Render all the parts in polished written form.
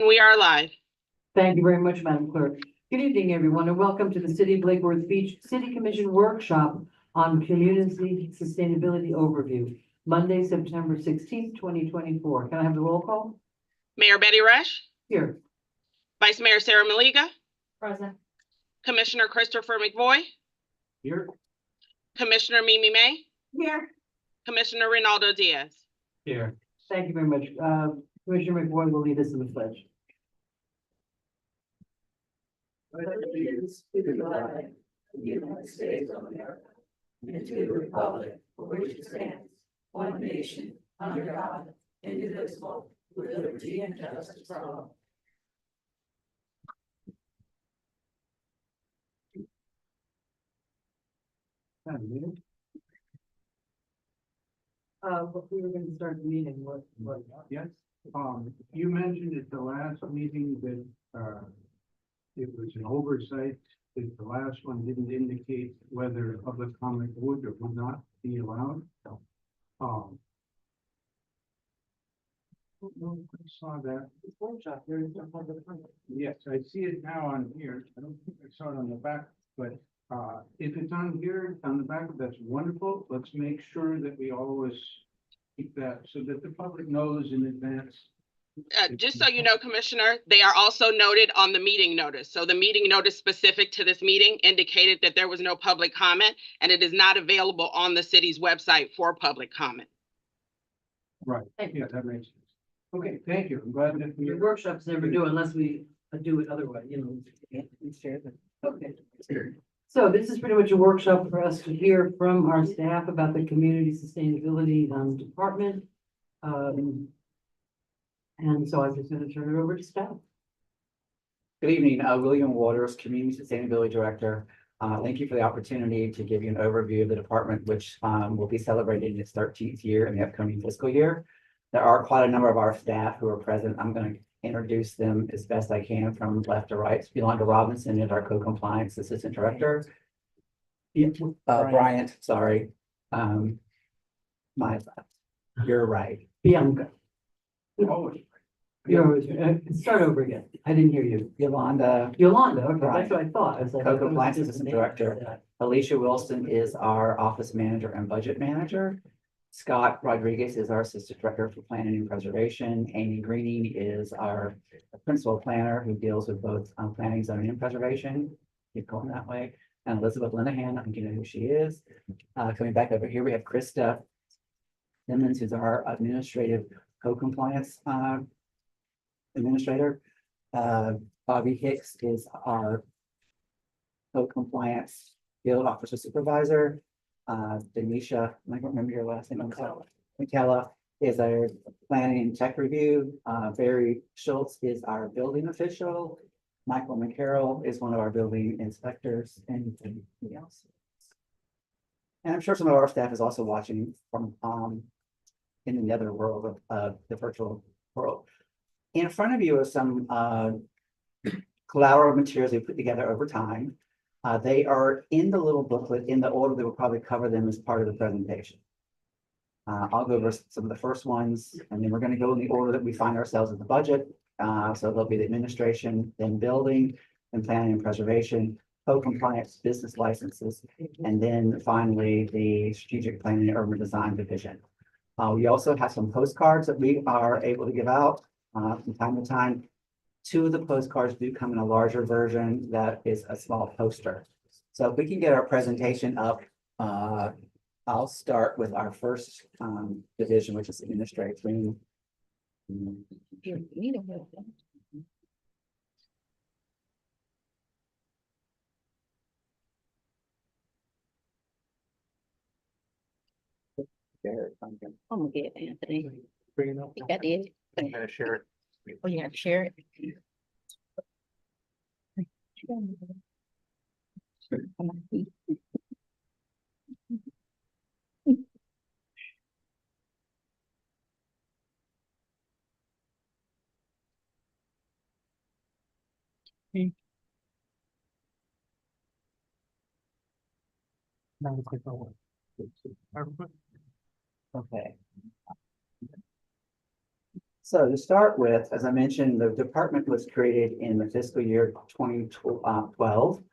We are live. Thank you very much, Madam Clerk. Good evening, everyone, and welcome to the City of Lake Worth Beach City Commission Workshop on Community Sustainability Overview, Monday, September 16th, 2024. Can I have the roll call? Mayor Betty Rush, Here. Vice Mayor Sarah Maliga, Present. Commissioner Christopher McVoy, Here. Commissioner Mimi May, Here. Commissioner Ronaldo Diaz. Here. Thank you very much. Commissioner McVoy will lead us in the pledge. Allegiance to the flag of the United States of America and to the republic for which it stands, one nation, under God, indivisible, with liberty and justice for all. But we were going to start the meeting. What? Yes, you mentioned at the last meeting that, it was an oversight, that the last one didn't indicate whether public comment would or would not be allowed. I saw that. Workshop, there is no public comment. Yes, I see it now on here. I don't think I saw it on the back, but, if it's on here, on the back, that's wonderful. Let's make sure that we always keep that so that the public knows in advance. Just so you know, Commissioner, they are also noted on the meeting notice. So the meeting notice specific to this meeting indicated that there was no public comment, and it is not available on the city's website for public comment. Right, yeah, that makes sense. Okay, thank you. I'm glad that Your we. workshops never do unless we do it otherwise, Okay. So this is pretty much a workshop for us to hear from our staff about the Community Sustainability Department. And so I'm just going to turn it over to staff. Good evening, William Waters, Community Sustainability Director. Thank you for the opportunity to give you an overview of the department, which will be celebrating its 13th year in the upcoming fiscal year. There are quite a number of our staff who are present. I'm going to introduce them as best I can from left to right. Yolanda Robinson is our Co-Compliance Assistant Director. Bryant, sorry. You're right. Bianca, Always. start over again. I didn't hear you. Yolanda, Yolanda, okay, Right. that's what I thought. I was like, Co-Compliance I thought it was Assistant just Director. Alicia Wilson is our Office Manager and Budget Manager. Scott Rodriguez is our Assistant Director for Planning and Preservation. Amy Greening is our Principal Planner who deals with both planning, zoning, and preservation. Keep going that way. And Elizabeth Linehan, I think you know who she is. Coming back over here, we have Krista Simmons, who's our Administrative Co-Compliance Administrator. Bobby Hicks is our Co-Compliance Field Officer Supervisor. Denisha, I don't remember your last name. McKella is our Planning and Tech Review. Barry Schultz is our Building Official. Michael McCarroll is one of our building inspectors, and anything else. And I'm sure some of our staff is also watching from in the other world of the virtual world. In front of you are some collateral materials we put together over time. They are in the little booklet in the order that we'll probably cover them as part of the presentation. I'll go over some of the first ones, and then we're going to go in the order that we find ourselves in the budget. So there'll be the administration, then building, and planning and preservation, co-compliance business licenses, and then finally the strategic planning and urban design division. We also have some postcards that we are able to give out from time to time. Two of the postcards do come in a larger version that is a small poster. So if we can get our presentation up, I'll start with our first division, which is administration. I'm gonna get Anthony. Bring it up. You got it? I'm gonna share it. Oh, you have to share it. Okay. So to start with, as I mentioned, the department was created in the fiscal year 2012.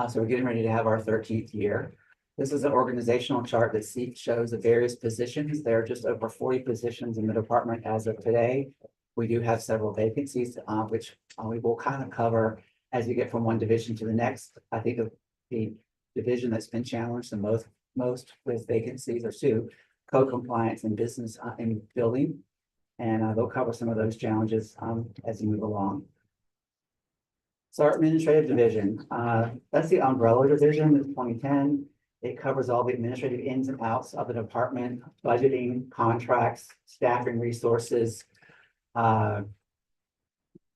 So we're getting ready to have our 13th year. This is an organizational chart that shows the various positions. There are just over 40 positions in the department as of today. We do have several vacancies, which we will kind of cover as we get from one division to the next. I think the division that's been challenged the most with vacancies are two, code compliance and business and building. And they'll cover some of those challenges as we move along. So our administrative division, that's the umbrella division, it's 2010. It covers all the administrative ins and outs of the department, budgeting, contracts, staffing resources, the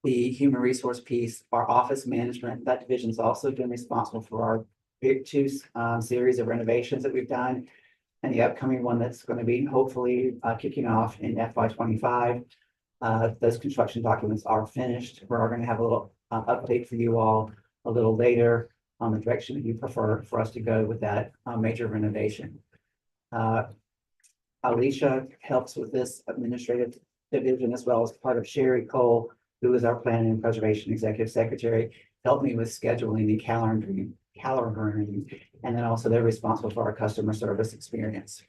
human resource piece, our office management. That division's also been responsible for our big two series of renovations that we've done. And the upcoming one that's going to be hopefully kicking off in FY25. Those construction documents are finished. We're going to have a little update for you all a little later on the direction that you prefer for us to go with that major renovation. Alicia helps with this administrative division as well as part of Sherry Cole, who is our Planning and Preservation Executive Secretary, helped me with scheduling and calendaring, and then also they're responsible for our customer service experience.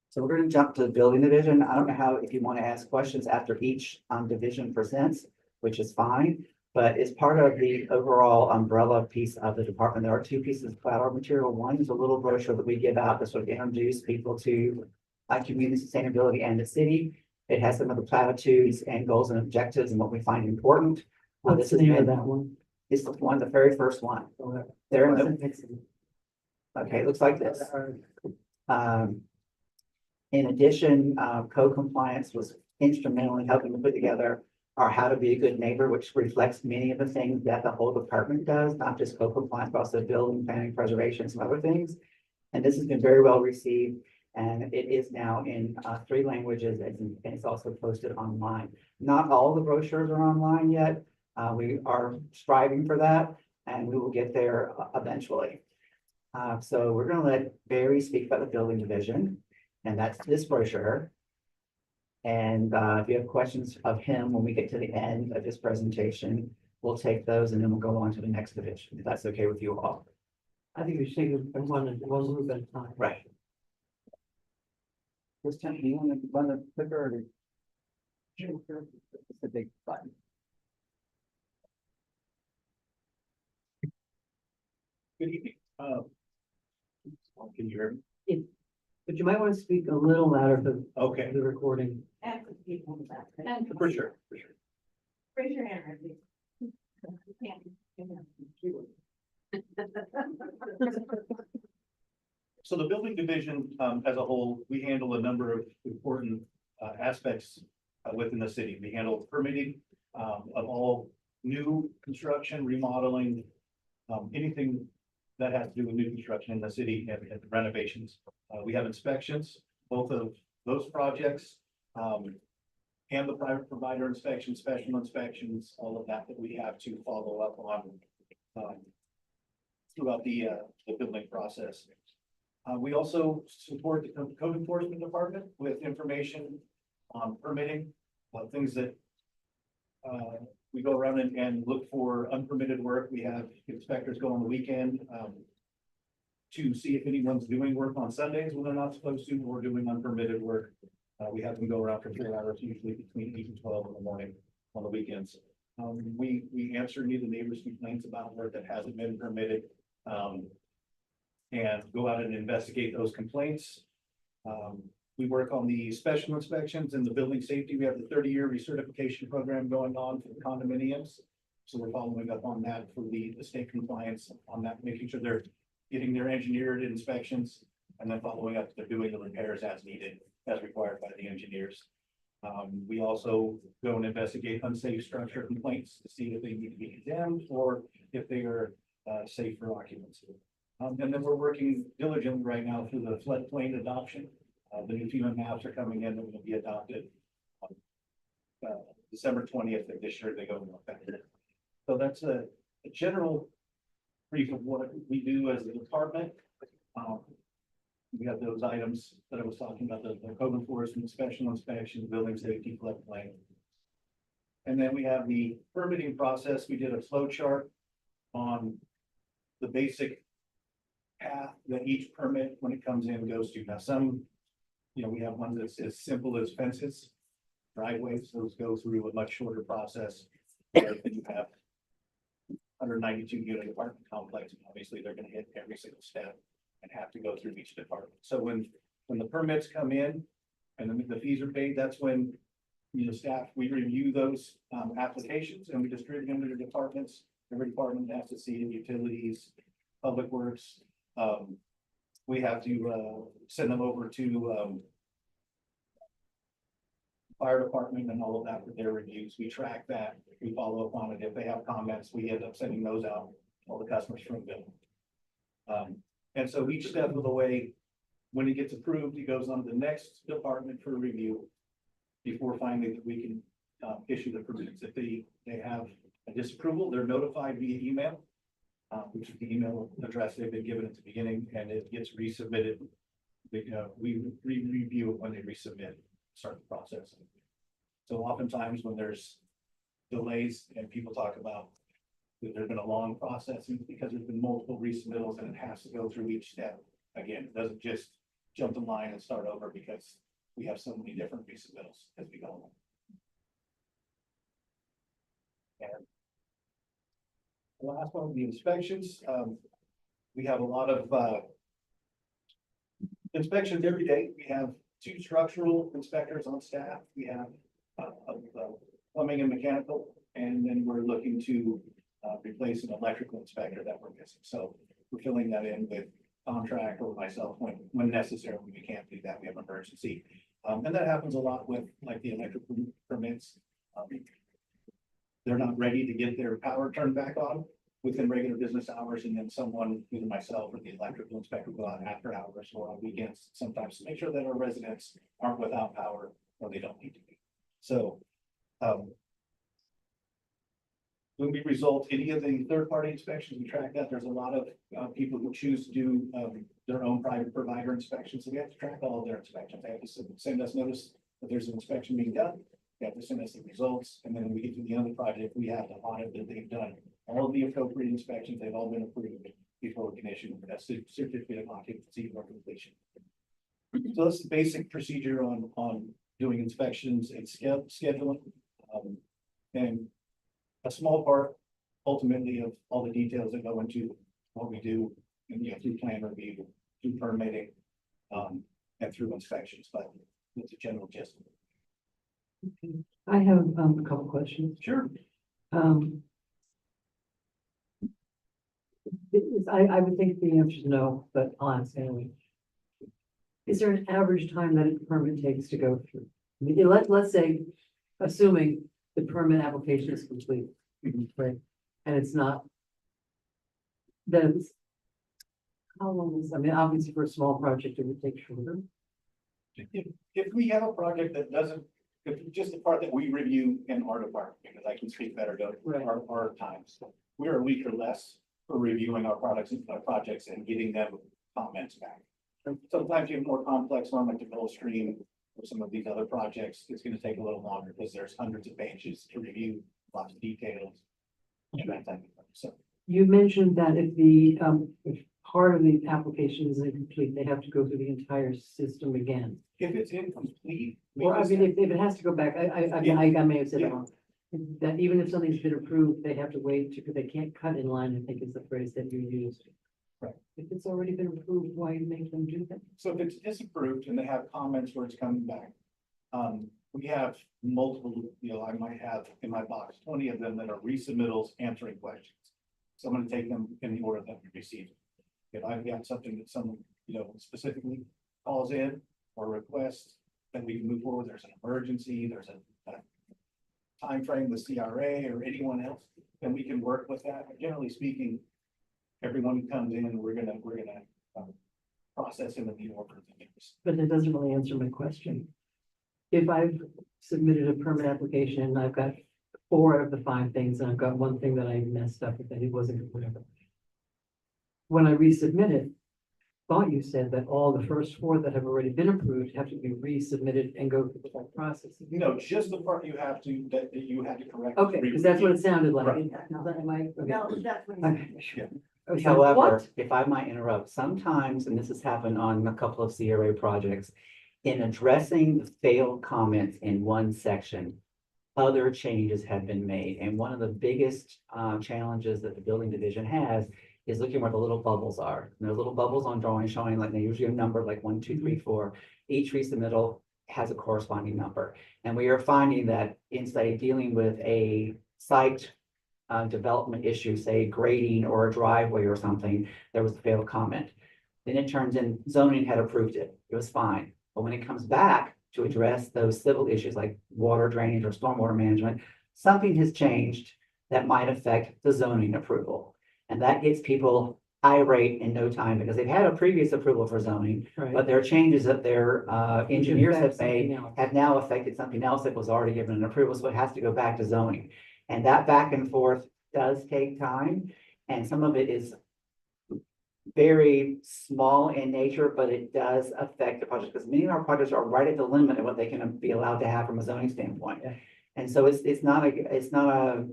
So we're going to jump to the building division. I don't know how, if you want to ask questions after each division presents, which is fine, but it's part of the overall umbrella piece of the department. There are two pieces of collateral material. One is a little brochure that we give out to sort of introduce people to community sustainability and the city. It has some of the platitudes and goals and objectives and what we find important. What's the name of that one? It's the one, the very first one. There, okay, it looks like this. In addition, code compliance was instrumental in helping to put together our How to Be a Good Neighbor, which reflects many of the things that the whole department does, not just code compliance, but also building, planning, preservation, some other things. And this has been very well received, and it is now in 3 languages, and it's also posted online. Not all the brochures are online yet. We are striving for that, and we will get there eventually. So we're going to let Barry speak about the building division, and that's this brochure. And if you have questions of him when we get to the end of this presentation, we'll take those and then we'll go on to the next division, if that's okay with you all. I think we should take it one group at a time. Right. Kristen, do you want to run the clicker or? It's the big button. Good evening. Can you hear me? But you might want to speak a little louder for Okay, the recording. And for the people in the back. And for sure, for sure. raise your hand, please. So the building division, as a whole, we handle a number of important aspects within the city. We handle permitting of all new construction, remodeling, anything that has to do with new construction in the city and renovations. We have inspections, both of those projects, and the private provider inspection, special inspections, all of that we have to follow up on throughout the building process. We also support the code enforcement department with information on permitting, things that we go around and look for unpermitted work. We have inspectors go on the weekend to see if anyone's doing work on Sundays when they're not supposed to, or doing unpermitted work. We have them go around for 4 hours, usually between 8 and 12 in the morning on the weekends. We answer any of the neighbors' complaints about work that hasn't been permitted, and go out and investigate those complaints. We work on the special inspections and the building safety. We have the 30-year recertification program going on for the condominiums. So we're following up on that for the state compliance on that, making sure they're getting their engineered inspections and then following up, they're doing the repairs as needed, as required by the engineers. We also go and investigate unsafe structure complaints to see if they need to be condemned or if they are safe for occupancy. And then we're working diligently right now through the floodplain adoption. The new FEMA maps are coming in that will be adopted December 20th of this year. They go into effect. So that's a general brief of what we do as a department. We have those items that I was talking about, the code enforcement, special inspection, building safety, floodplain. And then we have the permitting process. We did a flow chart on the basic path that each permit, when it comes in, goes to. Now, some, we have ones that's as simple as fences, driveways, those go through a much shorter process. Where you have 192 unit apartment complex, and obviously they're gonna hit every single step and have to go through each department. So when the permits come in and then the fees are paid, that's when, staff, we review those applications and we distribute them to the departments. Every department has to see utilities, public works. We have to send them over to fire department and all of that for their reviews. We track that, we follow up on it. If they have comments, we end up sending those out, to all the customers from them. And so each step of the way, when it gets approved, it goes on to the next department for review before finally that we can issue the permits. If they have a disapproval, they're notified via email, which is the email address they've been given at the beginning, and it gets resubmitted. We review it when they resubmit, start the process. So oftentimes when there's delays and people talk about that there's been a long process, and because there's been multiple resubmittals and it has to go through each step. Again, it doesn't just jump the line and start over because we have so many different resubmittals as we go along. And the last one, the inspections. We have a lot of inspections every day. We have 2 structural inspectors on staff. We have plumbing and mechanical, and then we're looking to replace an electrical inspector that we're missing. So we're filling that in with contract or myself when necessary. When we can't do that, we have an emergency. And that happens a lot with like the electrical permits. They're not ready to get their power turned back on within regular business hours, and then someone, either myself or the electrical inspector, go out after hours or on weekends sometimes to make sure that our residents aren't without power or they don't need to be. So when we result any of the third-party inspections, we track that. There's a lot of people who choose to do their own private provider inspections. So we have to track all of their inspections. They have to send us notice that there's an inspection being done. They have to send us the results. And then when we get to the end of the project, we have to audit that they've done all of the appropriate inspections. They've all been approved before we can issue a certificate of occupancy or completion. So that's the basic procedure on doing inspections and scheduling. And a small part ultimately of all the details that go into what we do, and through plan review, through permitting, and through inspections, but it's a general gist. I have a couple questions. Sure. I would think the answer is no, but I'll ask anyway. Is there an average time that a permit takes to go through? I mean, let's say, assuming the permit application is complete, right? And it's not. Then it's. How long is, I mean, obviously for a small project, it would take shorter. If we have a project that doesn't, if just the part that we review in our department, because I can speak better to Right. our times. We're a week or less for reviewing our products and projects and getting them comments back. Sometimes you have more complex one like the Gulf Stream or some of these other projects, it's gonna take a little longer because there's hundreds of pages to review, lots of details. And that type of thing. So You mentioned that if part of the application is incomplete, they have to go through the entire system again. if it's incomplete. we Or I just mean, have- if it has to go back, I may have said it wrong. That even if something's been approved, they have to wait because they can't cut in line, I think is the phrase that you used. Right. If it's already been approved, why make them do that? So if it's disapproved and they have comments where it's coming back, we have multiple, I might have in my box 20 of them that are resubmittals answering questions. So I'm gonna take them in the order that we received. If I've got something that someone, specifically calls in or requests, then we can move forward. There's an emergency, there's a timeframe with CRA or anyone else, then we can work with that. But generally speaking, everyone who comes in, we're gonna process them in the order that they receive. But that doesn't really answer my question. If I've submitted a permit application and I've got 4 of the 5 things and I've got one thing that I messed up with, and it wasn't complete. When I resubmit it, thought you said that all the first four that have already been approved have to be resubmitted and go through the whole process. Just the part you have to, that you had to correct. Okay, because that's what it sounded like. Right. Am I? Okay. No, that's what he Okay. Yeah. I was like, However, what? if I might interrupt, sometimes, and this has happened on a couple of CRA projects, in addressing the failed comments in one section, other changes have been made. And one of the biggest challenges that the building division has is looking where the little bubbles are. And there are little bubbles on drawings showing like they usually a number like 1, 2, 3, 4. Each resubmittal has a corresponding number. And we are finding that in, say, dealing with a site development issue, say grading or a driveway or something, there was a failed comment. Then it turns in zoning had approved it. It was fine. But when it comes back to address those civil issues like water drainage or stormwater management, something has changed that might affect the zoning approval. And that gets people irate in no time because they've had a previous approval for zoning, Right. but there are changes that their engineers have Affects made something else. have now affected something else that was already given an approval, so it has to go back to zoning. And that back and forth does take time, and some of it is very small in nature, but it does affect the project, because many of our projects are right at the limit of what they can be allowed to have from a zoning standpoint. Yeah. And so it's not a,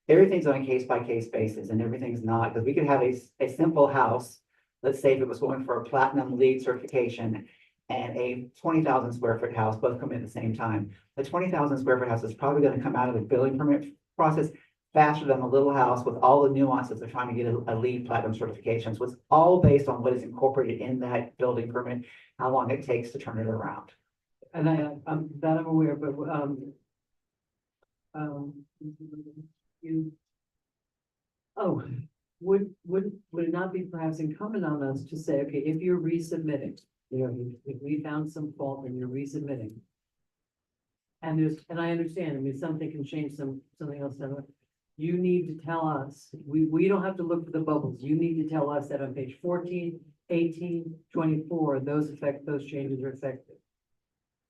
everything's on a case by case basis, and everything's not, because we could have a simple house. Let's say if it was going for a platinum LEED certification and a 20,000 square foot house, both come in at the same time. The 20,000 square foot house is probably going to come out of the building permit process faster than a little house with all the nuances of trying to get a LEED platinum certification. So it's all based on what is incorporated in that building permit, how long it takes to turn it around. And I'm aware, but, you. Oh, would it not be perhaps incumbent on us to say, okay, if you're resubmitting, if we found some fault and you're resubmitting. And I understand, I mean, something can change something else. You need to tell us, we don't have to look for the bubbles. You need to tell us that on page 14, 18, 24, those changes are effective.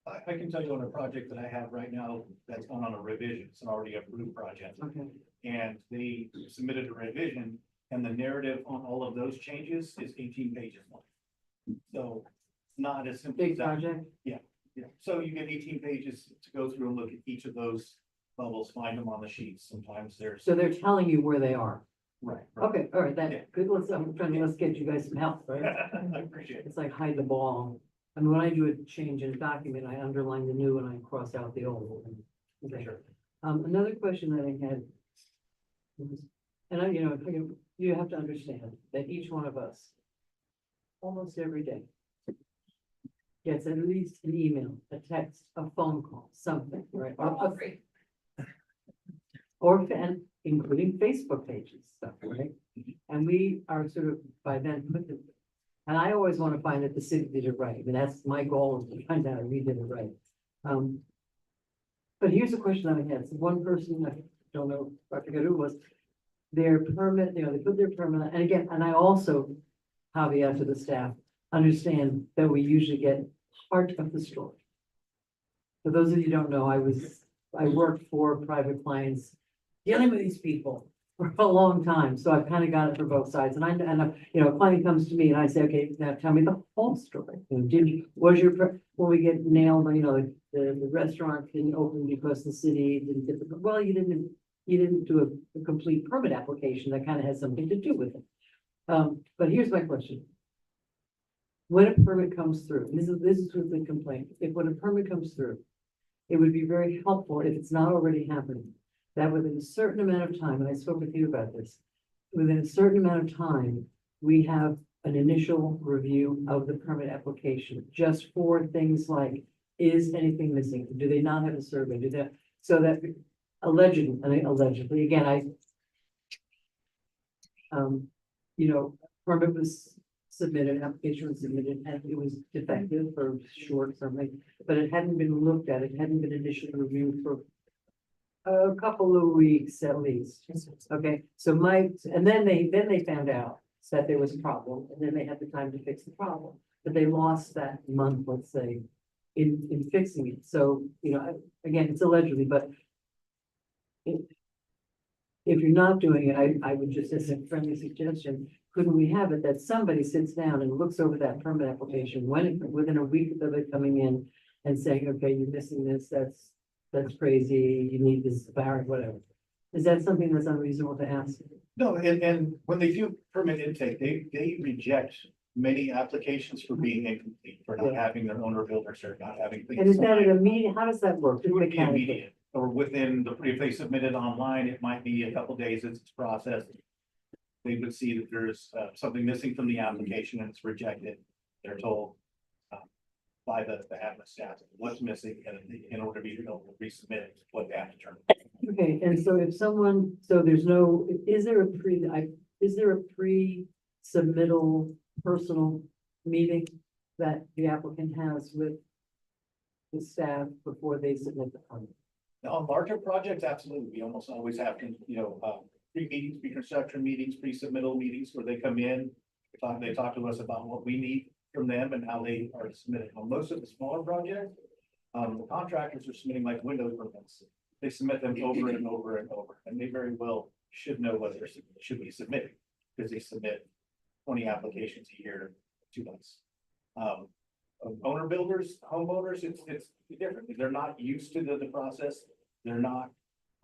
I can tell you on a project that I have right now that's gone on a revision. It's an already approved project. Okay. And they submitted a revision and the narrative on all of those changes is 18 pages long. So it's not as simple Big as that. project? Yeah. So you get 18 pages to go through and look at each of those bubbles, find them on the sheets. Sometimes there's. So they're telling you where they are. Right. Okay, all right, Yeah. that's good. Let's get you guys some help, right? I appreciate it. It's like hide the ball. I mean, when I do a change in a document, I underline the new and I cross out the old. Okay. Sure. Another question that I had. was- And you have to understand that each one of us, almost every day, gets at least an email, a text, a phone call, something, right? And including Facebook pages, stuff, right? And we are sort of by then put them. And I always want to find that the city did it right. I mean, that's my goal, is to find out we did it right. But here's a question that I had. So one person, I don't know, I forget who it was, their permit, they put their permit, and again, and I also caveat to the staff, understand that we usually get part of the story. For those of you who don't know, I worked for private clients dealing with these people for a long time, so I've kind of got it for both sides. And a client comes to me and I say, okay, now tell me the whole story. When we get nailed, the restaurant didn't open because the city didn't get you didn't do a complete permit application that kind of has something to do with it. But here's my question. When a permit comes through, and this is with the complaint, when a permit comes through, it would be very helpful if it's not already happening, that within a certain amount of time, and I spoke with you about this, within a certain amount of time, we have an initial review of the permit application, just for things like, is anything missing? Do they not have a survey? So that allegedly, again, permit was submitted, application was submitted, and it was defective or short something, but it hadn't been looked at, it hadn't been initially reviewed for a couple of weeks at least. Okay, so and then they found out that there was a problem, and then they had the time to fix the problem, but they lost that month, let's say, in fixing it. So, again, it's allegedly, but if you're not doing it, I would just, as a friendly suggestion, couldn't we have it that somebody sits down and looks over that permit application within a week of it coming in and saying, okay, you're missing this, that's crazy, you need this, whatever. Is that something that's unreasonable to ask? No, and when they do permit intake, they reject many applications for being incomplete, for not Yeah. having their owner builder cert, not having. things And is that an signed. immediate, how does that work? It would be Mechanically? immediate, or within the, if they submit it online, it might be a couple days as it's processed. They would see that there's something missing from the application and it's rejected. They're told by the admin staff what's missing and in order to be able to resubmit what they have to turn. Okay, and so if someone, so there's no, is there a pre-submittal personal meeting that the applicant has with the staff before they submit the permit? Now, on larger projects, absolutely, we almost always have, pre-meetings, pre-construction meetings, pre-submittal meetings where they come in. They talk to us about what we need from them and how they are submitting. On most of the smaller projects, the contractors are submitting like window permits. They submit them over and over and over, and they very well should know what they should be submitting, because they submit 20 applications a year to us. Owner builders, homeowners, it's different. They're not used to the process. They're not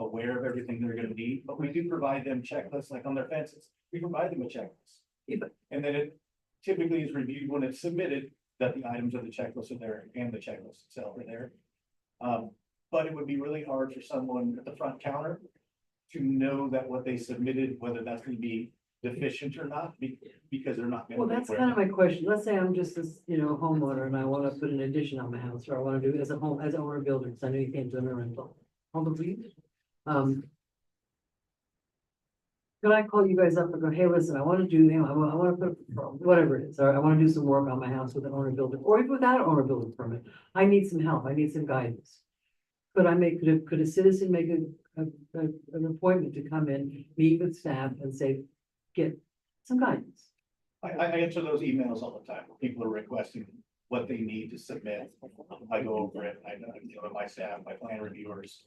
aware of everything they're gonna need, but we do provide them checklists, like on their fences. We provide them a checklist. And then it typically is reviewed when it's submitted, that the items of the checklist are there and the checklist itself are there. But it would be really hard for someone at the front counter to know that what they submitted, whether that's gonna be deficient or not, because they're not. gonna Well, be that's aware kind of of my question. Let's say I'm just this, homeowner and I want to put an addition on my house, or I want to do it as a owner builder, because I know you can't do it in a rental. Hold on, please. Could I call you guys up and go, hey, listen, I want to do, I want to put, whatever it is, or I want to do some work on my house with an owner builder, or even without an owner builder permit. I need some help. I need some guidance. Could a citizen make an appointment to come in, meet with staff and say, get some guidance? I answer those emails all the time. People are requesting what they need to submit. I go over it. I know, my staff, my plan reviewers,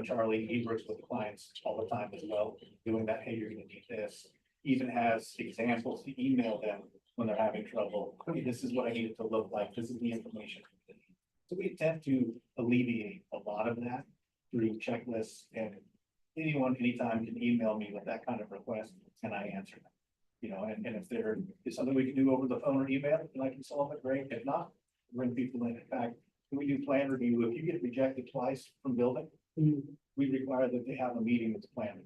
Charlie, he works with the clients all the time as well, doing that, hey, you're gonna need this. Even has examples to email them when they're having trouble. Okay, this is what I need it to look like. This is the information. So we attempt to alleviate a lot of that through checklists, and anyone, anytime can email me with that kind of request and I answer them. And if there is something we can do over the phone or email, and I can solve it, great. If not, bring people in. In fact, when we do plan review, if you get rejected twice from building, we require that they have a meeting with the planner,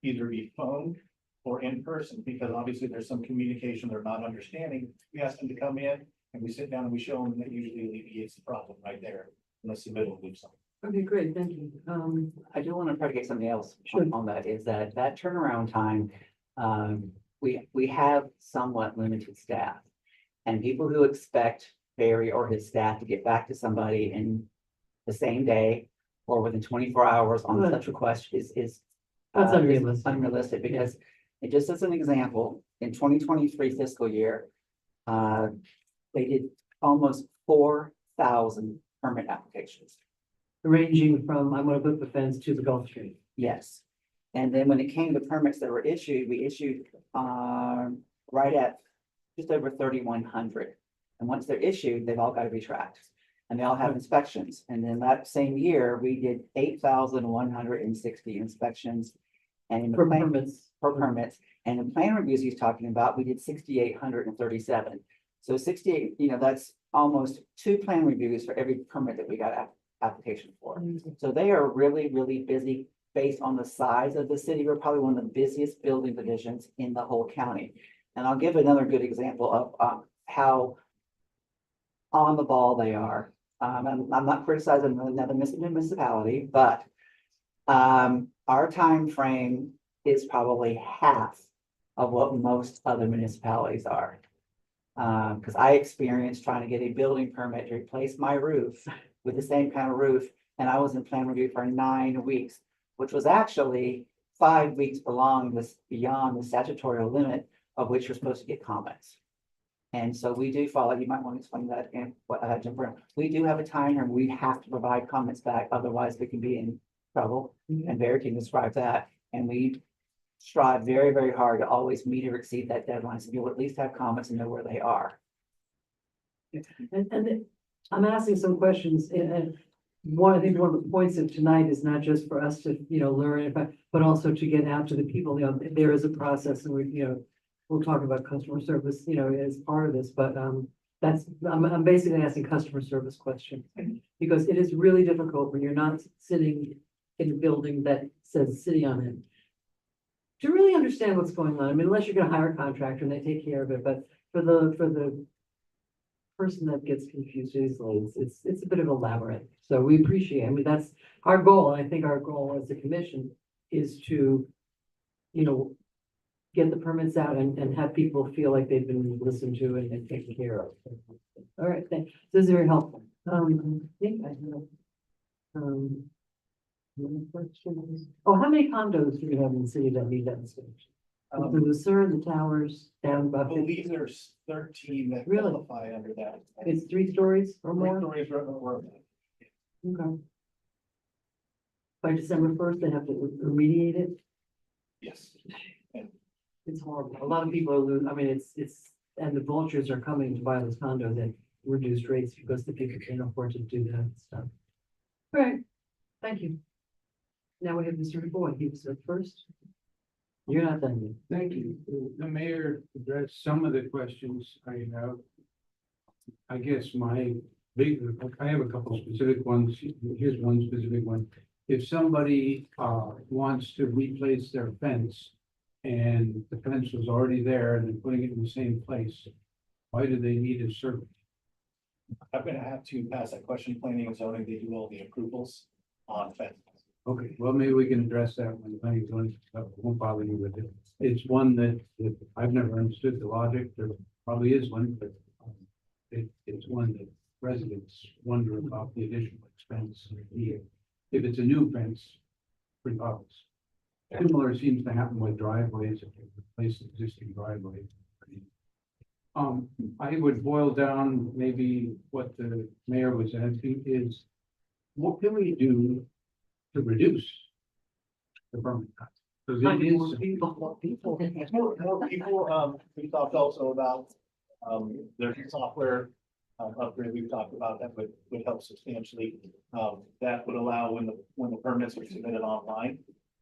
either be phone or in person, because obviously there's some communication they're not understanding. We ask them to come in and we sit down and we show them, and that usually alleviates the problem right there in the submittal of something. Okay, great, thank you. I do want to try to get something else Sure. on that, is that turnaround time, we have somewhat limited staff. And people who expect Barry or his staff to get back to somebody in the same day or within 24 hours on Right. such request is That's is unrealistic. unrealistic, because just as an example, in 2023 fiscal year, they did almost 4,000 permit applications. Ranging from, I'm gonna put the fence to the Gulf Stream. Yes. And then when it came to permits that were issued, we issued right at just over 3,100. And once they're issued, they've all got to be tracked. And they all have inspections. And then that same year, we did 8,160 inspections. And in the For plan, permits. per permits, and the plan reviews he's talking about, we did 6,837. So 68, that's almost 2 plan reviews for every permit that we got application for. So they are really, really busy based on the size of the city. We're probably one of the busiest building divisions in the whole county. And I'll give another good example of how on the ball they are. I'm not criticizing another municipality, but our time frame is probably half of what most other municipalities are. Because I experienced trying to get a building permit to replace my roof with the same kind of roof, and I was in plan review for 9 weeks, which was actually 5 weeks beyond the statutory limit of which you're supposed to get comments. And so we do follow, you might want to explain that and what Jennifer, we do have a time where we have to provide comments back, otherwise we can be in trouble, and Verity described that, and we strive very, very hard to always meet or exceed that deadline, so you'll at least have comments and know where they are. And I'm asking some questions, and I think one of the points of tonight is not just for us to, learn, but also to get out to the people, there is a process, and we'll talk about customer service, as part of this, but, I'm basically asking customer service questions. Because it is really difficult when you're not sitting in a building that says city on it, to really understand what's going on. I mean, unless you're gonna hire a contractor and they take care of it, but for the person that gets confused easily, it's a bit of a labyrinth. So we appreciate, I mean, that's our goal. And I think our goal as a commission is to, get the permits out and have people feel like they've been listened to and taken care of. All right, this is very helpful. I think I have. Any questions? Oh, how many condos do we have in the city that need that stage? The Lucerne, the towers, down I about 50. believe there's 13 that Really? qualify under that. It's 3 stories or Three more? stories or Okay. By December 1st, they have to remediate it. yes. It's horrible. A lot of people are losing, I mean, and the vultures are coming to buy those condos at reduced rates because the people can't afford to do that stuff. All right, thank you. Now we have Mr. Boyd, he was up first. You're not done yet. Thank you. The mayor addressed some of the questions I have. I guess I have a couple specific ones. Here's one specific one. If somebody wants to replace their fence and the fence was already there and they're putting it in the same place, why do they need a survey? I'm gonna have to pass that question, planning and zoning, they do all the approvals on fence. Okay, well, maybe we can address that when planning zoning, won't bother you with it. It's one that I've never understood the logic. There probably is one, but it's one that residents wonder about the additional expense here. If it's a new fence, pretty obvious. Similar seems to happen with driveways, if you replace the existing driveway. I would boil down maybe what the mayor was asking is, what can we do to reduce the permit cost? Because it is. People. We talked also about, there's a software upgrade we've talked about that would help substantially. That would allow when the permits are submitted online,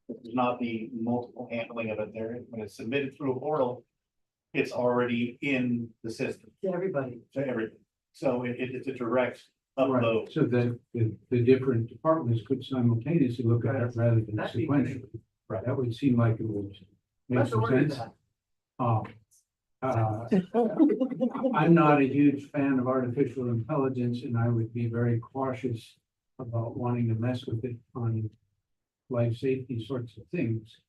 there's not the multiple handling of it there. When it's submitted through a portal, it's already in the system To everybody. to everything. So it's a direct Right, upload. so that the different departments could simultaneously look at it rather than That'd be great. sequentially. Right, that would seem like it would make some sense. Um, I'm not a huge fan of artificial intelligence, and I would be very cautious about wanting to mess with it on life safety sorts of things.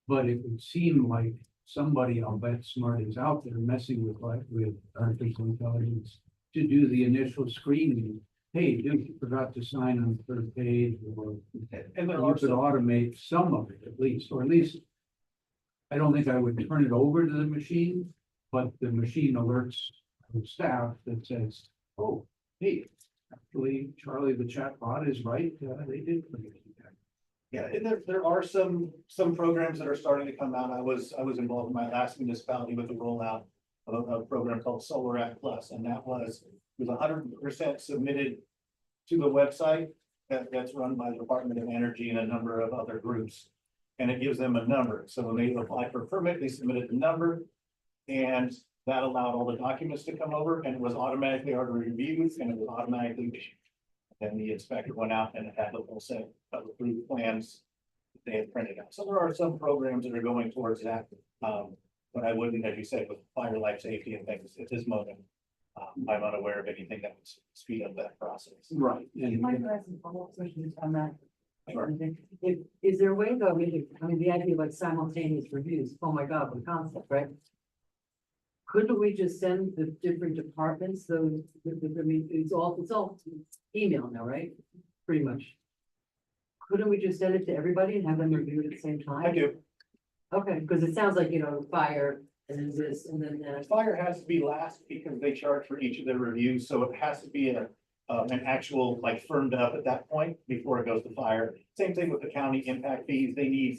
But it would seem like somebody, I'll bet smart, is out there messing with artificial intelligence to do the initial screening. Hey, dude, you forgot to sign on the third page, or And there you are could some, automate some of it at least, or at least. I don't think I would turn it over to the machine, but the machine alerts the staff that says, oh, hey, actually, Charlie, the chatbot is right, they did forget to do that. yeah, and there are some programs that are starting to come out. I was involved in my last municipality with the rollout of a program called Solar Act Plus, and that was 100% submitted to the website that's run by the Department of Energy and a number of other groups. And it gives them a number. So when they apply for a permit, they submitted the number. And that allowed all the documents to come over, and it was automatically already reviewed, and it was automatically issued. Then the inspector went out and had the whole set of approved plans that they had printed out. So there are some programs that are going towards that. But I wouldn't, as you said, with fire, life safety and things at this moment, I'm unaware of anything that would speed up that process. Right. You might ask some follow-up questions on that. Sure. Is there a way though, I mean, the idea of like simultaneous reviews, oh my God, what a concept, right? Couldn't we just send the different departments, those, I mean, it's all email now, right? Pretty much. Couldn't we just send it to everybody and have them review it at the same time? I do. Okay, because it sounds like, fire and then this and then that. Fire has to be last because they charge for each of their reviews, so it has to be a an actual, like, firmed up at that point before it goes to fire. Same thing with the county impact fees. They need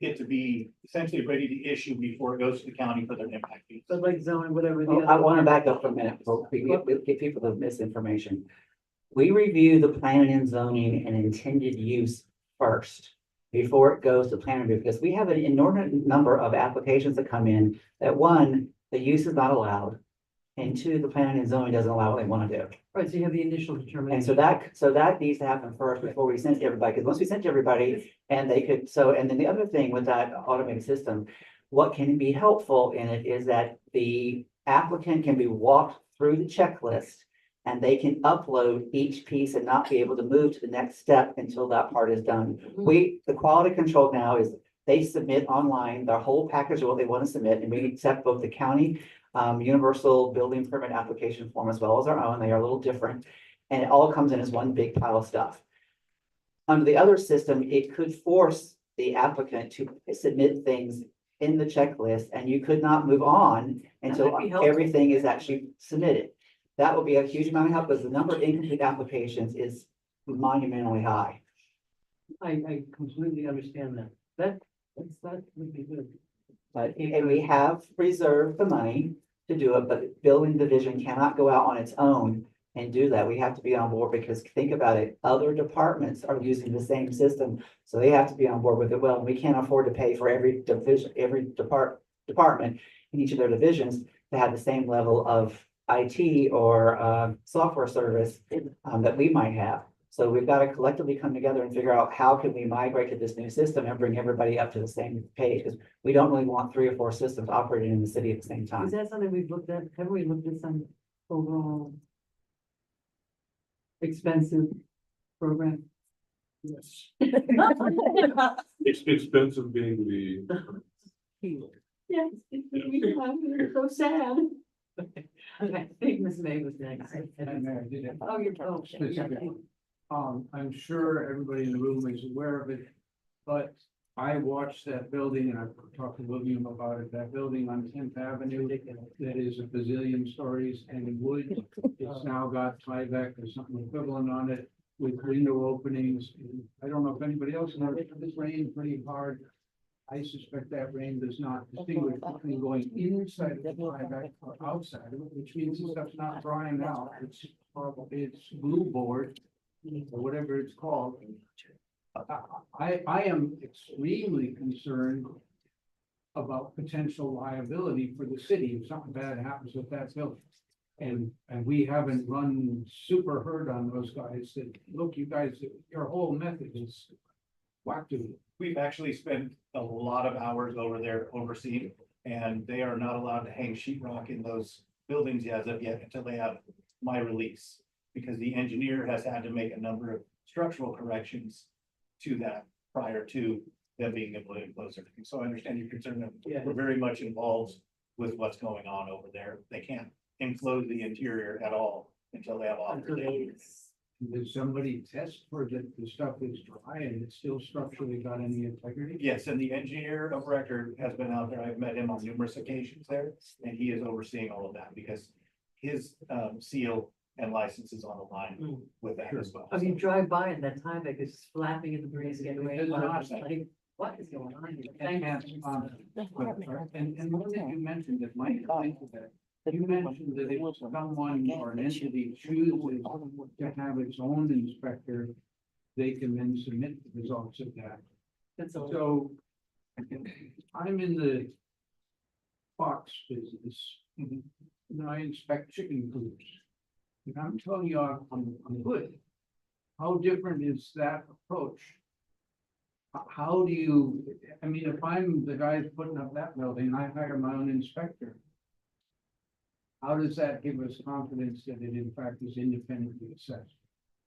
it to be essentially ready to issue before it goes to the county for their impact fees. But like zoning, whatever. Oh, I want to back up for a minute, before we give people the misinformation. We review the planning and zoning and intended use first before it goes to plan review, because we have an inordinate number of applications that come in that, one, the use is not allowed, and two, the planning and zoning doesn't allow what they want to do. Right, so you have the initial And determination. so that needs to happen first before we send to everybody, because once we send to everybody, and they could, and then the other thing with that automated system, what can be helpful in it is that the applicant can be walked through the checklist, and they can upload each piece and not be able to move to the next step until that part is done. The quality control now is they submit online their whole package of what they want to submit, and we accept both the county universal building permit application form as well as our own. They are a little different, and it all comes in as one big pile of stuff. Under the other system, it could force the applicant to submit things in the checklist, and you could not move on until might be helpful. everything is actually submitted. That would be a huge amount of help, because the number of incomplete applications is monumentally high. I completely understand that. That would be good. But, and we have reserved the money to do it, but the building division cannot go out on its own and do that. We have to be on board, because think about it, other departments are using the same system, so they have to be on board with it. Well, we can't afford to pay for every division, every department in each of their divisions to have the same level of IT or software service that we might have. So we've got to collectively come together and figure out how can we migrate to this new system and bring everybody up to the same page, because we don't really want 3 or 4 systems operating in the city at the same time. Is that something we've looked at? Haven't we looked at some overall expensive program? Yes. It's expensive being Yes, it's so sad. I think Ms. May was next. And I did it. Oh, you're, oh. Specific. I'm sure everybody in the room is aware of it, but I watched that building, and I've talked to William about it, that building on 10th Avenue that is a bazillion stories and in wood. It's now got Tyvek or something equivalent on it with window openings. I don't know if anybody else knows, but this rained pretty hard. I suspect that rain does not distinguish between going inside of the Tyvek or outside of it, which means the stuff's not drying out. It's blue board or whatever it's called. I am extremely concerned about potential liability for the city if something bad happens with that building. And we haven't run super hard on those guys that, look, you guys, your whole method is wackadoo. We've actually spent a lot of hours over there overseeing, and they are not allowed to hang sheetrock in those buildings as of yet until they have my release. Because the engineer has had to make a number of structural corrections to that prior to them being able to enclose everything. So I understand your concern. Yeah. We're very much involved with what's going on over there. They can't enclose the interior at all until they have authorization. Did somebody test for the stuff is dry and it's still structurally got any integrity? Yes, and the engineer of record has been out there. I've met him on numerous occasions there, and he is overseeing all of that because his seal and license is on the line with that as well. I mean, you drive by and that Tyvek is flapping in the breeze getting away. It's not. Like, what is going on here? And, and one that you mentioned that might think of that, you mentioned that if someone or an entity chooses to have its own inspector, they can then submit the results of that. That's all. So I'm in the box business, and I inspect chicken coops. And I'm telling you, I'm good. How different is that approach? How do you, I mean, if I'm the guy putting up that building, I hire my own inspector. How does that give us confidence that it in fact is independently assessed?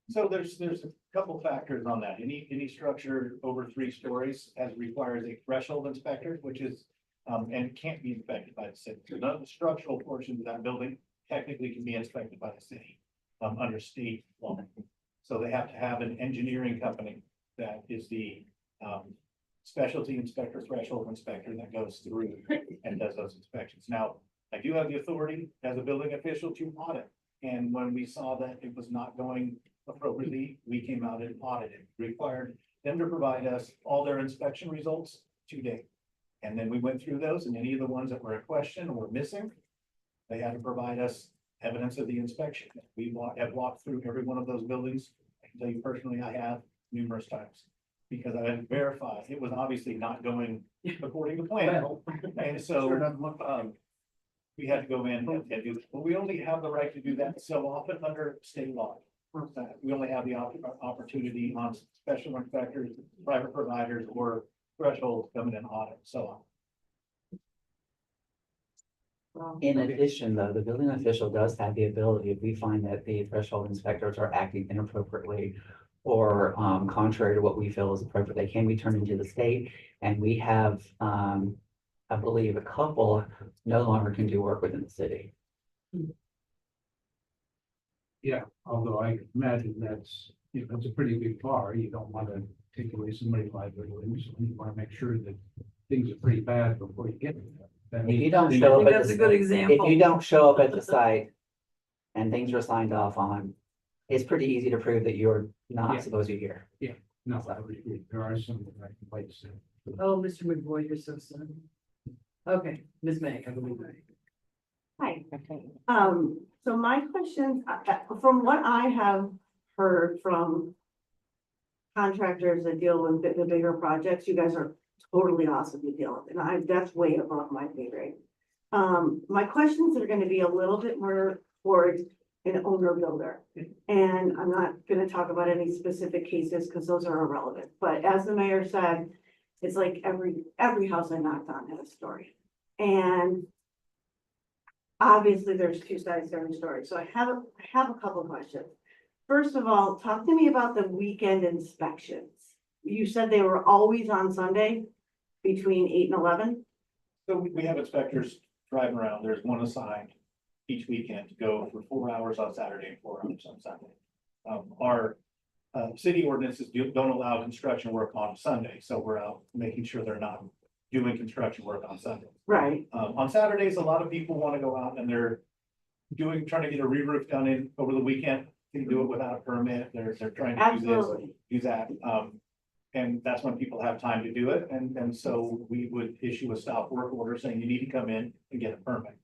So there's a couple factors on that. Any structure over 3 stories requires a threshold inspector, which is, and can't be inspected by the city. So none of the structural portions of that building technically can be inspected by the city, under state law. So they have to have an engineering company that is the, specialty inspector, threshold inspector that goes through and does those inspections. Now, I do have the authority as a building official to audit And when we saw that it was not going appropriately, we came out and audited, required them to provide us all their inspection results to date. And then we went through those, and any of the ones that were a question or missing, they had to provide us evidence of the inspection. Have walked through every one of those buildings. I can tell you personally, I have numerous times. Because I had verified it was obviously not going according to plan. And so, we had to go in and do, but we only have the right to do that so often under state law. We only have the opportunity on special inspectors, private providers, or thresholds coming in audit, so on. In addition, though, the building official does have the ability, if we find that the threshold inspectors are acting inappropriately or contrary to what we feel is appropriate, they can be turned into the state. And we have, I believe, a couple no longer can do work within the city. Yeah, although I imagine that's, it's a pretty big bar. You don't want to take away somebody's livelihood. So you want to make sure that things are pretty bad before you get to that. If you don't I show think up at that's a the, good if example. you don't show up at the site and things are signed off on, it's pretty easy to prove that you're Yeah. not supposed to be here. No, I would agree. There are some that I can like to say. Oh, Mr. McBoy, you're so sorry. Okay, Ms. May, I believe. Hi, so my questions, from what I have heard from contractors that deal with the bigger projects, you guys are totally awesome to deal with, and that's way above my pay grade. My questions are gonna be a little bit more towards an owner builder. And I'm not gonna talk about any specific cases, because those are irrelevant, but as the mayor said, it's like every house I knocked on had a story. And obviously, there's two sides to every story, so I have a couple of questions. First of all, talk to me about the weekend inspections. You said they were always on Sunday between 8 and 11? So we have inspectors driving around. There's one assigned each weekend to go for 4 hours on Saturday and 4 hours on Sunday. Our city ordinances don't allow construction work on Sunday, so we're out making sure they're not doing construction work on Sunday. Right, On Saturdays, a lot of people want to go out and they're trying to get a re-roof done in over the weekend. They can do it without a permit. They're trying to do this, absolutely. do that. And that's when people have time to do it. And so we would issue a stop work order saying you need to come in and get a permit.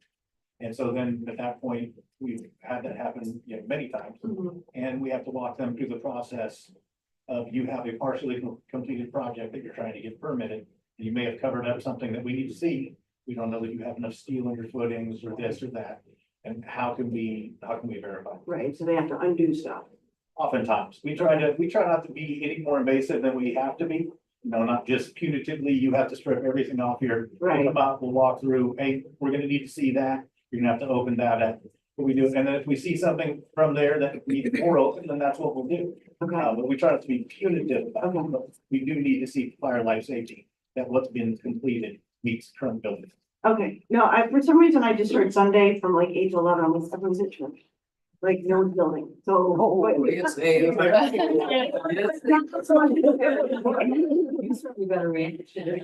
And so then at that point, we've had that happen, many times. Mhm. And we have to walk them through the process of you have a partially completed project that you're trying to get permitted. You may have covered up something that we need to see. We don't know that you have enough steel in your footings or this or that. And how can we verify? Right, so they have to undo stuff. Oftentimes, we try not to be any more invasive than we have to be. No, not just punitively, you have to strip everything off here. Right. Come out, we'll walk through, hey, we're gonna need to see that. You're gonna have to open that up. But we do, and then if we see something from there that needs more open, then that's what we'll do. Okay, But we try not to be punitive about it. Okay. But we do need to see fire life safety, that what's been completed meets current building. okay. No, for some reason, I just heard Sunday from like 8 to 11, everyone's at church. Like, no one's building, so. Yes, You You certainly better manage it.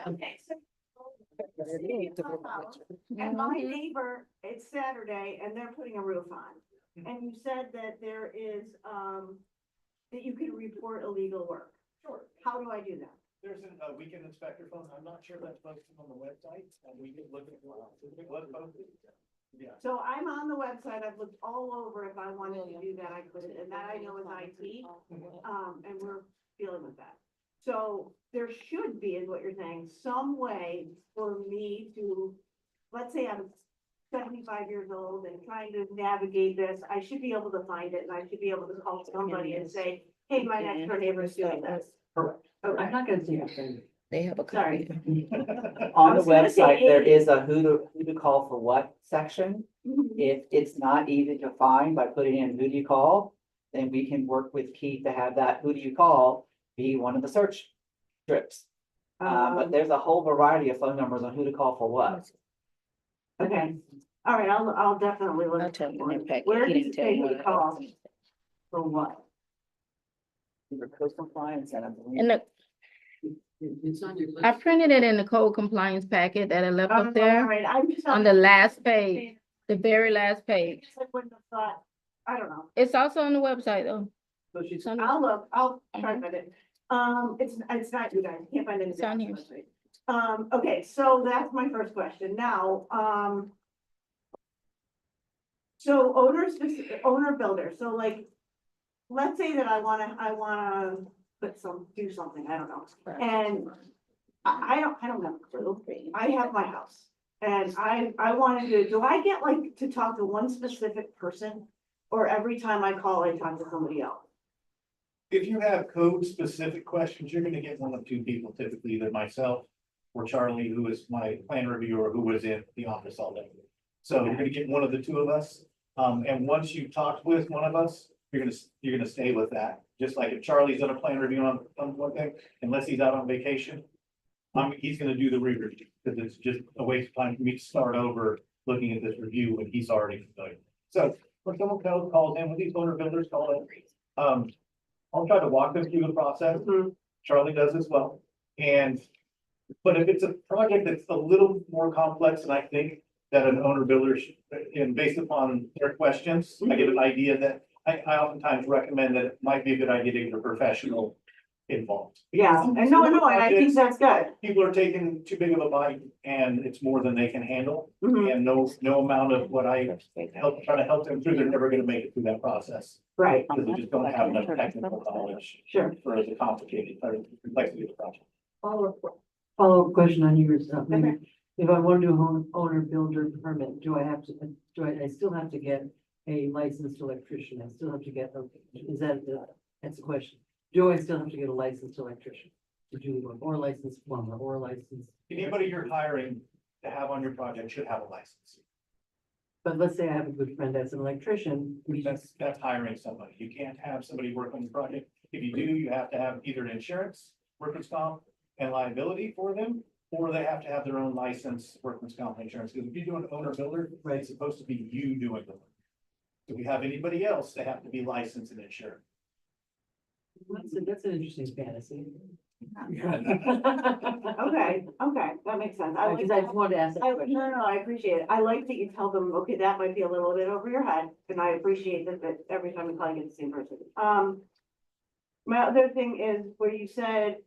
Okay, so and my neighbor, it's Saturday and they're putting a roof on. And you said that there is, that you can report illegal work. Sure. How do I do that? There's a weekend inspector phone. I'm not sure that's posted on the website, and we can look at what posted. Yeah. So I'm on the website. I've looked all over. If I wanted to do that, I could, and that I know is IT. And we're dealing with that. So there should be, is what you're saying, some way for me to, let's say I'm 75 years old and trying to navigate this, I should be able to find it and I should be able to call somebody and say, hey, my next door neighbor is doing this. Correct. I'm not gonna see your thing. They have a Sorry. copy. On I the was gonna say website, there 80. is a who to call for what section. Mhm. If it's not easy to find by putting in who do you call, then we can work with Keith to have that who do you call be one of the search strips. But there's a whole variety of phone numbers on who to call for what. Okay, all right, I'll definitely I'll look. tell you in that packet. Where He does didn't it tell say you who to what. call? For what? Under code compliance and I believe. And It's on your list. I printed it in the code compliance packet that I left up All there right, I'm just. on the last page. The very last page. I wouldn't have thought, I don't know. It's also on the website though. So she's, It's on, I'll look, I'll try to find it. It's not you guys, can't find It's on anything. here. Okay, so that's my first question. Now, so owner builder, so like, let's say that I wanna do something, I don't know. And I don't have a clue. I have my house. And I wanted to, do I get like to talk to one specific person? Or every time I call, I talk to somebody else? If you have code specific questions, you're gonna get one of two people, typically either myself or Charlie, who is my plan reviewer, who was in the office all day. So you're gonna get one of the two of us. And once you talk with one of us, you're gonna stay with that. Just like if Charlie's on a plan review on one thing, unless he's out on vacation, he's gonna do the re-review, because it's just a waste of time for me to start over looking at this review when he's already familiar. So when someone calls in, when these owner builders call in, I'll try to walk them through the process. Charlie does as well. But if it's a project that's a little more complex, and I think that an owner builder should, and based upon their questions, I get an idea that I oftentimes recommend that it might be a good idea to get a professional involved. Yeah, and no, I think that's good. People are taking too big of a bite, and it's more than they can handle, and no amount of what I try to help them through, they're never gonna make it through that process. Right, Because they just don't have enough technical knowledge sure. for the complicated, or complexity of the project. follow-up question on yours, maybe. Okay. If I want to do a owner builder permit, I still have to get a licensed electrician? I still have to get, that's the question. Do I still have to get a licensed electrician to do the work, or a licensed plumber, or a licensed? Anybody you're hiring to have on your project should have a license. But let's say I have a good friend that's an electrician. That's hiring somebody. You can't have somebody work on your project. If you do, you have to have either an insurance, workers' comp, and liability for them, or they have to have their own license, workers' comp insurance. Because if you do an owner builder, it's supposed to be you doing the work. If we have anybody else, they have to be licensed and insured. That's an interesting fantasy. Okay, that makes sense. Because I just wanted to ask that question. No, I appreciate it. I like that you tell them, okay, that might be a little bit over your head, and I appreciate that every time you probably get the same person. My other thing is where you said,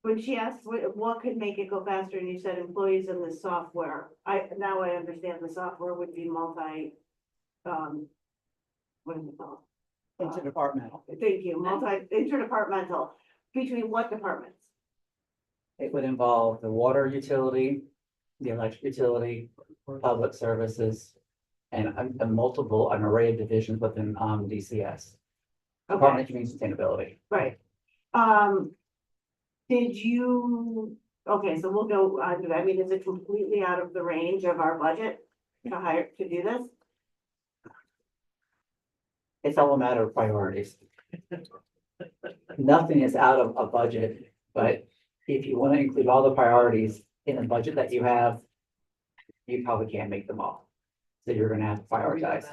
when she asked what could make it go faster, and you said employees in the software. Now I understand the software would be what is it called? Interdepartmental. Thank you, interdepartmental, between what departments? It would involve the water utility, the electric utility, public services, and an array of divisions within DCS. Department of Community Sustainability. Right. Okay, so we'll go, I mean, is it completely out of the range of our budget to do this? It's all a matter of priorities. Nothing is out of a budget, but if you want to include all the priorities in a budget that you have, you probably can't make them all. So you're gonna have to prioritize.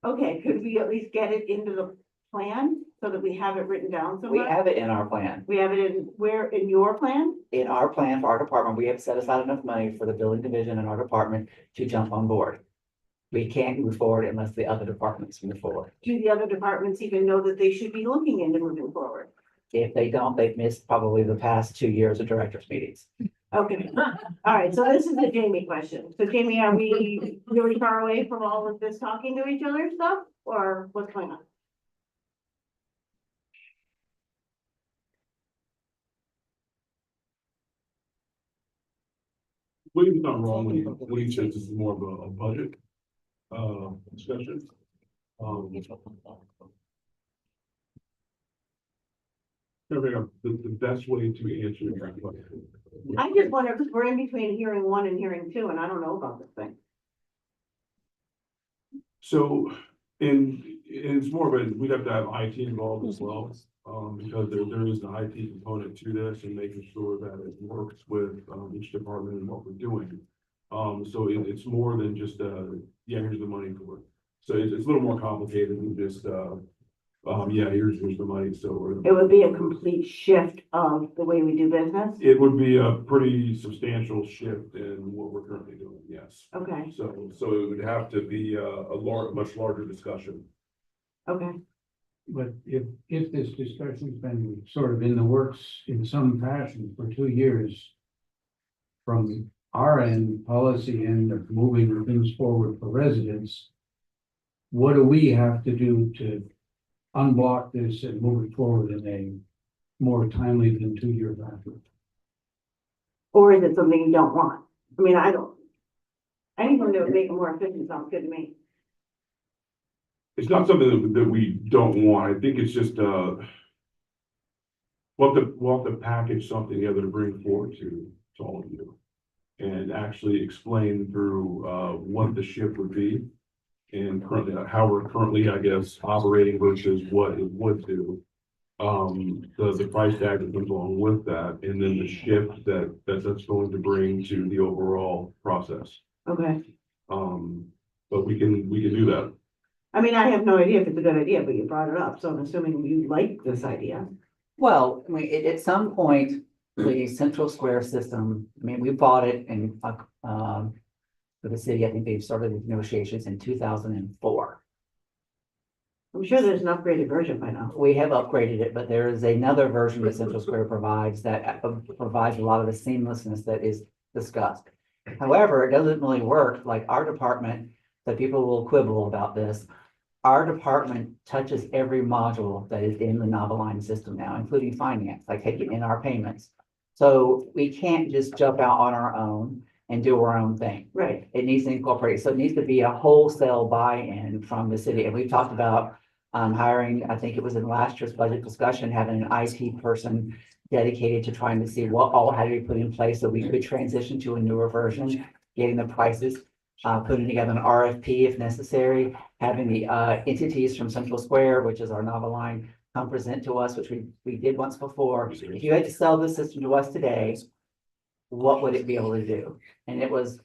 Okay, could we at least get it into the plan so that we have it written down We somewhere? have it in our plan. We have it in your plan? In our plan for our department, we have set aside enough money for the building division and our department to jump on board. We can't move forward unless the other departments move forward. Do the other departments even know that they should be looking into moving forward? If they don't, they've missed probably the past 2 years of directors' meetings. Okay, all right, so this is the Jamie question. So Jamie, are we really far away from all of this talking to each other stuff, or what's going on? William's not wrong when he says this is more of a budget, discussion. The best way to answer your question. I just wonder, because we're in between hearing one and hearing two, and I don't know about this thing. So, and it's more of a, we'd have to have IT involved as well, because there is an IT component to this and making sure that it works with, each department and what we're doing. So it's more than just, yeah, here's the money for it. So it's a little more complicated than just, yeah, here's the money, so we're. It would be a complete shift of the way we do business? It would be a pretty substantial shift in what we're currently doing, yes. Okay, So it would have to be much larger discussion. okay. But if this discussion's been sort of in the works in some fashion for 2 years. From our end, policy end of moving things forward for residents. What do we have to do to unblock this and move it forward in a more timely than 2 years after? Or is it something you don't want? I mean, anything that would make it more efficient sounds good to me. It's not something that we don't want. I think it's just, we'll have to package something together to bring forward to all of you. And actually explain through, what the shift would be. And currently, how we're currently, I guess, operating versus what it would do. The price tag that comes along with that, and then the shift that's going to bring to the overall process. Okay. But we can do that. I mean, I have no idea if it's a good idea, but you brought it up, so I'm assuming you like this idea. Well, I mean, at some point, the Central Square system, I mean, we bought it in, for the city. I think they've started the negotiations in 2004. I'm sure there's an upgraded version by now. We have upgraded it, but there is another version that Central Square provides that provides a lot of the seamlessness that is discussed. However, it doesn't really work like our department, that people will quibble about this. Our department touches every module that is in the Noveline system now, including finance, like taking in our payments. So we can't just jump out on our own and do our own thing. Right. It needs to incorporate, so it needs to be a wholesale buy-in from the city. And we've talked about hiring, I think it was in last year's budget discussion, having an IT person dedicated to trying to see what all had to be put in place so we could transition to a newer version, getting the prices, putting together an RFP if necessary, having the entities from Central Square, which is our Noveline, come present to us, which we did once before. If you had to sell this system to us today, what would it be able to do? And it was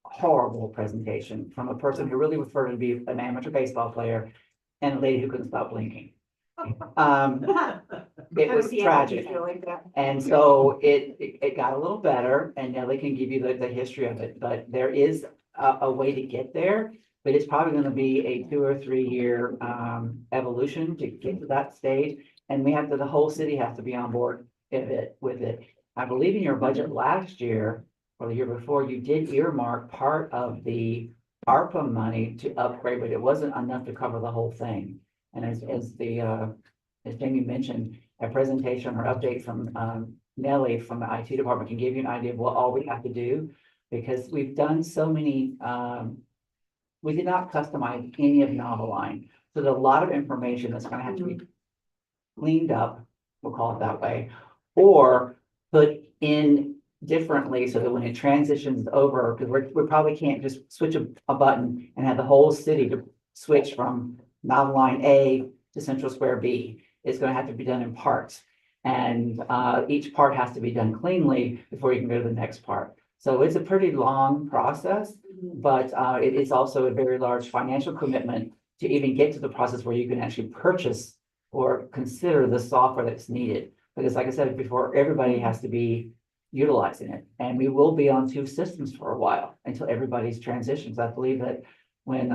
a horrible presentation from a person who really referred to be an amateur baseball player and a lady who couldn't stop blinking. It was tragic. And so it got a little better, and Nellie can give you the history of it, but there is a way to get there. But it's probably gonna be a 2 or 3 year evolution to get to that stage. And the whole city has to be on board with it. I believe in your budget last year or the year before, you did earmark part of the ARPA money to upgrade, but it wasn't enough to cover the whole thing. And as Jamie mentioned, a presentation or update from Nellie from the IT department can give you an idea of what all we have to do. Because we've done so many, we did not customize any of Noveline. So there's a lot of information that's gonna have to be cleaned up, we'll call it that way, or put in differently so that when it transitions over, because we probably can't just switch a button and have the whole city to switch from Noveline A to Central Square B. It's gonna have to be done in parts. And each part has to be done cleanly before you can go to the next part. So it's a pretty long process, but it is also a very large financial commitment to even get to the process where you can actually purchase or consider the software that's needed. Because like I said before, everybody has to be utilizing it. And we will be on 2 systems for a while until everybody's transitions. I believe that when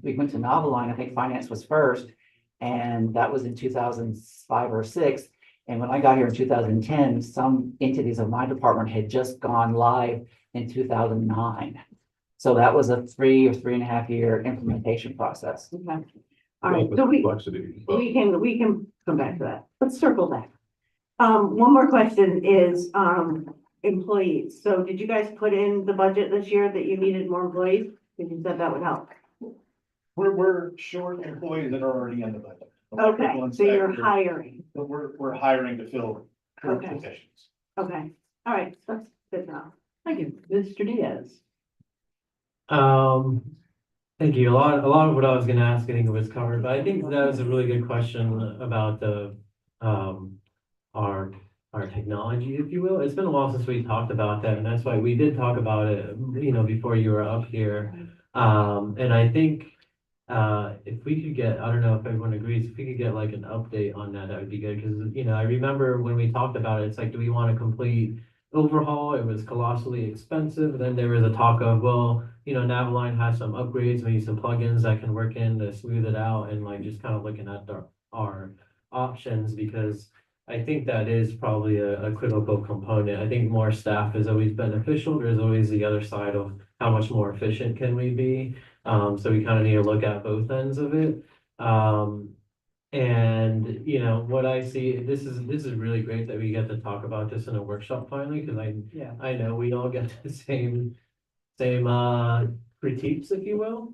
we went to Noveline, I think finance was first, and that was in 2005 or 6. And when I got here in 2010, some entities of my department had just gone live in 2009. So that was a 3 or 3.5 year implementation process. Okay. All right, With so complexity, but- we can come back to that. Let's circle back. One more question is, employees. So did you guys put in the budget this year that you needed more employees? Because you said that would help. We're short employees that are already in the budget. Okay, so you're hiring. But we're hiring to fill current Okay. positions. Okay, all right, that's good enough. Thank you. Mr. Diaz. Thank you. A lot of what I was gonna ask, I think was covered, but I think that was a really good question about our technology, if you will. It's been a while since we talked about that, and that's why we did talk about it, before you were up here. And I think if we could get, I don't know if everyone agrees, if we could get like an update on that, that would be good, because, you know, I remember when we talked about it, it's like, do we want a complete overhaul? It was colossally expensive, then there was a talk of, well, you know, Naviline has some upgrades, maybe some plugins that can work in to smooth it out, and like, just kind of looking at our options, because I think that is probably a critical component. I think more staff is always beneficial. There's always the other side of how much more efficient can we be? So we kind of need to look at both ends of it. And you know, what I see, this is really great that we get to talk about this in a workshop finally, because Yeah. I know we all get the same critiques, if you will.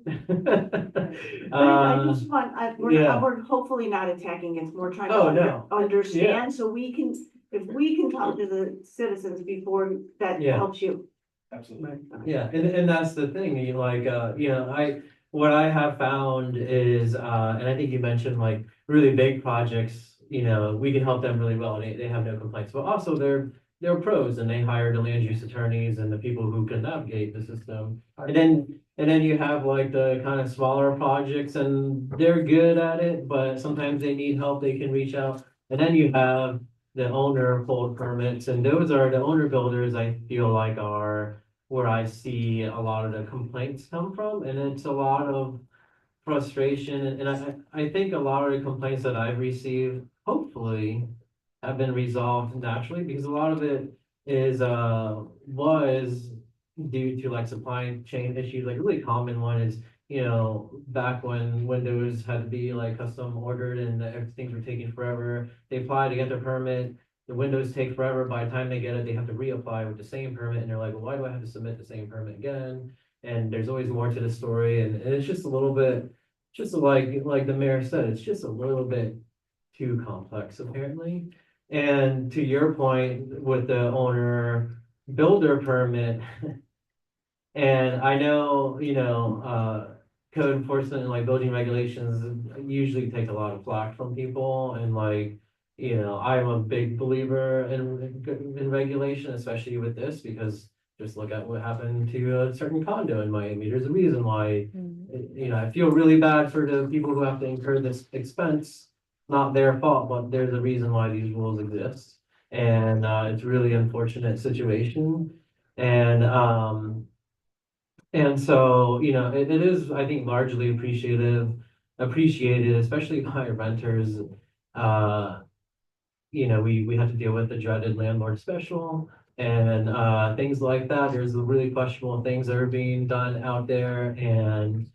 I just want, yeah. we're hopefully not attacking, it's more trying Oh, to no. understand, so we can, if we can talk to the citizens before, that Yeah. helps you. Absolutely. Yeah, and that's the thing, you like, you know, what I have found is, and I think you mentioned like really big projects, you know, we can help them really well, they have no complaints, but also they're pros, and they hire the land use attorneys and the people who can navigate the system. And then you have like the kind of smaller projects, and they're good at it, but sometimes they need help, they can reach out. And then you have the owner pulled permits, and those are the owner builders, I feel like are where I see a lot of the complaints come from, and it's a lot of frustration, and I think a lot of the complaints that I've received, hopefully, have been resolved naturally, because a lot of it is, was due to like supply chain issues. Like a really common one is, you know, back when Windows had to be like custom ordered and things were taking forever, they apply to get their permit, the windows take forever. By the time they get it, they have to reapply with the same permit, and they're like, well, why do I have to submit the same permit again? And there's always more to the story, and it's just a little bit, just like the mayor said, it's just a little bit too complex apparently. And to your point with the owner builder permit, and I know, you know, code enforcement and like building regulations usually take a lot of flack from people, and like, you know, I'm a big believer in regulation, especially with this, because just look at what happened to a certain condo in Miami. There's a reason why, you know, I feel really bad for the people who have to incur this expense. Not their fault, but there's a reason why these rules exist. And it's a really unfortunate situation. And so, you know, it is, I think, largely appreciated, especially by renters. Uh, you know, we have to deal with the dreaded landlord special and things like that. There's really questionable things that are being done out there, and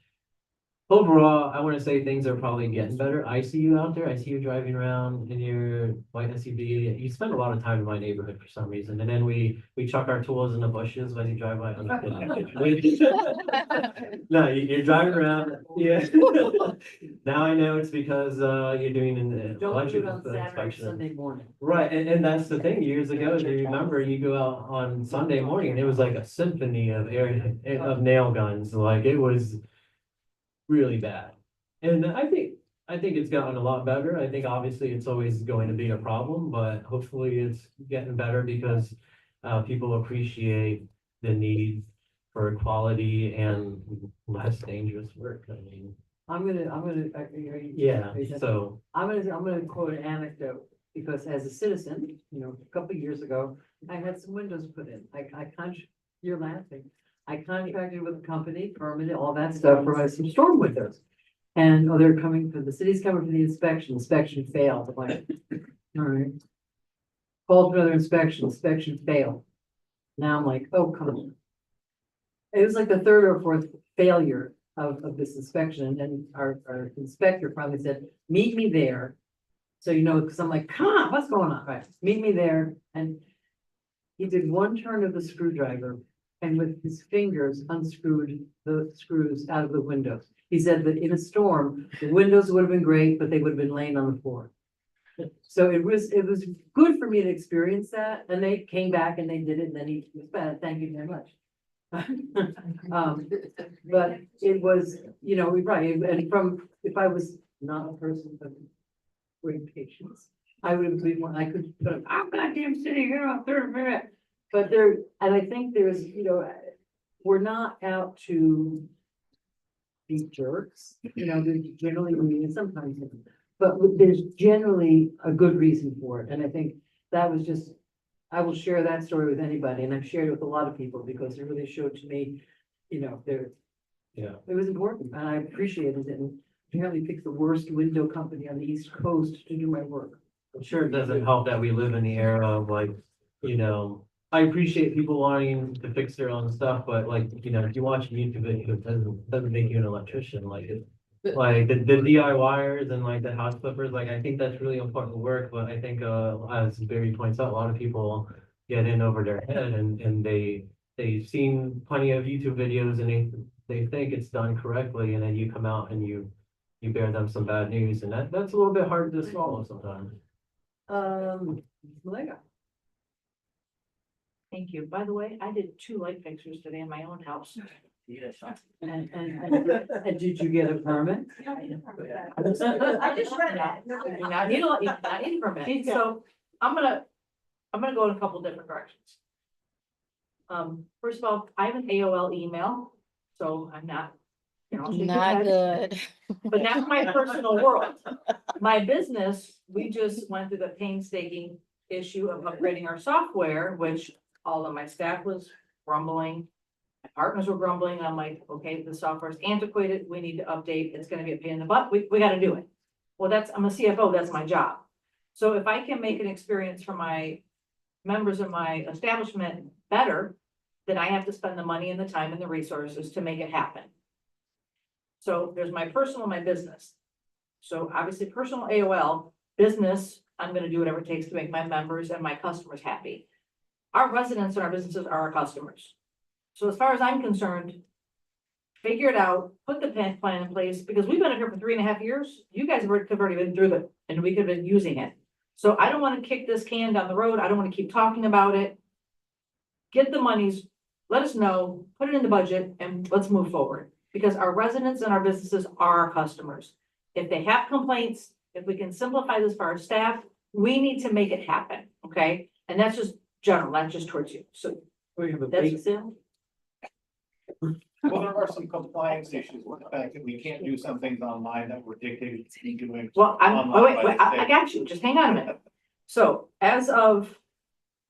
overall, I want to say things are probably getting better. I see you out there. I see you driving around in your white SUV. You spend a lot of time in my neighborhood for some reason, and then we chuck our tools in the bushes when you drive by. No, you're driving around. Yeah. Now I know it's because you're doing an Don't do electric it on Saturday, inspection. Sunday morning. Right, and that's the thing. Years ago, do you remember you go out on Sunday morning and it was like a symphony of nail guns. Like it was really bad. And I think it's gotten a lot better. I think obviously it's always going to be a problem, but hopefully it's getting better because people appreciate the need for quality and less dangerous work. I mean, yeah, so, I'm gonna quote an anecdote, because as a citizen, you know, a couple of years ago, I had some windows put in. You're laughing. I contracted with a company, permitted, all that stuff for some storm windows. And, oh, they're coming for, the city's coming for the inspection failed. I'm like, all right. Called for another inspection failed. Now I'm like, oh, come on. It was like the third or fourth failure of this inspection, and then our inspector finally said, meet me there. So, you know, because I'm like, come on, what's going on? Right, meet me there, and he did one turn of the screwdriver, and with his fingers unscrewed the screws out of the windows. He said that in a storm, the windows would have been great, but they would have been laying on the floor. So it was good for me to experience that, and they came back and they did it, and then he was bad, thank you very much. But it was, you know, right, and if I was not a person of great patience, I would have been, I could, I'm goddamn sitting here on third minute. But and I think there's, you know, we're not out to be jerks. There's generally, I mean, sometimes, but there's generally a good reason for it. And I think that was just, I will share that story with anybody, and I've shared it with a lot of people because it really showed to me, there, Yeah. it was important, and I appreciated it. And apparently picked the worst window company on the East Coast to do my work. I'm sure it doesn't help that we live in the era of like, I appreciate people wanting to fix their own stuff, but like, if you watch a YouTube video, it doesn't make you an electrician, like it. Like the DIYers and like the house flippers, like I think that's really important work, but I think as Barry points out, a lot of people get in over their head and they've seen plenty of YouTube videos and they think it's done correctly, and then you come out and you bear them some bad news, and that's a little bit hard to swallow sometimes. Malega. Thank you. By the way, I did 2 light fixtures today in my own house. And did you get a permit? I just read that. Not need a permit. So I'm gonna go in a couple different directions. First of all, I have an AOL email, so I'm not. I'll shake your Not head. good. But that's my personal world. My business, we just went through the painstaking issue of upgrading our software, which all of my staff was grumbling. My partners were grumbling. I'm like, okay, the software is antiquated. We need to update. It's gonna be a pain in the butt. We gotta do it. Well, I'm a CFO. That's my job. So if I can make an experience for my members of my establishment better, then I have to spend the money and the time and the resources to make it happen. So there's my personal, my business. So obviously personal AOL, business, I'm gonna do whatever it takes to make my members and my customers happy. Our residents and our businesses are our customers. So as far as I'm concerned, figure it out, put the plan in place, because we've been here for 3.5 years. You guys have already been through it and we could have been using it. So I don't want to kick this can down the road. I don't want to keep talking about it. Get the monies, let us know, put it in the budget, and let's move forward. Because our residents and our businesses are our customers. If they have complaints, if we can simplify this for our staff, we need to make it happen, okay? And that's just general, not just towards you. So We have a that's bake sale? Well, there are some compliance issues with the fact that we can't do some things online that were dictated to be doing. Well, online by the I state. got you, just hang on a minute. So as of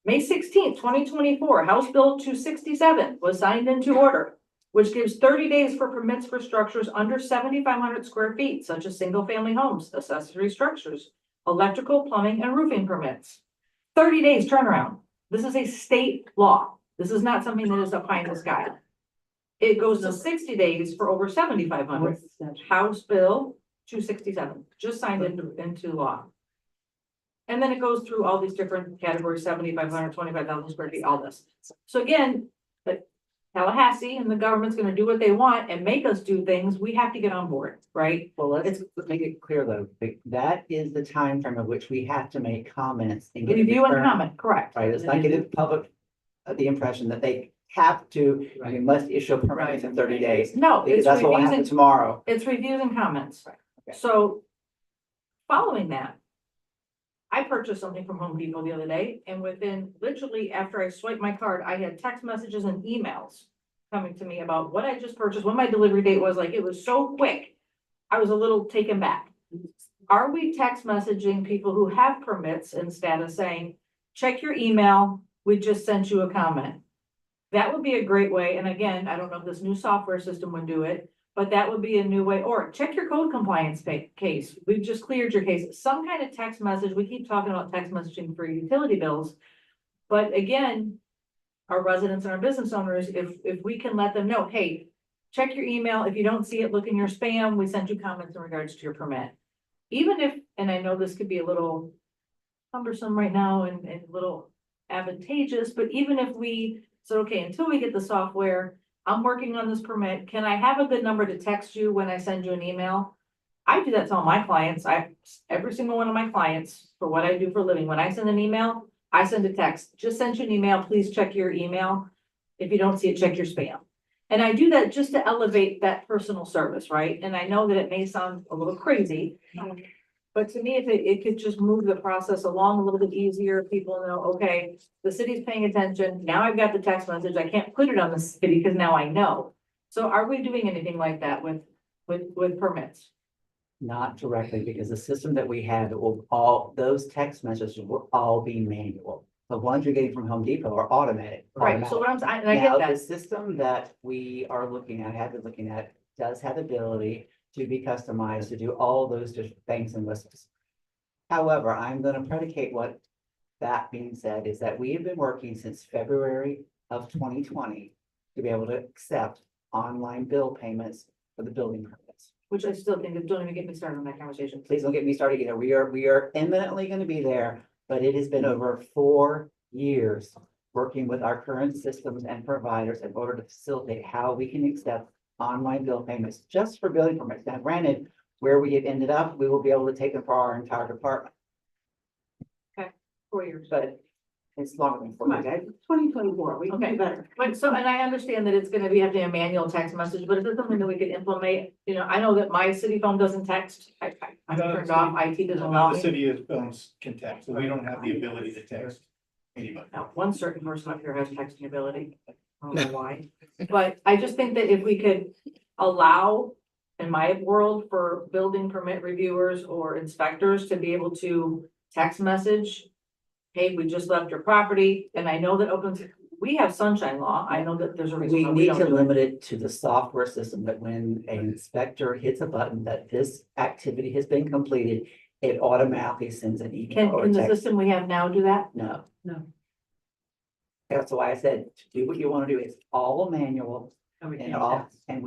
May 16th, 2024, House Bill 267 was signed into order, which gives 30 days for permits for structures under 7,500 square feet, such as single-family homes, accessory structures, electrical, plumbing, and roofing permits. 30 days turnaround. This is a state law. This is not something that is up high in the sky. It goes to 60 days for over 7,500. What's the statute? House Bill 267, just signed into law. And then it goes through all these different categories, 7,500, 25,000 square feet, all this. So again, the Tallahassee and the government's gonna do what they want and make us do things. We have to get on board, right? Well, let's make it clear though, that is the time frame of which we have to make comments and get. Review and return- comment, correct? Right, it's not giving the public the impression that they have to, we must issue a permit within 30 days. No, Because it's that's what will reviews happen and, tomorrow. it's reviews and comments. Okay. So following that, I purchased something from Home Depot the other day, and within, literally after I swiped my card, I had text messages and emails coming to me about what I just purchased, when my delivery date was. Like, it was so quick. I was a little taken back. Are we text messaging people who have permits instead of saying, check your email, we just sent you a comment? That would be a great way. And again, I don't know if this new software system would do it, but that would be a new way. Or check your code compliance case. We've just cleared your case. Some kind of text message. We keep talking about text messaging for utility bills. But again, our residents and our business owners, if we can let them know, hey, check your email. If you don't see it, look in your spam. We sent you comments in regards to your permit. Even if, and I know this could be a little cumbersome right now and a little advantageous, but even if we said, okay, until we get the software, I'm working on this permit. Can I have a good number to text you when I send you an email? I do that to all my clients. Every single one of my clients, for what I do for a living, when I send an email, I send a text. Just sent you an email. Please check your email. If you don't see it, check your spam. And I do that just to elevate that personal service, right? And I know that it may sound a little crazy, but to me, if it could just move the process along a little bit easier, people know, okay, the city's paying attention. Now I've got the text message. I can't put it on the city because now I know. So are we doing anything like that with with permits. Not directly, because the system that we have, it will all, those text messages will all be manual. The ones you're getting from Home Depot are automatic. Right, so what and I get Now, the that, system that we are looking at, have been looking at, does have the ability to be customized to do all those different things and lists. However, I'm gonna predicate what that being said is that we have been working since February of 2020 to be able to accept online bill payments for the building permits. which I still think, don't even get me started on that conversation. Please don't get me started either. We are imminently gonna be there, but it has been over 4 years working with our current systems and providers in order to facilitate how we can accept online bill payments just for building permits. Now granted, where we have ended up, we will be able to take them for our entire department, 4 years. but it's longer than 4 years. 2024, we can Okay. do better. But so, and I understand that it's gonna be, have to be a manual text message, but is it something that we could implement? You know, I know that my city phone doesn't text. I'm No, turned the off, IT doesn't None allow of the me. city phones can text, so we don't have the ability to text anybody. Now, one certain person up here has texting ability. I don't know why, but I just think that if we could allow, in my world, for building permit reviewers or inspectors to be able to text message. Hey, we just left your property, and I know that we have sunshine law, I know that there's a reason. We why need don't to do it. limit it to the software system that when an inspector hits a button that this activity has been completed, it automatically sends an email or Can the text. system we have now do that? No. No. That's why I said, to do what you want to do, it's all manual and all, and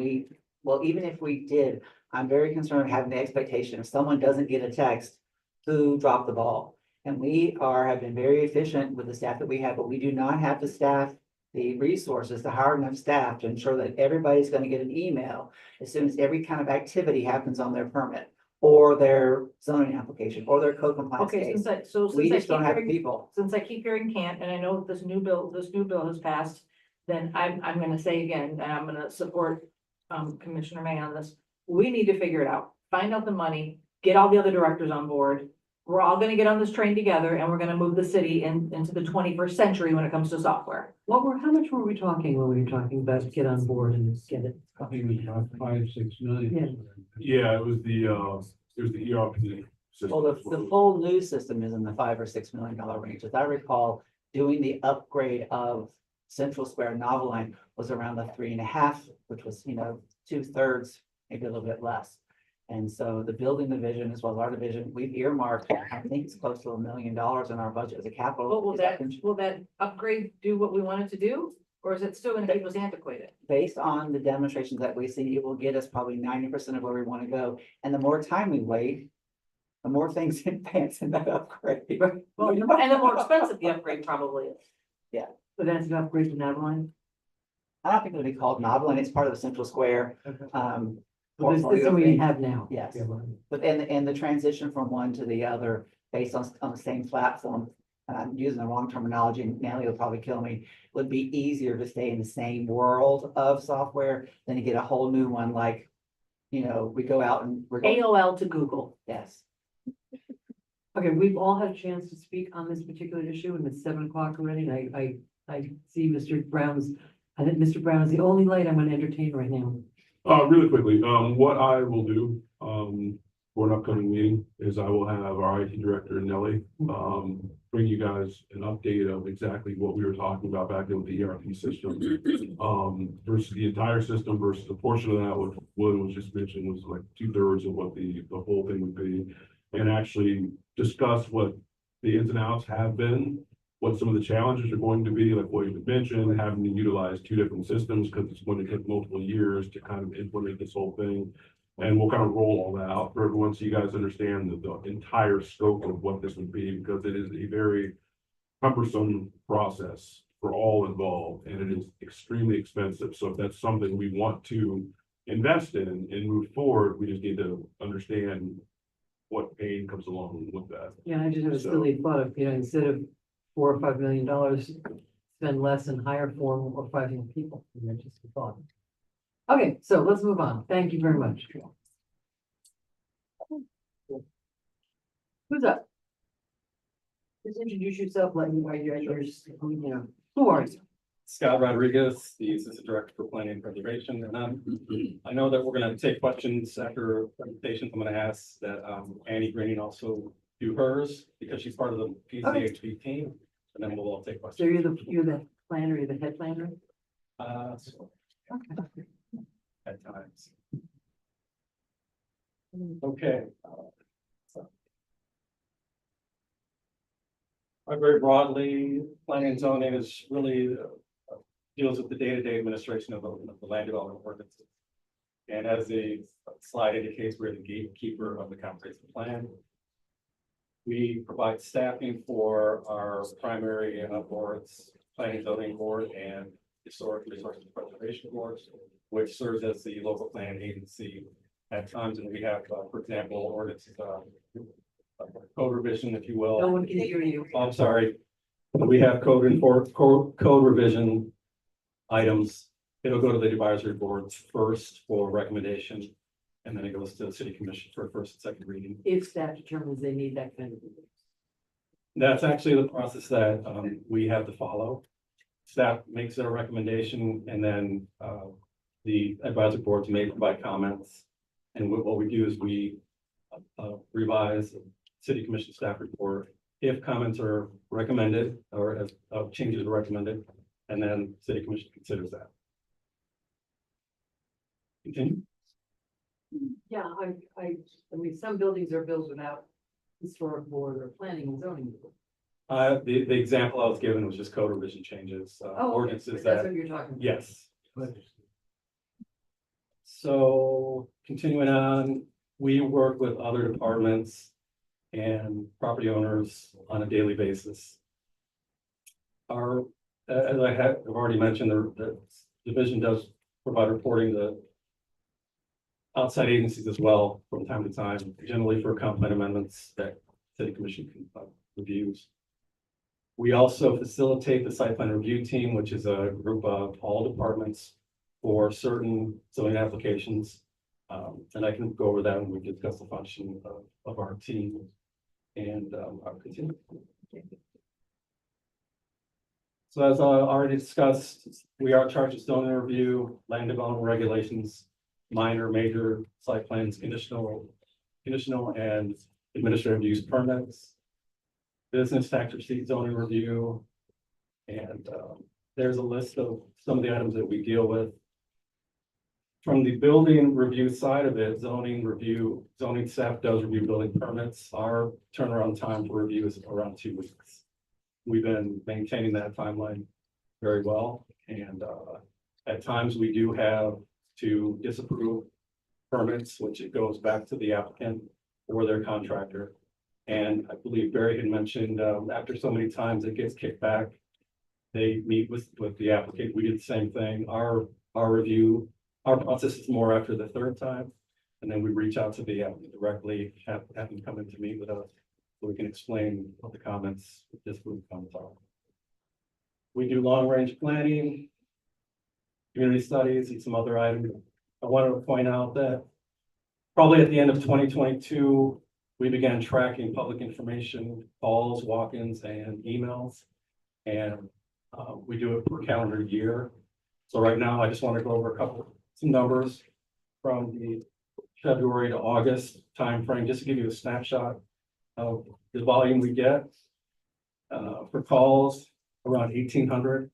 well, even if we did, I'm very concerned having the expectation if someone doesn't get a text, who dropped the ball? And we have been very efficient with the staff that we have, but we do not have the staff, the resources to hire enough staff to ensure that everybody's gonna get an email as soon as every kind of activity happens on their permit or their zoning application or their code compliance Okay, case. since We I just keep don't have the hearing, people. since I keep hearing can't, and I know that this new bill has passed, then I'm gonna say again, and I'm gonna support Commissioner May on this. We need to figure it out, find out the money, get all the other directors on board. We're all gonna get on this train together and we're gonna move the city into the 21st century when it comes to software. How much were we talking when we were talking about get on board and get it? I think it was about 5-6 million. Yeah, it was the ERP system. Well, the full new system is in the $5 or $6 million range. As I recall, doing the upgrade of Central Square Novel Line was around the 3.5, which was, 2/3, maybe a little bit less. And so the building division as well as our division, we've earmarked, I think it's close to $1 million in our budget as a capital. But will that upgrade do what we want it to do? Or is it still gonna keep us antiquated? Based on the demonstrations that we see, it will get us probably 90% of where we want to go. And the more time we wait, the more things advance in that upgrade. Well, and the more expensive the upgrade probably is. Yeah. So that's an upgrade to Naviline? I don't think it'll be called Novel, and it's part of the Central Square. The system we have now. Yes. But and the transition from one to the other based on the same platform, and I'm using the wrong terminology, and Natalie will probably kill me, would be easier to stay in the same world of software than to get a whole new one like, we go out and we're going, AOL to Google. yes. Okay, we've all had a chance to speak on this particular issue and it's 7 o'clock already. And I see I think Mr. Brown is the only light I'm gonna entertain right now. Really quickly, what I will do, for an upcoming meeting is I will have our IT director, Nellie, bring you guys an update of exactly what we were talking about back in with the ERP system. Versus the entire system versus a portion of that, what William was just mentioning was like 2/3 of what the whole thing would be. And actually discuss what the ins and outs have been, what some of the challenges are going to be, like what you mentioned, having to utilize 2 different systems because it's going to take multiple years to kind of implement this whole thing. And we'll kind of roll all that out for everyone so you guys understand the entire scope of what this would be, because it is a very cumbersome process for all involved and it is extremely expensive. So if that's something we want to invest in and move forward, we just need to understand what pain comes along with that. Yeah, I just have a So- silly thought of, instead of $4 or $5 million, spend less and hire 4 or 5 more people. And that's just a thought. Okay, so let's move on. Thank you very much. Who's up? Just introduce yourself, let me know who are you? Scott Rodriguez, the Assistant Director for Planning and Preservation, and I know that we're gonna take questions after presentations. I'm gonna ask that Annie Greening also do hers, because she's part of the PCHB team, and then we'll all take So questions. you're the planner, you're the head planner? So Okay. at times. Okay. Very broadly, planning and zoning is really deals with the day-to-day administration of the land development ordinances. And as the slide indicates, we're the gatekeeper of the comprehensive plan. We provide staffing for our primary boards, planning zoning board and historic resources preservation boards, which serves as the local plan agency at times. And we have, for example, ordinances, code revision, if you will. No one can hear you. Oh, I'm sorry. We have code revision items. It'll go to the advisory boards first for recommendation. And then it goes to the city commission for first and second reading. If staff determines they need that kind of. That's actually the process that we have to follow. Staff makes their recommendation and then the advisory boards may provide comments. And what we do is we revise the city commission staff report if comments are recommended or as changes are recommended, and then city commission considers that. Continue. Yeah, I mean, some buildings are built without historic board or planning and zoning. Board. The example I was given was just code revision changes, Oh, okay, ordinances but that's that, what you're talking about. yes. So continuing on, we work with other departments and property owners on a daily basis. Our, as I have already mentioned, the division does provide reporting to outside agencies as well from time to time, generally for comp plan amendments that city commission reviews. We also facilitate the site plan review team, which is a group of all departments for certain zoning applications. And I can go over that when we discuss the function of our team. And I'll continue. So as I already discussed, we are charged with zoning review, land development regulations, minor, major site plans, conditional and administrative use permits, business tax receipt zoning review. And there's a list of some of the items that we deal with. From the building review side of it, zoning staff does review building permits. Our turnaround time for review is around 2 weeks. We've been maintaining that timeline very well. And at times we do have to disapprove permits, which it goes back to the applicant or their contractor. And I believe Barry had mentioned after so many times it gets kicked back, they meet with the applicant. We did the same thing. Our review, our process is more after the third time. And then we reach out to the applicant directly, have them come in to meet with us so we can explain what the comments, disapprove comments are. We do long range planning, community studies, and some other items. I wanted to point out that probably at the end of 2022, we began tracking public information, calls, walk-ins, and emails. And we do it per calendar year. So right now, I just want to go over some numbers from the February to August timeframe, just to give you a snapshot of the volume we get. For calls, around 1,800.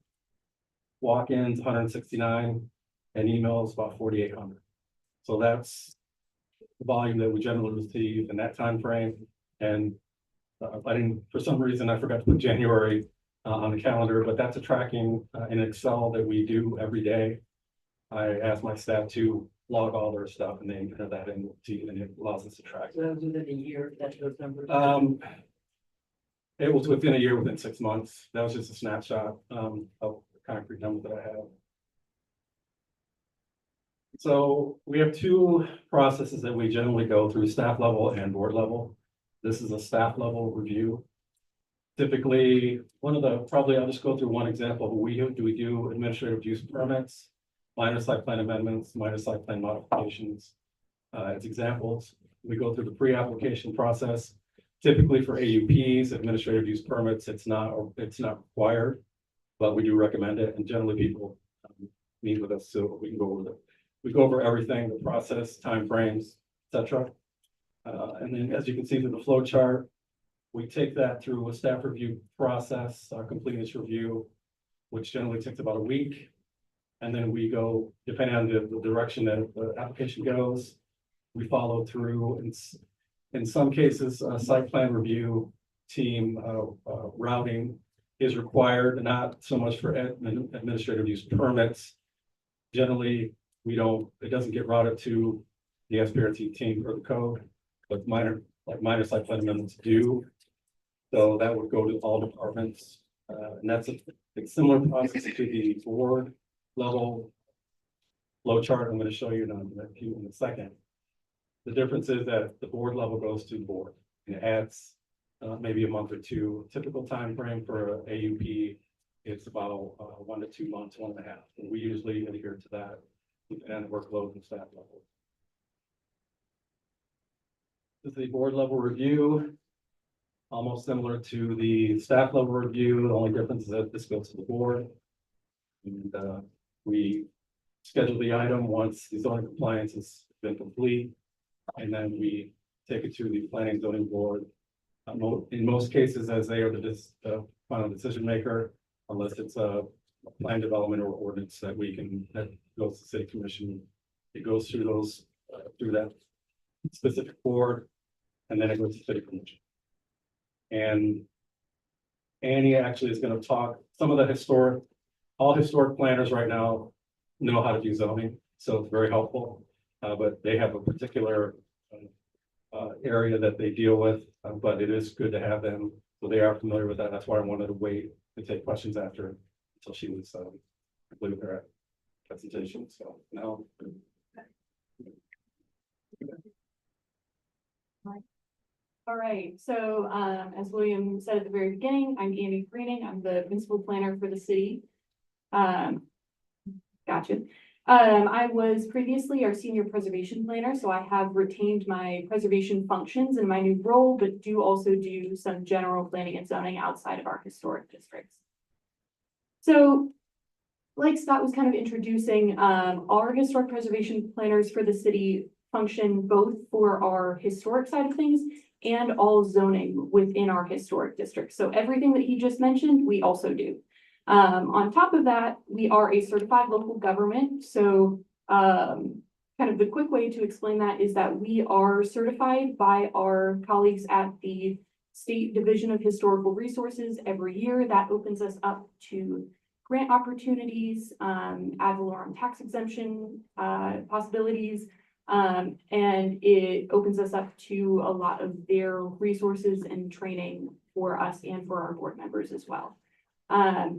Walk-ins, 169, and emails about 4,800. So that's the volume that we generally receive in that time frame. And I didn't, for some reason, I forgot to put January on the calendar, but that's a tracking in Excel that we do every day. I ask my staff to log all their stuff and they enter that in, and it allows us to track. So that was within a year, that's those numbers. It was within a year, within 6 months. That was just a snapshot of the concrete numbers that I have. So we have two processes that we generally go through, staff level and board level. This is a staff level review. Typically, I'll just go through one example. We do administrative use permits, minor site plan amendments, minor site plan modifications. As examples, we go through the pre-application process. Typically for AUPs, administrative use permits, it's not required. but we do recommend it, and generally people meet with us so we can go over we go over everything, the process, timeframes, et cetera. And then as you can see through the flow chart, we take that through a staff review process, our completeness review, which generally takes about a week. And then we go, depending on the direction that the application goes, we follow through. In some cases, a site plan review team routing is required, not so much for administrative use permits. Generally, it doesn't get routed to the SPRT team for the code, but minor site plan amendments do. So that would go to all departments, and that's a similar process to the board level flow chart. I'm going to show you in a second. The difference is that the board level goes to the board and it adds maybe a month or two. Typical time frame for AUP, it's about 1 to 2 months, 1.5. And we usually adhere to that and workload and staff level. This is the board level review, almost similar to the staff level review. The only difference is that this goes to the board. And we schedule the item once the zoning compliance has been complete. And then we take it to the planning zoning board. In most cases, as they are the final decision maker, unless it's a plan development or ordinance that goes to city commission. It goes through through that specific board, and then it goes to city commission. And Annie actually is going to talk, some of the all historic planners right now know how to do zoning, so it's very helpful. But they have a particular area that they deal with, but it is good to have them, so they are familiar with that. That's why I wanted to wait to take questions until she was complete with her presentation. So now. All right, so as William said at the very beginning, I'm Annie Greening. I'm the principal planner for the city. Gotcha. I was previously our senior preservation planner, so I have retained my preservation functions in my new role, but do also do some general planning and zoning outside of our historic districts. So, like Scott was kind of introducing, our historic preservation planners for the city function both for our historic side of things and all zoning within our historic district. So everything that he just mentioned, we also do. On top of that, we are a certified local government. So kind of the quick way to explain that is that we are certified by our colleagues at the State Division of Historical Resources every year. That opens us up to grant opportunities, ad valorem tax exemption possibilities, and it opens us up to a lot of their resources and training for us and for our board members as well.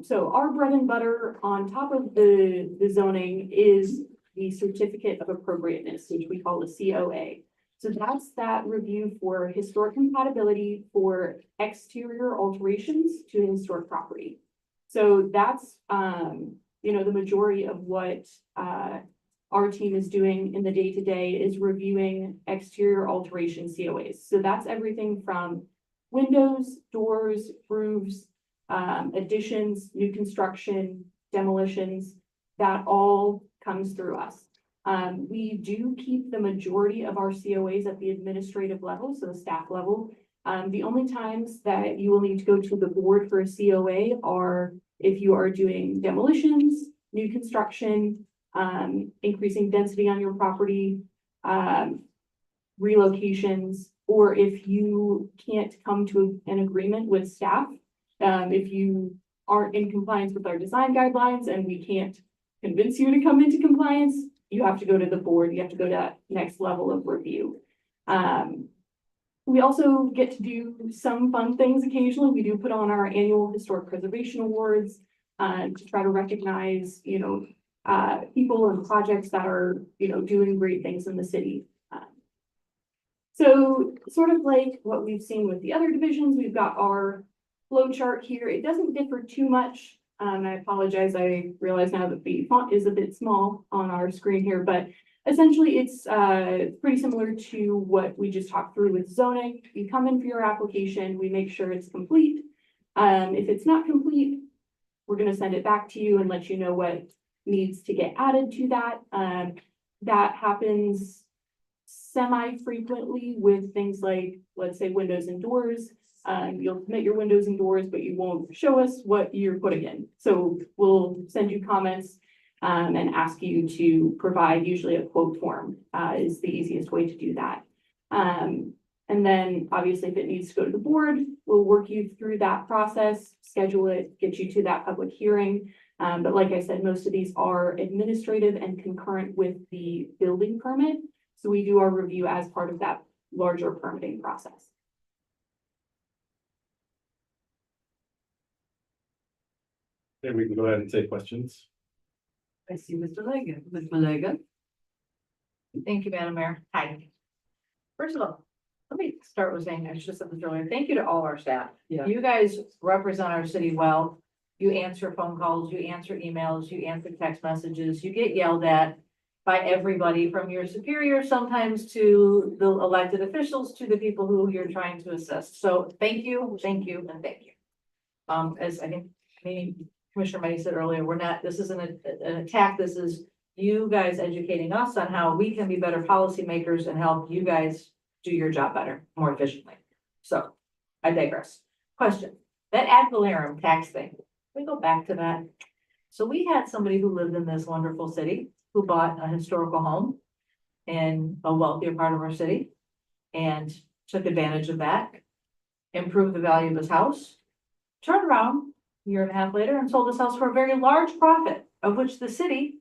So our bread and butter on top of the zoning is the certificate of appropriateness, which we call the COA. So that's that review for historic compatibility for exterior alterations to a historic property. So that's, the majority of what our team is doing in the day-to-day is reviewing exterior alteration COAs. So that's everything from windows, doors, roofs, additions, new construction, demolitions, that all comes through us. We do keep the majority of our COAs at the administrative level, so the staff level. The only times that you will need to go to the board for a COA are if you are doing demolitions, new construction, increasing density on your property, relocations, or if you can't come to an agreement with staff. If you aren't in compliance with our design guidelines and we can't convince you to come into compliance, you have to go to the board. You have to go to that next level of review. We also get to do some fun things occasionally. We do put on our annual historic preservation awards to try to recognize, people and projects that are, doing great things in the city. So sort of like what we've seen with the other divisions, we've got our flow chart here. It doesn't differ too much. I apologize. I realize now that the font is a bit small on our screen here, but essentially it's pretty similar to what we just talked through with zoning. You come in for your application, we make sure it's complete. If it's not complete, We're gonna send it back to you and let you know what needs to get added to that. That happens semi-frequently with things like, let's say, windows and doors. You'll submit your windows and doors, but you won't show us what you're putting in. So we'll send you comments and ask you to provide usually a quote form, is the easiest way to do that. And then obviously if it needs to go to the board, we'll work you through that process, schedule it, get you to that public hearing. But like I said, most of these are administrative and concurrent with the building permit. So we do our review as part of that larger permitting process. Okay, we can go ahead and take questions. I see Mr. Leggett. Ms. Malega? Thank you, Madam Mayor. Hi. First of all, let me start with saying, I should have said this earlier, thank you to all our staff. Yeah. You guys represent our city well. You answer phone calls, you answer emails, you answer text messages, you get yelled at by everybody from your superiors sometimes to the elected officials to the people who you're trying to assist. So thank you, and thank you. As I think maybe Commissioner May said earlier, this isn't an attack, this is you guys educating us on how we can be better policymakers and help you guys do your job better, more efficiently. So I digress. Question, that ad valorem tax thing, we go back to that. So we had somebody who lived in this wonderful city who bought a historical home in a wealthier part of our city and took advantage of that, improved the value of his house, turned around a year and a half later and sold his house for a very large profit, of which the city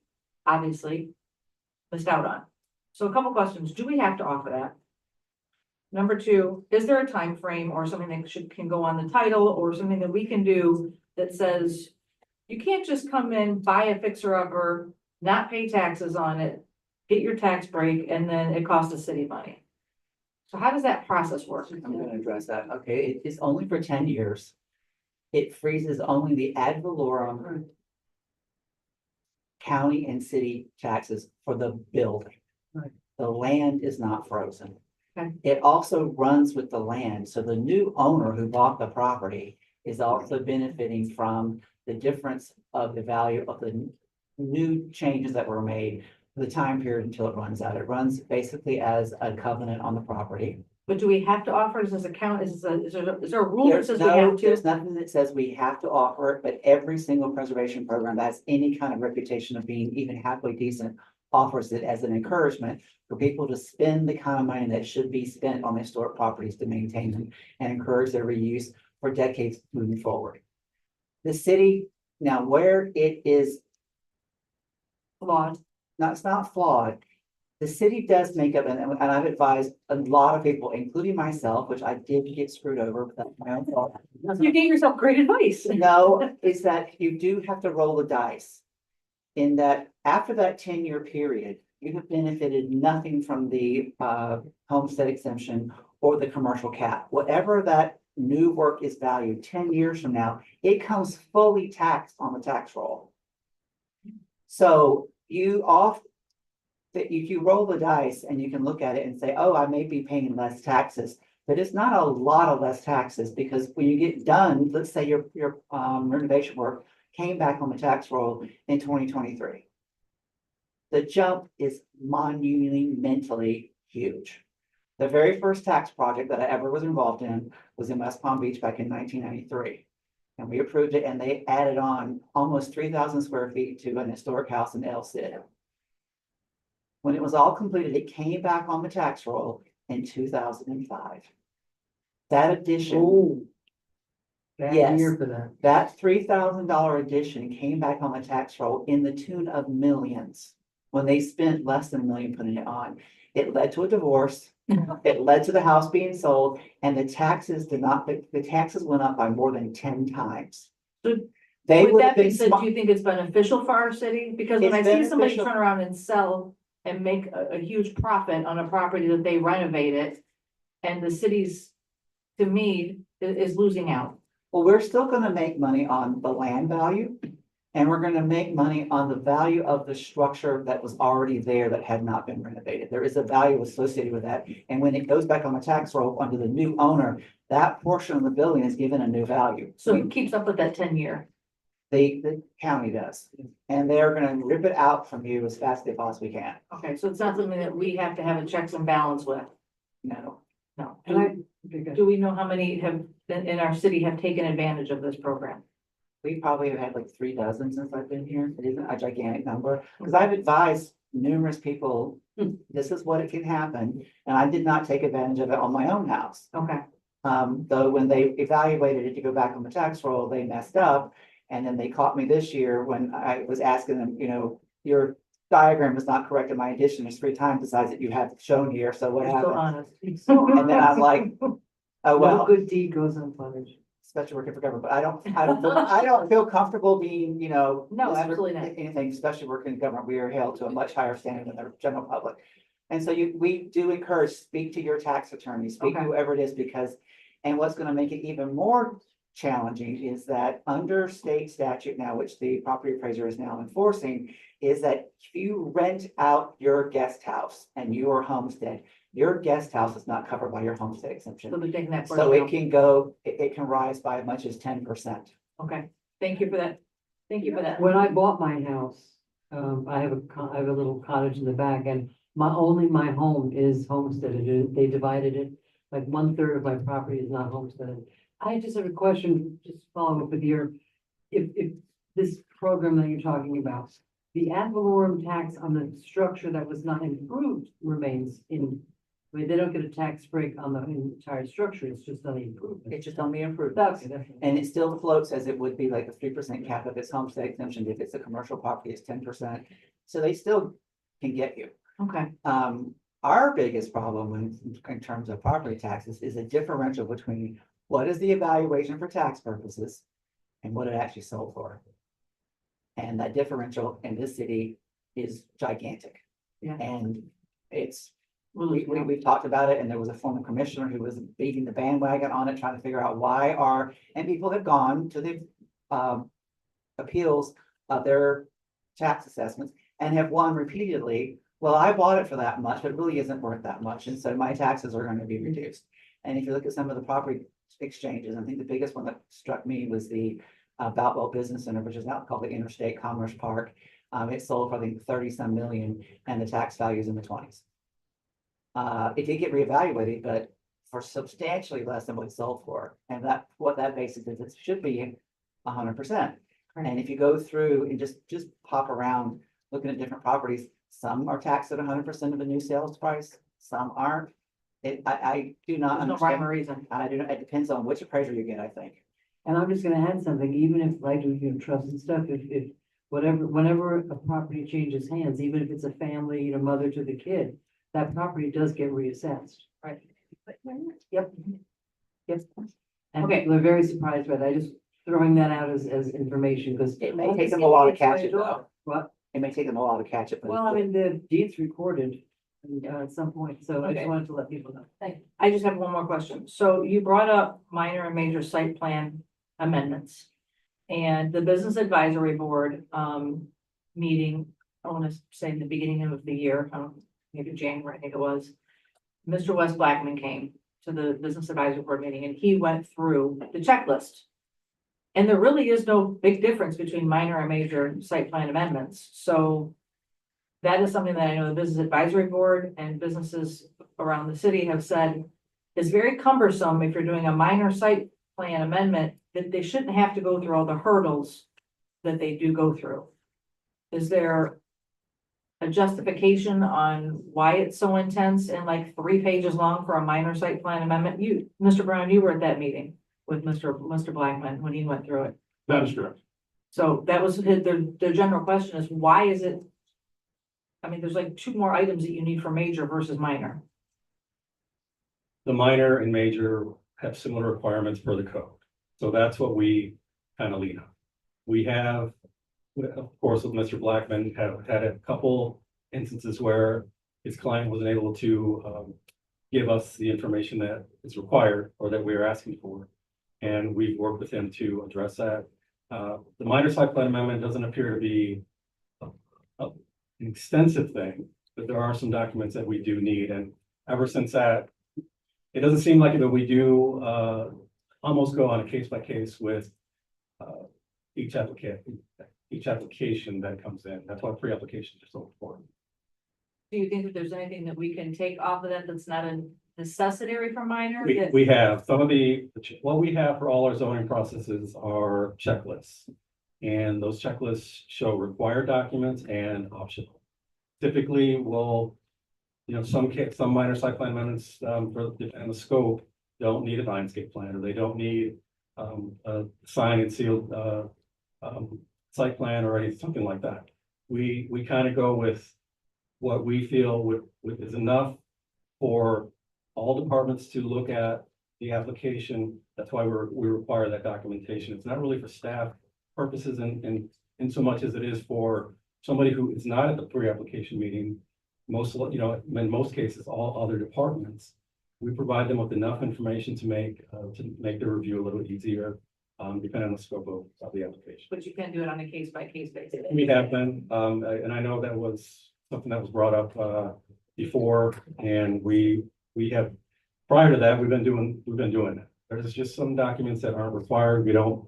obviously missed out on. So a couple questions. Do we have to offer that? Number two, is there a time frame or something that can go on the title or something that we can do that says you can't just come in, buy a fixer-upper, not pay taxes on it, get your tax break, and then it costs the city money? So how does that process work? I'm gonna address that. Okay, it is only for 10 years. It freezes only the ad valorem county and city taxes for the building. Right. The land is not frozen. Okay. It also runs with the land, so the new owner who bought the property is also benefiting from the difference of the value of the new changes that were made for the time period until it runs out. It runs basically as a covenant on the property. But do we have to offer, is this a count, is there a rule that says we have to? There's nothing that says we have to offer it, but every single preservation program that has any kind of reputation of being even halfway decent offers it as an encouragement for people to spend the kind of money that should be spent on historic properties to maintain them and encourage their reuse for decades moving forward. The city, now where it is Flawed. no, it's not flawed. The city does make up, and I've advised a lot of people, including myself, which I did get screwed over, but that's my own fault. You gave yourself great advice. No, is that you do have to roll the dice. In that, after that 10-year period, you have benefited nothing from the homestead exemption or the commercial cap. Whatever that new work is valued 10 years from now, it comes fully taxed on the tax roll. So if you roll the dice and you can look at it and say, oh, I may be paying less taxes, but it's not a lot of less taxes because when you get done, let's say your renovation work came back on the tax roll in 2023. The jump is monumentally huge. The very first tax project that I ever was involved in was in West Palm Beach back in 1993. And we approved it and they added on almost 3,000 square feet to an historic house in El Cid. When it was all completed, it came back on the tax roll in 2005. That addition, Bad Yes. year for that. that $3,000 addition came back on the tax roll in the tune of millions. When they spent less than $1 million putting it on, it led to a divorce. It led to the house being sold and the taxes went up by more than 10 times. So They With would that have been being said, smart. do you think it's beneficial for our city? Because when I It's see somebody beneficial. turn around and sell and make a huge profit on a property that they renovated, and the city's, to me, is losing out. Well, we're still gonna make money on the land value. And we're gonna make money on the value of the structure that was already there that had not been renovated. There is a value associated with that. And when it goes back on the tax roll under the new owner, that portion of the building is given a new value. So it keeps up with that 10-year. The county does, and they're gonna rip it out from you as fast as they possibly can. Okay, so it's not something that we have to have a checks and balance with, No, no. And I, okay, good. Do we know how many have been in our city have taken advantage of this program? we probably have had like 3 dozen since I've been here. It isn't a gigantic number, because I've advised numerous people, this is what it can happen, and I did not take advantage of it on my own house. Okay, Though when they evaluated it to go back on the tax roll, they messed up. And then they caught me this year when I was asking them, your diagram was not correct in my addition. There's 3 time the size that you have shown here. So what you're so happened? honest. And then I'm like, oh, No well, good deed goes unpunished. especially working for government, but I don't feel comfortable being, No, absolutely not. anything, especially working in government. We are held to a much higher standard than the general public. And so we do encourage, speak to your tax attorney, speak to Okay. whoever it is, because, and what's gonna make it even more challenging is that under state statute now, which the property appraiser is now enforcing, is that if you rent out your guest house and your homestead, your guest house is not covered by your homestead So exemption. they're taking that. So further it can go, it can rise by as much as 10%. Okay, thank you for that. Thank you for that. When I bought my house, I have a little cottage in the back, and only my home is homesteaded. They divided it, like 1/3 of my property is not homesteaded. I just have a question, just following up with if this program that you're talking about, the ad valorem tax on the structure that was not improved remains in, I mean, they don't get a tax break on the entire structure, it's just on the improvement. It's just only improved. That's. And it still floats as it would be like a 3% cap if it's homestead exemption. If it's a commercial property, it's 10%. So they still can get you. Okay, Our biggest problem in terms of property taxes is a differential between what is the evaluation for tax purposes and what it actually sold for. And that differential in this city is gigantic. Yeah. And it's, Really, we've talked about it, and there was a former commissioner who was beating the bandwagon on it, trying to figure out why and people have gone to the appeals of their tax assessments and have won repeatedly. Well, I bought it for that much, but it really isn't worth that much, and so my taxes are going to be reduced. And if you look at some of the property exchanges, I think the biggest one that struck me was the Boutwell Business Center, which is now called the Interstate Commerce Park. It sold for, I think, 30-some million, and the tax value is in the 20s. It did get reevaluated, but for substantially less than what it sold for. And what that basis is, it should be 100%. And if you go through and just pop around looking at different properties, some are taxed at 100% of the new sales price, some aren't. I do not there's no rhyme or understand. reason. I do not, it depends on which appraiser you get, I think. And I'm just gonna add something, even if I do, trust and stuff, if whenever a property changes hands, even if it's a family, mother to the kid, that property does get reassessed. Right. Yep. Yep. And Okay. people are very surprised by that, just throwing that out as information, because. It may take them a while to catch it though. What? It may take them a while to catch it. but Well, I mean, the deed's recorded, at some point, so I Okay. just wanted to let people know. Thank you. I just have one more question. So you brought up minor and major site plan amendments. And the Business Advisory Board, meeting, I want to say in the beginning of the year, maybe January, I think it was. Mr. Wes Blackman came to the Business Advisory Board meeting, and he went through the checklist. And there really is no big difference between minor and major site plan amendments, so. That is something that I know the Business Advisory Board and businesses around the city have said is very cumbersome if you're doing a minor site plan amendment, that they shouldn't have to go through all the hurdles that they do go through. Is there a justification on why it's so intense and like 3 pages long for a minor site plan amendment? You, Mr. Brown, you were at that meeting with Mr. Blackman when he went through it. That is correct. So that was the general question is why is it? I mean, there's like 2 more items that you need for major versus minor. The minor and major have similar requirements for the code. So that's what we kind of lean on. We have, of course, with Mr. Blackman, have had a couple instances where his client wasn't able to give us the information that is required or that we are asking for. And we've worked with him to address that. The minor site plan amendment doesn't appear to be an extensive thing, but there are some documents that we do need. And ever since that, it doesn't seem like it, but we do almost go on a case by case with each application that comes in. That's why pre-applications are so important. Do you think that there's anything that we can take off of that that's not a necessity for minor? We have some of what we have for all our zoning processes are checklists. And those checklists show required documents and optional. Typically, some minor site plan amendments, and the scope don't need a landscape plan, or they don't need a signed and sealed, site plan or something like that. We kind of go with what we feel is enough for all departments to look at the application. That's why we require that documentation. It's not really for staff purposes in so much as it is for somebody who is not at the pre-application meeting. In most cases, all other departments, we provide them with enough information to make the review a little easier, depending on the scope of the application. But you can do it on a case-by-case basis. We have been, and I know that was something that was brought up before, and we have, prior to that, we've been doing it. There's just some documents that aren't required. We don't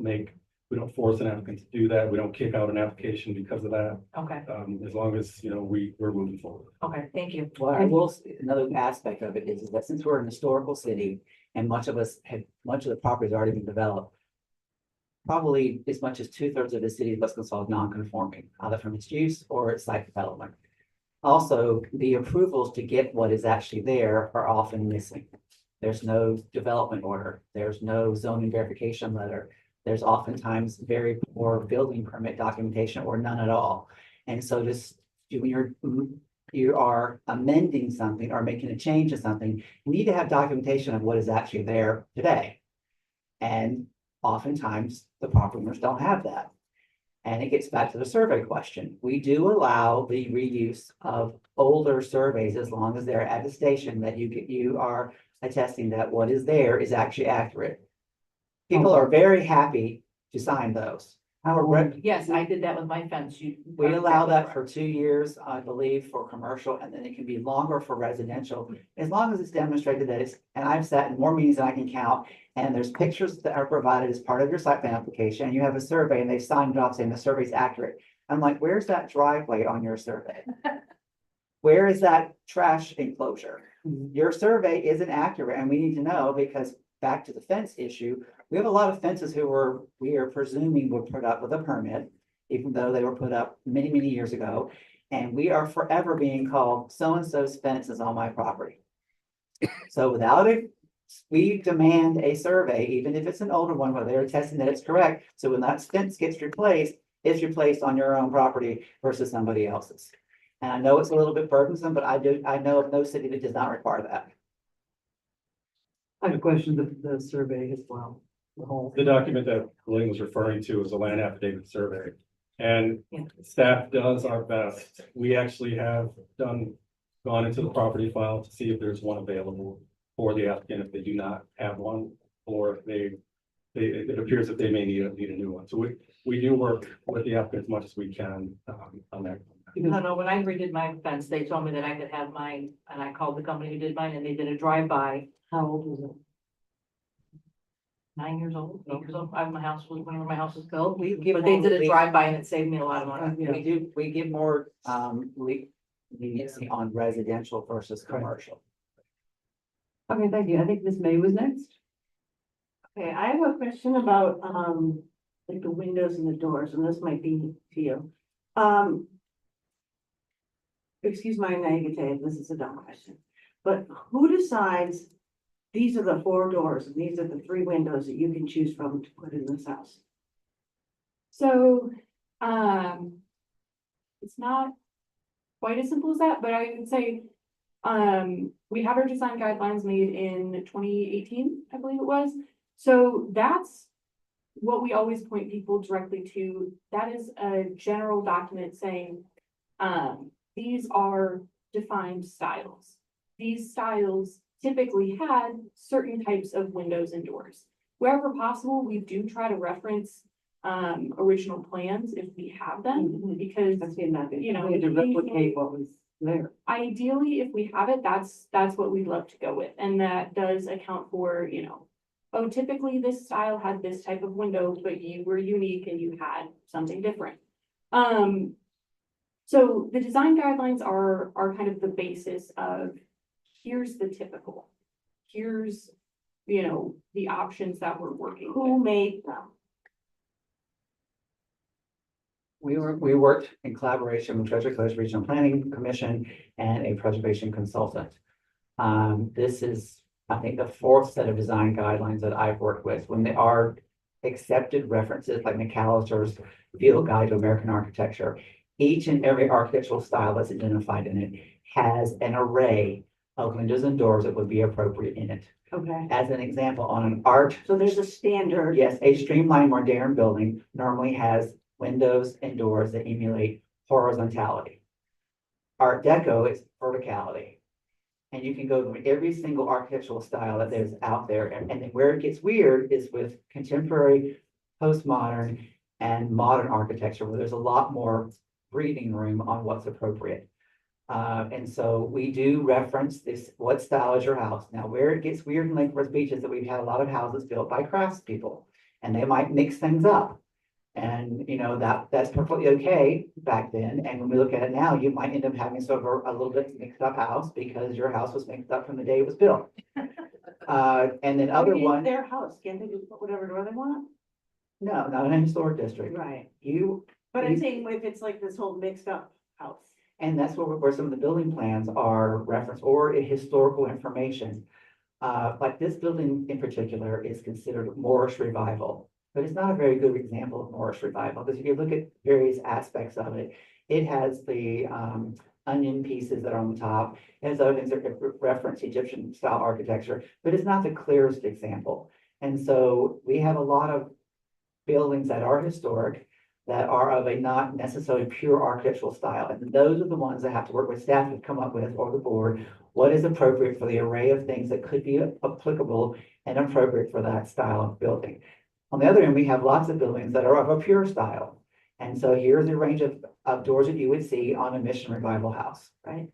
force an applicant to do that. We don't kick out an application because of that. Okay, As long as, we're moving forward. okay, thank you. Well, I will, another aspect of it is that since we're an historical city and much of the property has already been developed, probably as much as 2/3 of the city is what's called non-conforming, either from its use or its site development. Also, the approvals to get what is actually there are often missing. There's no development order. There's no zoning verification letter. There's oftentimes very poor building permit documentation or none at all. And so when you are amending something or making a change to something, you need to have documentation of what is actually there today. And oftentimes the property owners don't have that. And it gets back to the survey question. We do allow the reuse of older surveys as long as they're at a station that you are attesting that what is there is actually accurate. People are very happy to sign those. However, Yes, I did that with my fence. we allow that for 2 years, I believe, for commercial, and then it can be longer for residential, as long as it's demonstrated that and I've sat in more meetings than I can count, and there's pictures that are provided as part of your site plan application, and you have a survey, and they've signed it off saying the survey's accurate. I'm like, where's that driveway on your survey? Where is that trash enclosure? Your survey isn't accurate, and we need to know, because back to the fence issue, we have a lot of fences we are presuming were put up with a permit, even though they were put up many, many years ago. And we are forever being called so-and-so's fence is on my property. So without it, we demand a survey, even if it's an older one, where they're testing that it's correct. So when that fence gets replaced, it's replaced on your own property versus somebody else's. And I know it's a little bit burdensome, but I know of no city that does not require that. I have a question of the survey as well. The document that William was referring to is a land affidavit survey. And Yeah. staff does our best. We actually have gone into the property file to see if there's one available for the applicant, if they do not have one, or if it appears that they may need a new one. So we do work with the applicant as much as we can on that. No, when I redid my fence, they told me that I could have mine, and I called the company who did mine, and they did a drive-by. How old was it? 9 years old, 8 years old. Whenever my house was built. But they did a drive-by and it saved me a lot of money. We give more leniency on residential versus commercial. Okay, thank you. I think Ms. May was next. Okay, I have a question about, like the windows and the doors, and this might be to you. Excuse my naivete, this is a dumb question, but who decides these are the 4 doors and these are the 3 windows that you can choose from to put in this house? So, it's not quite as simple as that, but I would say, we have our design guidelines made in 2018, I believe it was. So that's what we always point people directly to. That is a general document saying, these are defined styles. These styles typically had certain types of windows and doors. Wherever possible, we do try to reference original plans if we have them, because We had to replicate what was there. ideally, if we have it, that's what we'd love to go with. And that does account for, oh, typically this style had this type of window, but you were unique and you had something different. So the design guidelines are kind of the basis of, here's the typical. Here's, the options that we're working with. Who made them? We worked in collaboration with Treasure Coast Regional Planning Commission and a preservation consultant. This is, I think, the fourth set of design guidelines that I've worked with. When they are accepted references like McAllister's Field Guide to American Architecture, each and every architectural style that's identified in it has an array of windows and doors that would be appropriate in it. Okay, As an example, on an art, so there's a standard. yes, a streamlined modern building normally has windows and doors that emulate horizontality. Art Deco is verticality. And you can go to every single architectural style that there's out there. And then where it gets weird is with contemporary, postmodern, and modern architecture, where there's a lot more breathing room on what's appropriate. And so we do reference this, what style is your house? Now, where it gets weird in Lake Forest Beach is that we've had a lot of houses built by craftspeople, and they might mix things up. And, that's perfectly okay back then. And when we look at it now, you might end up having sort of a little bit mixed up house because your house was mixed up from the day it was built. And then other It's one, their house, can't they just put whatever door they want? no, not in a historic district. Right, You, but I'm saying if it's like this whole mixed up house. and that's where some of the building plans are referenced or historical information. Like this building in particular is considered Moorish revival, but it's not a very good example of Moorish revival, because if you look at various aspects of it, it has the onion pieces that are on the top. It has other things that reference Egyptian style architecture, but it's not the clearest example. And so we have a lot of buildings that are historic, that are of a not necessarily pure architectural style. And those are the ones that have to work with staff to come up with, or the board, what is appropriate for the array of things that could be applicable and appropriate for that style of building. On the other end, we have lots of buildings that are of a pure style. And so here's a range of doors that you would see on a Mission Revival house, right?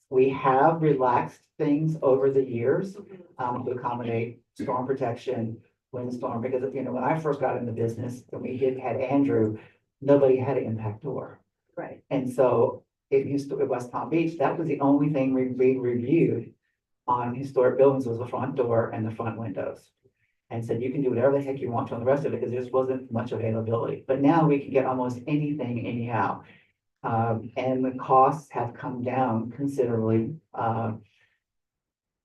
We have relaxed things over the years to accommodate storm protection, windstorm, because when I first got in the business, when we had Andrew, nobody had an impact door. Right. And so it used to, at West Palm Beach, that was the only thing we reviewed on historic buildings, was the front door and the front windows. And said, you can do whatever the heck you want to on the rest of it, because there just wasn't much availability. But now we can get almost anything anyhow. And the costs have come down considerably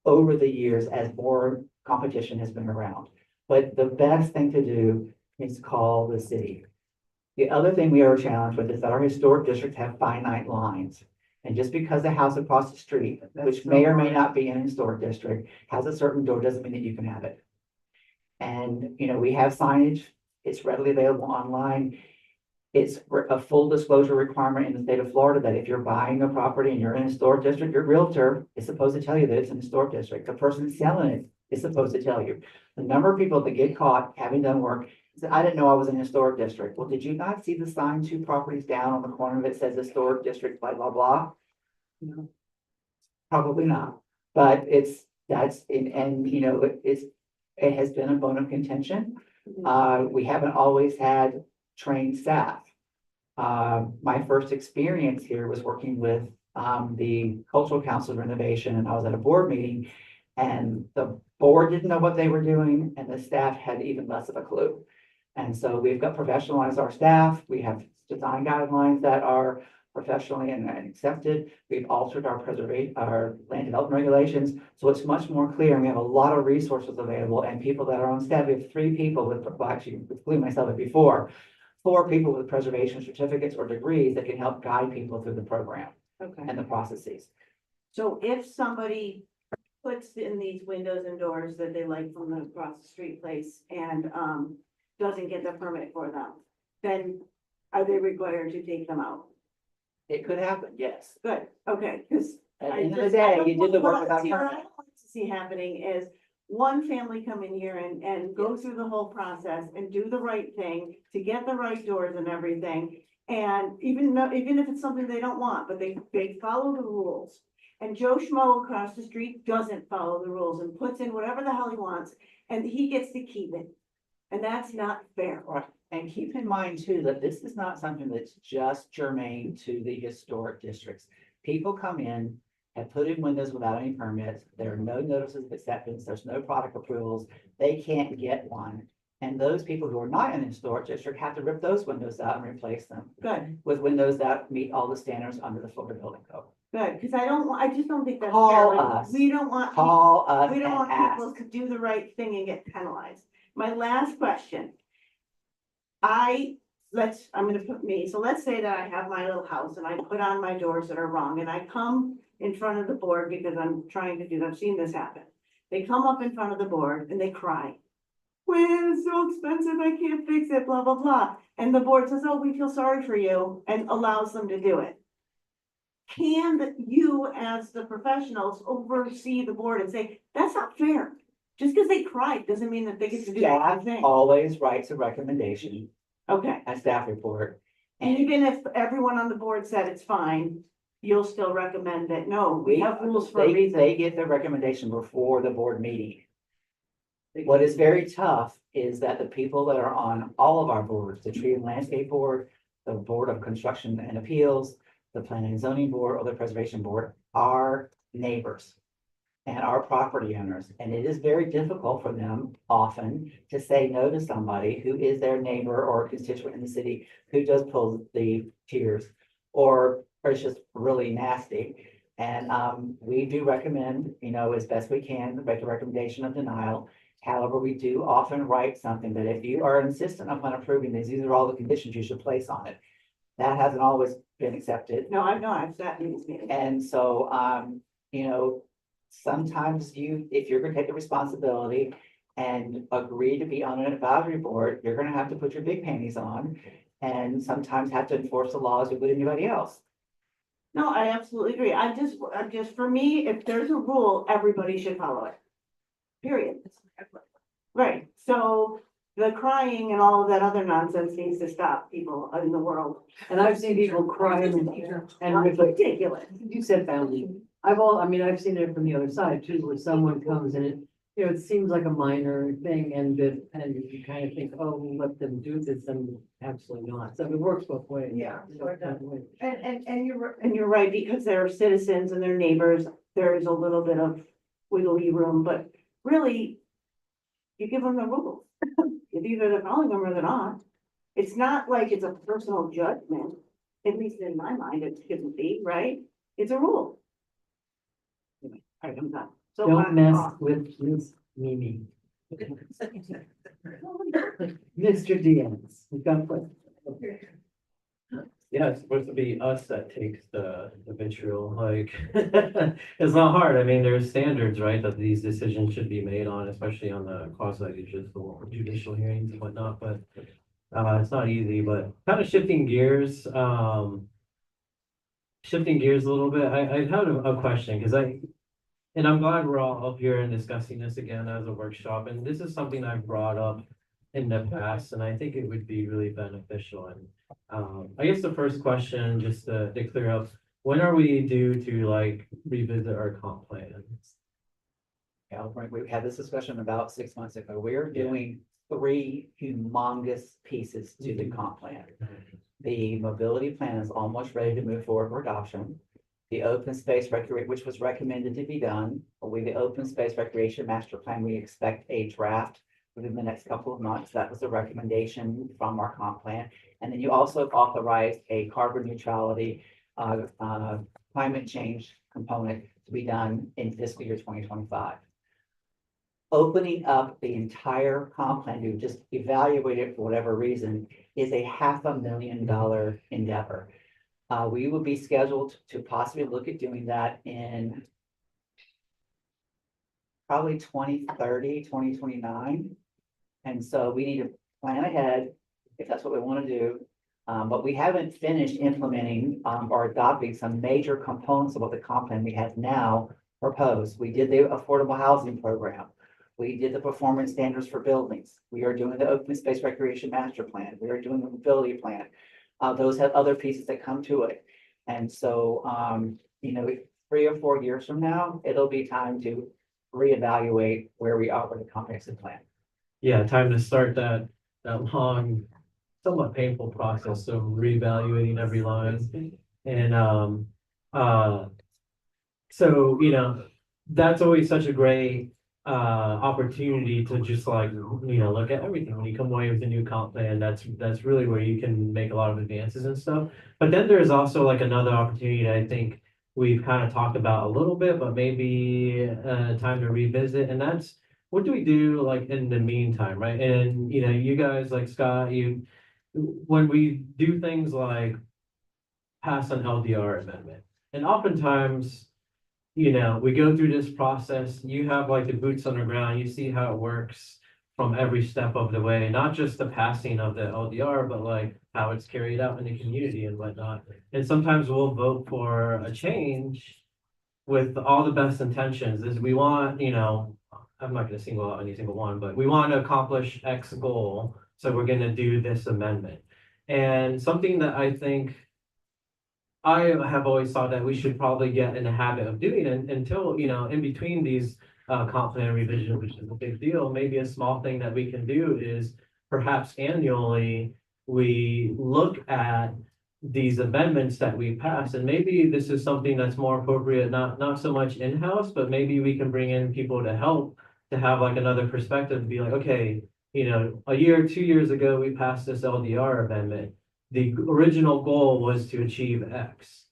over the years as more competition has been around. But the best thing to do is call the city. The other thing we are challenged with is that our historic districts have finite lines. And just because the house across the street, which may or may not be in a historic district, has a certain door, doesn't mean that you can have it. And, we have signage, it's readily available online. It's a full disclosure requirement in the state of Florida that if you're buying a property and you're in a historic district, your realtor is supposed to tell you that it's an historic district. The person selling it is supposed to tell you. The number of people that get caught having done work, said, I didn't know I was in a historic district. Well, did you not see the sign 2 properties down on the corner that says historic district, blah, blah, blah? No. Probably not, but it has been a bone of contention. We haven't always had trained staff. My first experience here was working with the Cultural Council renovation, and I was at a board meeting, and the board didn't know what they were doing, and the staff had even less of a clue. And so we've got professionalized our staff. We have design guidelines that are professionally and accepted. We've altered our land development regulations, so it's much more clear, and we have a lot of resources available and people that are on staff. We have 3 people with, well, actually, including myself at before, 4 people with preservation certificates or degrees that can help guide people through the program Okay. and the processes. So if somebody puts in these windows and doors that they like from the across the street place and doesn't get the permit for them, then are they required to take them out? It could happen, yes. Good, okay, because At the end of the day, you did the work without a What I permit. don't like to see happening is one family come in here and go through the whole process and do the right thing to get the right doors and everything. And even if it's something they don't want, but they follow the rules. and Joe Schmo across the street doesn't follow the rules and puts in whatever the hell he wants, and he gets to keep it. And that's not fair. Right, and keep in mind too, that this is not something that's just germane to the historic districts. People come in, have put in windows without any permits, there are no notices of acceptance, there's no product approvals, they can't get one. And those people who are not in the historic district have to rip those windows out and replace them Good, with windows that meet all the standards under the Florida Building Code. good, because I just don't think that's fair. Call Like, us. we don't want. Call us We don't and want ask. people to do the right thing and get penalized. My last question. I'm gonna put me, so let's say that I have my little house and I put on my doors that are wrong and I come in front of the board because I'm trying to do, I've seen this happen. They come up in front of the board and they cry. Well, it's so expensive, I can't fix it, blah, blah, blah. And the board says, oh, we feel sorry for you, and allows them to do it. Can you, as the professionals, oversee the board and say, that's not fair? Just because they cried doesn't mean that they get to do the right Staff thing. always writes a recommendation, Okay, a staff report. and And even if everyone on the board said it's fine, you'll still recommend that, no, we have rules for a they reason. get their recommendation before the board meeting. What is very tough is that the people that are on all of our boards, the Tree and Landscape Board, the Board of Construction and Appeals, the Planning and Zoning Board, or the Preservation Board, are neighbors and are property owners. And it is very difficult for them often to say no to somebody who is their neighbor or constituent in the city who does pull the tears or is just really nasty. And we do recommend, as best we can, make a recommendation of denial. However, we do often write something that if you are insistent upon approving these are all the conditions you should place on it. That hasn't always been accepted. No, I've sat in these meetings. And so, sometimes if you're gonna take the responsibility and agree to be on an advisory board, you're gonna have to put your big panties on and sometimes have to enforce the laws with anybody else. No, I absolutely agree. I'm just, for me, if there's a rule, everybody should follow it. Period. Right, so the crying and all of that other nonsense needs to stop, people in the world. And I've seen people cry and That's with ridiculous. you said family. I've seen it from the other side too, where someone comes and it seems like a minor thing and you kind of think, oh, we'll let them do this, and absolutely not. So it works both ways. Yeah, so it does. Both ways. And you're right, because they're citizens and they're neighbors, there is a little bit of wiggly room, but really, you give them the rules. If either they're following them or they're not. It's not like it's a personal judgment, at least in my mind, it shouldn't be, right? It's a rule. Anyway, all right, I'm done. So Don't mess with Miss Mimi. Mr. Diaz, we've got what? Yeah, it's supposed to be us that takes the vitriol, like, it's not hard. I mean, there's standards, right, that these decisions should be made on, especially on the judicial hearings and whatnot, but it's not easy, but kind of shifting gears a little bit, I had a question, because and I'm glad we're all up here and discussing this again as a workshop, and this is something I've brought up in the past, and I think it would be really beneficial. And I guess the first question, just to clear up, when are we due to revisit our comp plan? Yeah, right, we had this discussion about 6 months ago. We're doing 3 humongous pieces to the comp plan. The mobility plan is almost ready to move forward for adoption. The open space recreation, which was recommended to be done, with the open space recreation master plan, we expect a draft within the next couple of months. That was the recommendation from our comp plan. And then you also authorized a carbon neutrality, climate change component to be done in fiscal year 2025. Opening up the entire comp plan to just evaluate it for whatever reason is a $500,000 endeavor. We will be scheduled to possibly look at doing that in probably 2030, 2029. And so we need to plan ahead if that's what we want to do. But we haven't finished implementing or adopting some major components of what the comp plan we have now proposed. We did the affordable housing program. We did the performance standards for buildings. We are doing the open space recreation master plan. We are doing the mobility plan. Those have other pieces that come to it. And so, 3 or 4 years from now, it'll be time to reevaluate where we are with the comprehensive plan. Yeah, time to start that long, somewhat painful process of reevaluating every line. And, so, you know, that's always such a great, opportunity to just like, you know, look at everything. When you come away with a new comp plan, that's really where you can make a lot of advances and stuff. But then there's also like another opportunity that I think we've kind of talked about a little bit, but maybe, time to revisit, and that's what do we do like in the meantime, right? And, you know, you guys like Scott, when we do things like pass an LDR amendment, and oftentimes, you know, we go through this process, you have like the boots on the ground, you see how it works from every step of the way, not just the passing of the LDR, but like how it's carried out in the community and whatnot. And sometimes we'll vote for a change with all the best intentions, is we want, you know, I'm not gonna single out any single one, but we want to accomplish X goal, so we're gonna do this amendment. And something that I think I have always thought that we should probably get in the habit of doing it until, you know, in between these comp plan revisions, which is a big deal, maybe a small thing that we can do is perhaps annually, we look at these amendments that we pass, and maybe this is something that's more appropriate, not so much in-house, but maybe we can bring in people to help to have like another perspective, to be like, okay, you know, a year, 2 years ago, we passed this LDR amendment. The original goal was to achieve X.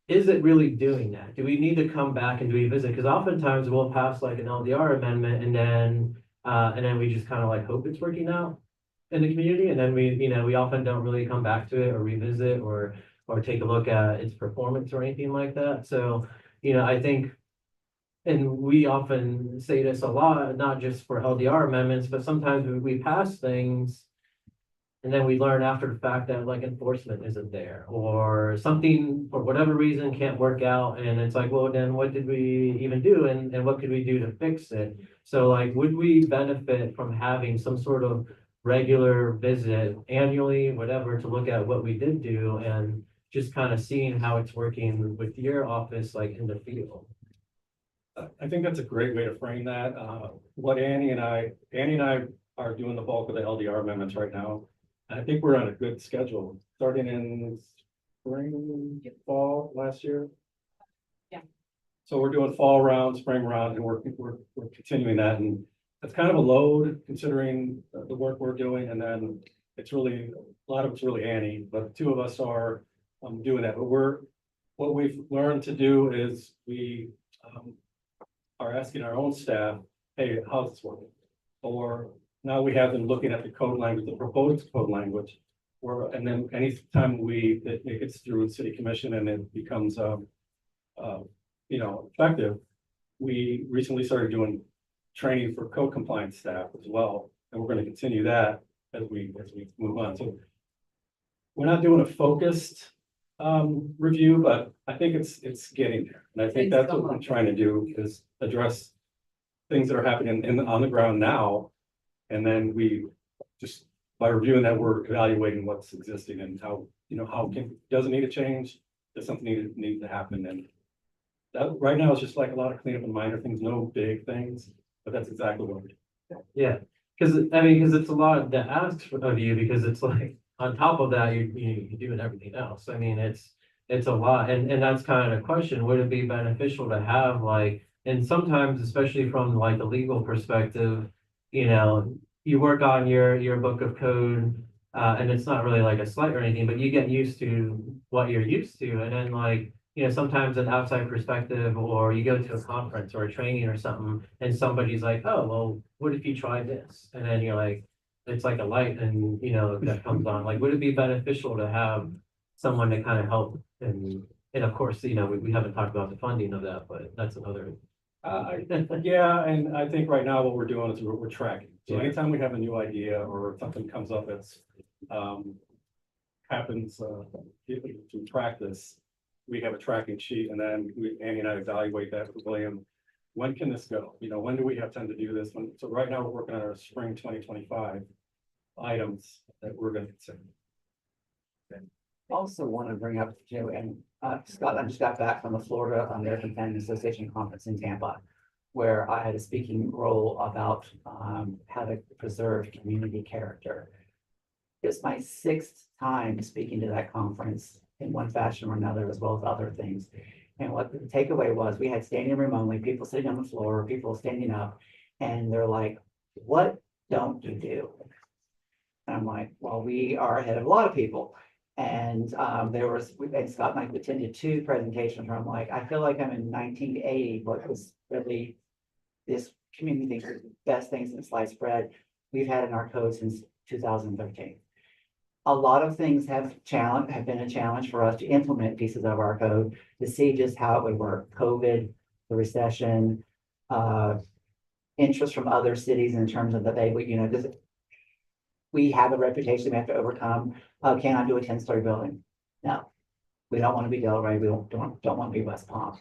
Is it really doing that? Do we need to come back and revisit? Because oftentimes we'll pass like an LDR amendment and then we just kind of like hope it's working out in the community. And then we, you know, we often don't really come back to it or revisit or take a look at its performance or anything like that. So, you know, I think, and we often say this a lot, not just for LDR amendments, but sometimes we pass things and then we learn after the fact that like enforcement isn't there or something for whatever reason can't work out. And it's like, well, then what did we even do? And what could we do to fix it? So like, would we benefit from having some sort of regular visit annually, whatever, to look at what we did do and just kind of seeing how it's working with your office, like in the field? I think that's a great way to frame that. What Annie and I are doing the bulk of the LDR amendments right now. I think we're on a good schedule, starting in spring, fall last year. Yeah. So we're doing fall round, spring round, and we're continuing that, and that's kind of a load considering the work we're doing, and then it's really, a lot of it's really Annie, but 2 of us are doing that. But what we've learned to do is we are asking our own staff, hey, how's this working? Or now we have them looking at the code language, the proposed code language, and then anytime it gets through city commission and it becomes, you know, effective, we recently started doing training for code compliance staff as well, and we're going to continue that as we move on. So we're not doing a focused review, but I think it's getting there, and I think that's what I'm trying to do is address things that are happening on the ground now. And then we just, by reviewing that, we're evaluating what's existing and how, you know, does it need to change? Does something need to happen? And that right now is just like a lot of cleanup and minor things, no big things, but that's exactly what we're doing. Yeah, because it's a lot that asks of you, because it's like, on top of that, you're doing everything else. I mean, it's a lot, and that's kind of the question, would it be beneficial to have like, and sometimes, especially from like the legal perspective, you know, you work on your book of code, and it's not really like a slight or anything, but you get used to what you're used to. And then like, you know, sometimes an outside perspective, or you go to a conference or a training or something, and somebody's like, oh, well, what if you try this? And then you're like, it's like a light and, you know, that comes on. Like, would it be beneficial to have someone to kind of help? And of course, you know, we haven't talked about the funding of that, but that's another. Yeah, and I think right now what we're doing is we're tracking. So Yeah. anytime we have a new idea or something comes up that's happens to practice, we have a tracking sheet, and then Annie and I evaluate that with William. When can this go? You know, when do we have time to do this? So right now we're working on our spring 2025 items that we're going to consider. Also want to bring up, and Scott, I just got back from the Florida American Planning Association conference in Tampa, where I had a speaking role about how to preserve community character. It's my 6th time speaking to that conference in one fashion or another, as well as other things. And what the takeaway was, we had standing room only, people sitting on the floor, people standing up, and they're like, what don't you do? And I'm like, well, we are ahead of a lot of people. And and Scott and I attended 2 presentations where I'm like, I feel like I'm in 1980, what was really this community thinks is the best thing since sliced bread we've had in our code since 2013. A lot of things have been a challenge for us to implement pieces of our code to see just how it would work. COVID, the recession, interest from other cities in terms of that they would, we have a reputation we have to overcome. Can I do a 10-story building? No, we don't want to be Delray. We don't want to be West Palm.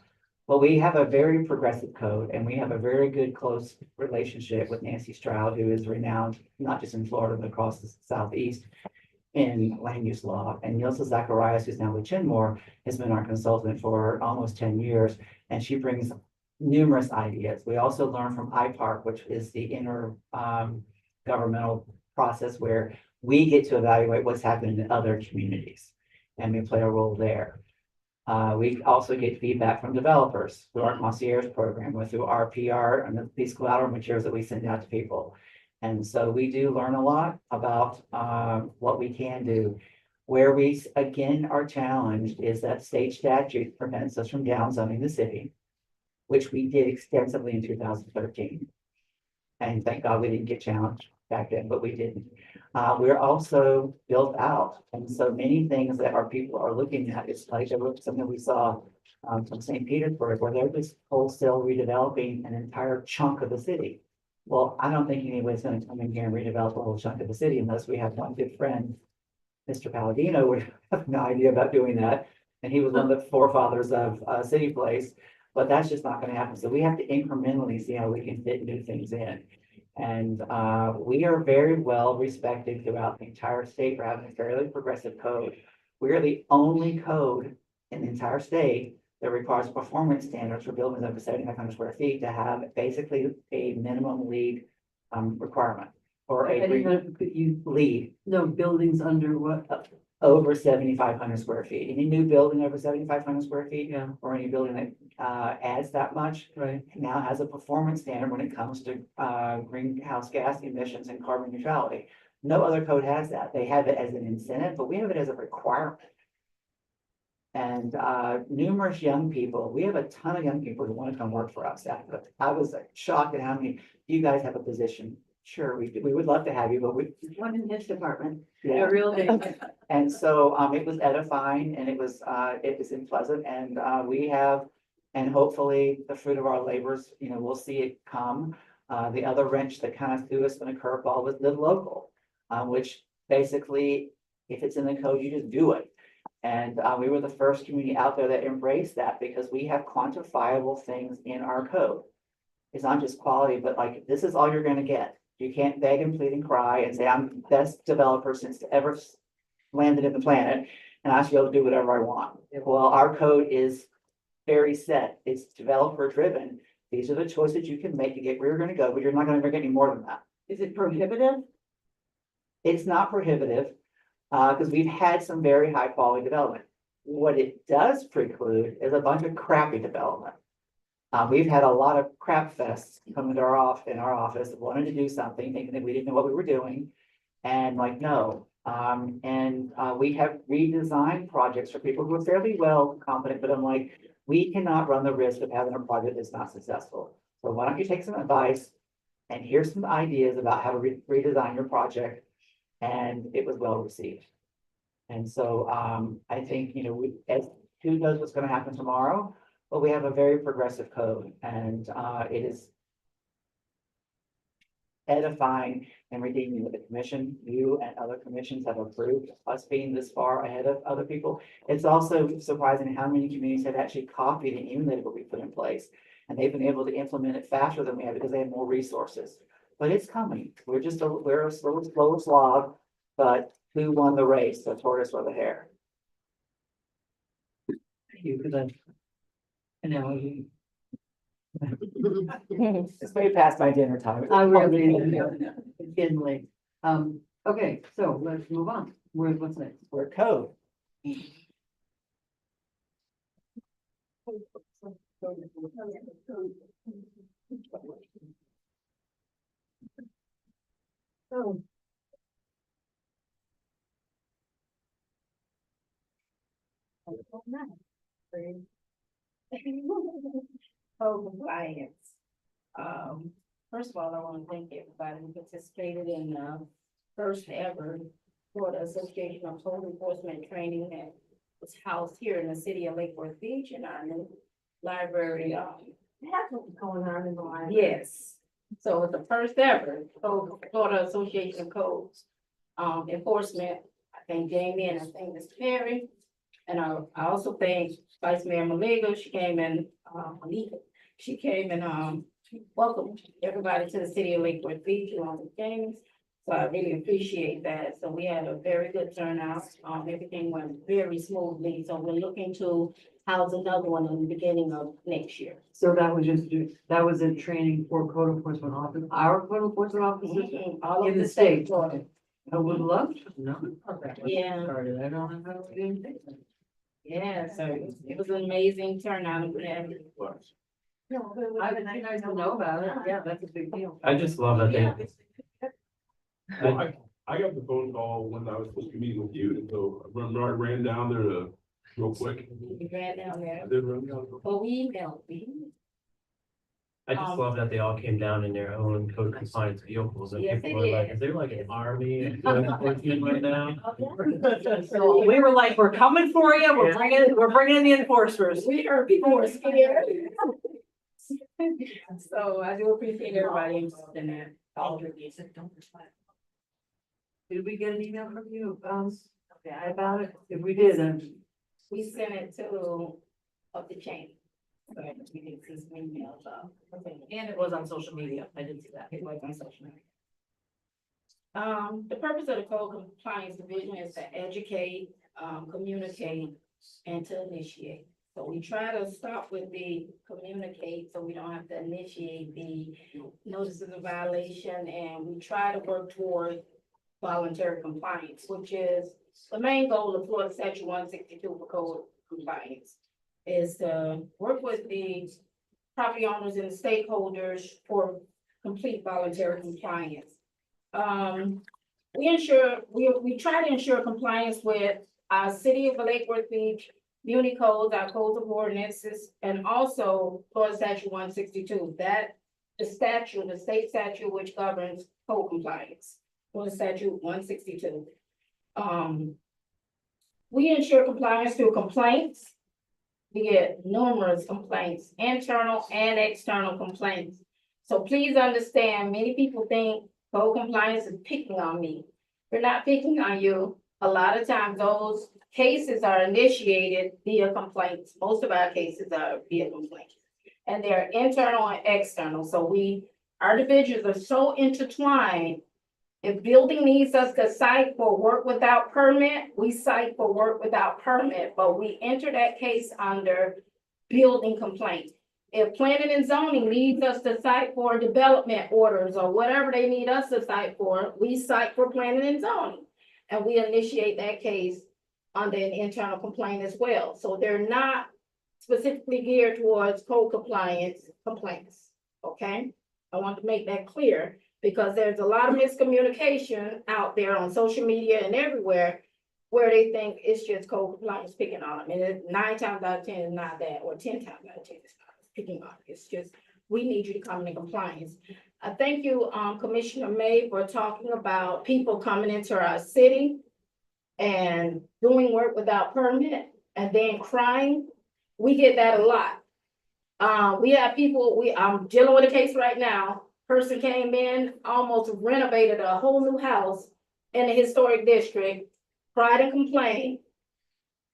But we have a very progressive code, and we have a very good, close relationship with Nancy Stroud, who is renowned not just in Florida, but across the Southeast in land use law. And Nilsa Zacharias, who's now with Chinmore, has been our consultant for almost 10 years, and she brings numerous ideas. We also learn from IPARC, which is the governmental process where we get to evaluate what's happening in other communities, and we play a role there. We also get feedback from developers through our concierge program, or through our PR and these collateral materials that we send out to people. And so we do learn a lot about what we can do. Where we, again, are challenged is that state statute prevents us from downzoning the city, which we did extensively in 2013. And thank God we didn't get challenged back then, but we didn't. We're also built out. And so many things that our people are looking at, it's like something we saw from St. Petersburg, where they're just wholesale redeveloping an entire chunk of the city. Well, I don't think anybody's going to come in here and redevelop a whole chunk of the city unless we have one good friend, Mr. Palladino, would have no idea about doing that. And he was one of the forefathers of City Place, but that's just not going to happen. So we have to incrementally see how we can fit new things in. And we are very well respected throughout the entire state for having a fairly progressive code. We are the only code in the entire state that requires performance standards for buildings over 7,500 square feet to have basically a minimum lead requirement or lead. No, buildings under what? Over 7,500 square feet. Any new building over 7,500 square feet, Yeah. or any building that adds that much, Right. now has a performance standard when it comes to greenhouse gas emissions and carbon neutrality. No other code has that. They have it as an incentive, but we have it as a requirement. And numerous young people, we have a ton of young people who want to come work for us. I was shocked at how many, you guys have a position. Sure, we would love to have you, but we. One in his department. Yeah. Really. And so it was edifying, and it was pleasant, and we have, and hopefully the fruit of our labors, we'll see it come. The other wrench that kind of threw us in a curveball was Live Local, which basically, if it's in the code, you just do it. And we were the first community out there that embraced that, because we have quantifiable things in our code. It's not just quality, but like, this is all you're going to get. You can't beg and plead and cry and say, I'm the best developer since ever landed in the planet, and I should be able to do whatever I want. Well, our code is very set. It's developer driven. These are the choices you can make to get where you're going to go, but you're not going to get any more than that. Is it prohibitive? It's not prohibitive, because we've had some very high quality development. What it does preclude is a bunch of crappy development. We've had a lot of crap fests come into our office, wanted to do something, thinking that we didn't know what we were doing. And like, no. We have redesigned projects for people who are fairly well competent, but I'm like, we cannot run the risk of having a project that's not successful. So why don't you take some advice, and here's some ideas about how to redesign your project. And it was well received. And so I think, as who knows what's going to happen tomorrow, but we have a very progressive code, and it is edifying and redeeming that the commission, you and other commissions have approved us being this far ahead of other people. It's also surprising how many communities have actually copied and emulated what we put in place, and they've been able to implement it faster than we have because they have more resources. But it's coming. We're a slow slog, but who won the race? The tortoise or the hare? you for that analogy. It's way past my dinner time. I really, it's getting late. Okay, so let's move on. What's next? We're code. Code compliance. First of all, I want to thank everybody who participated in first ever Florida Association of Code Enforcement Training that was housed here in the city of Lake Worth Beach in our new library. That's what's going on in the library. Yes. So it's the first ever Florida Association of Codes Enforcement. I thank Jamie and I thank Mr. Perry. And I also thank Vice Mayor Maliga. She came in, she came and welcomed everybody to the city of Lake Worth Beach along with James. So I really appreciate that. So we had a very good turnout. Everything went very smoothly. So we're looking to house another one in the beginning of next year. So that was that was a training for code enforcement office, our code enforcement officers All in over the state. Florida. I would love to know. Yeah. Started. I don't know how to do it. Yeah, so it was an amazing turnout. I would think I don't know about it. Yeah, that's a big deal. I just love that they, Well, I got the phone call when I was supposed to be meeting with you, and so I ran down there to, real quick. We ran down there. I did run down. But we emailed. I just love that they all came down in their own code compliance vehicles and Yes, people they were like, did. is there like an army of code enforcement right now? So we were like, we're coming for you. We're bringing in the enforcers. We heard people were scared. So I do appreciate everybody involved in that. Did we get an email from you, about it? If we did, then We sent it to up the chain. So we did see some emails. And it was on social media. I did see that. It was on social media. The purpose of the Code Compliance Division is to educate, communicate, and to initiate. So we try to stop with the communicate, so we don't have to initiate the notices of violation, and we try to work toward voluntary compliance, which is the main goal of Florida Statute 162 for code compliance, is to work with the property owners and the stakeholders for complete voluntary compliance. We try to ensure compliance with our city of Lake Worth Beach, muni codes, our codes of ordinances, and also Florida Statute 162. That the statute, the state statute which governs code compliance, Florida Statute 162. We ensure compliance through complaints. We get numerous complaints, internal and external complaints. So please understand, many people think code compliance is picking on me. We're not picking on you. A lot of times those cases are initiated via complaints. Most of our cases are via complaints. And they're internal and external. So our divisions are so intertwined. If building needs us to cite for work without permit, we cite for work without permit, but we enter that case under building complaint. If planning and zoning needs us to cite for development orders or whatever they need us to cite for, we cite for planning and zoning. And we initiate that case under an internal complaint as well. So they're not specifically geared towards code compliance complaints, okay? I want to make that clear because there's a lot of miscommunication out there on social media and everywhere where they think it's just code compliance picking on them. And 9 times out of 10 is not that, or 10 times out of 10 is not picking on them. It's just, we need you to come into compliance. I thank you, Commissioner May, for talking about people coming into our city and doing work without permit and then crying. We get that a lot. We have people, I'm dealing with a case right now. Person came in, almost renovated a whole new house in the historic district, cried and complained.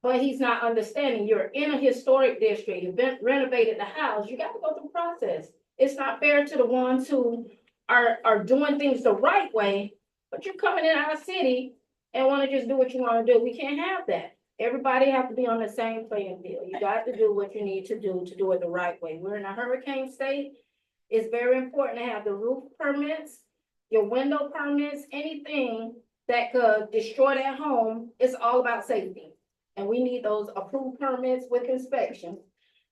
But he's not understanding, you're in a historic district, you've been renovated the house, you got to go through the process. It's not fair to the ones who are doing things the right way, but you're coming in our city and want to just do what you want to do. We can't have that. Everybody have to be on the same playing field. You got to do what you need to do it the right way. We're in a hurricane state. It's very important to have the roof permits, your window permits, anything that could destroy that home. It's all about safety. And we need those approved permits with inspection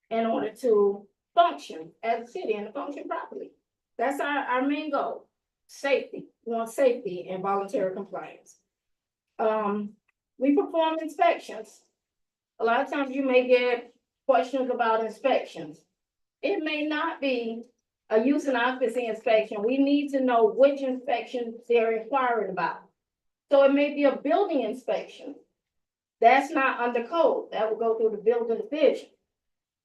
in order to function as a city and to function properly. That's our main goal, safety. We want safety and voluntary compliance. We perform inspections. A lot of times you may get questions about inspections. It may not be a use and occupancy inspection. We need to know which inspection they're inquiring about. So it may be a building inspection. That's not under code. That will go through the building division.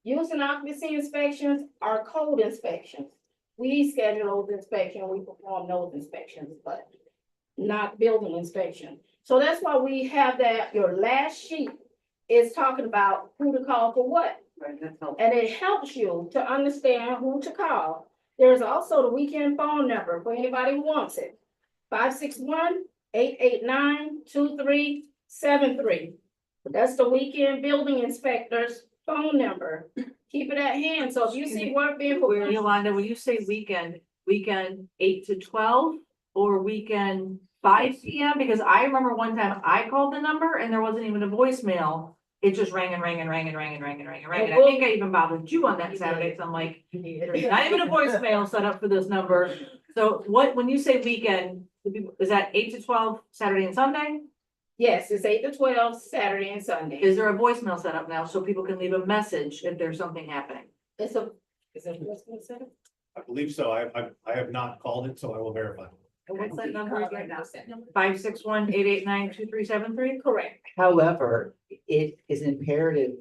Use and occupancy inspections are code inspections. We schedule those inspections, we perform those inspections, but not building inspection. So that's why we have that, your last sheet is talking about who to call for what. Right, that's helpful. And it helps you to understand who to call. There's also the weekend phone number for anybody who wants it. 561-889-2373. That's the weekend building inspector's phone number. Keep it at hand. So if you see work being performed, Yolanda, when you say weekend 8 to 12 or weekend 5 PM? Because I remember one time I called the number and there wasn't even a voicemail. It just rang and rang and rang and rang and rang and rang and rang. And I think I even bothered you on that Saturday. So I'm like, there's not even a voicemail set up for this number. So when you say weekend, is that 8 to 12 Saturday and Sunday? yes, it's 8 to 12, Saturday and Sunday. Is there a voicemail set up now so people can leave a message if there's something happening? Is it what's been said? I believe so. I have not called it, so I will verify. And what's that number again? 561-889-2373? Correct. However, it is imperative,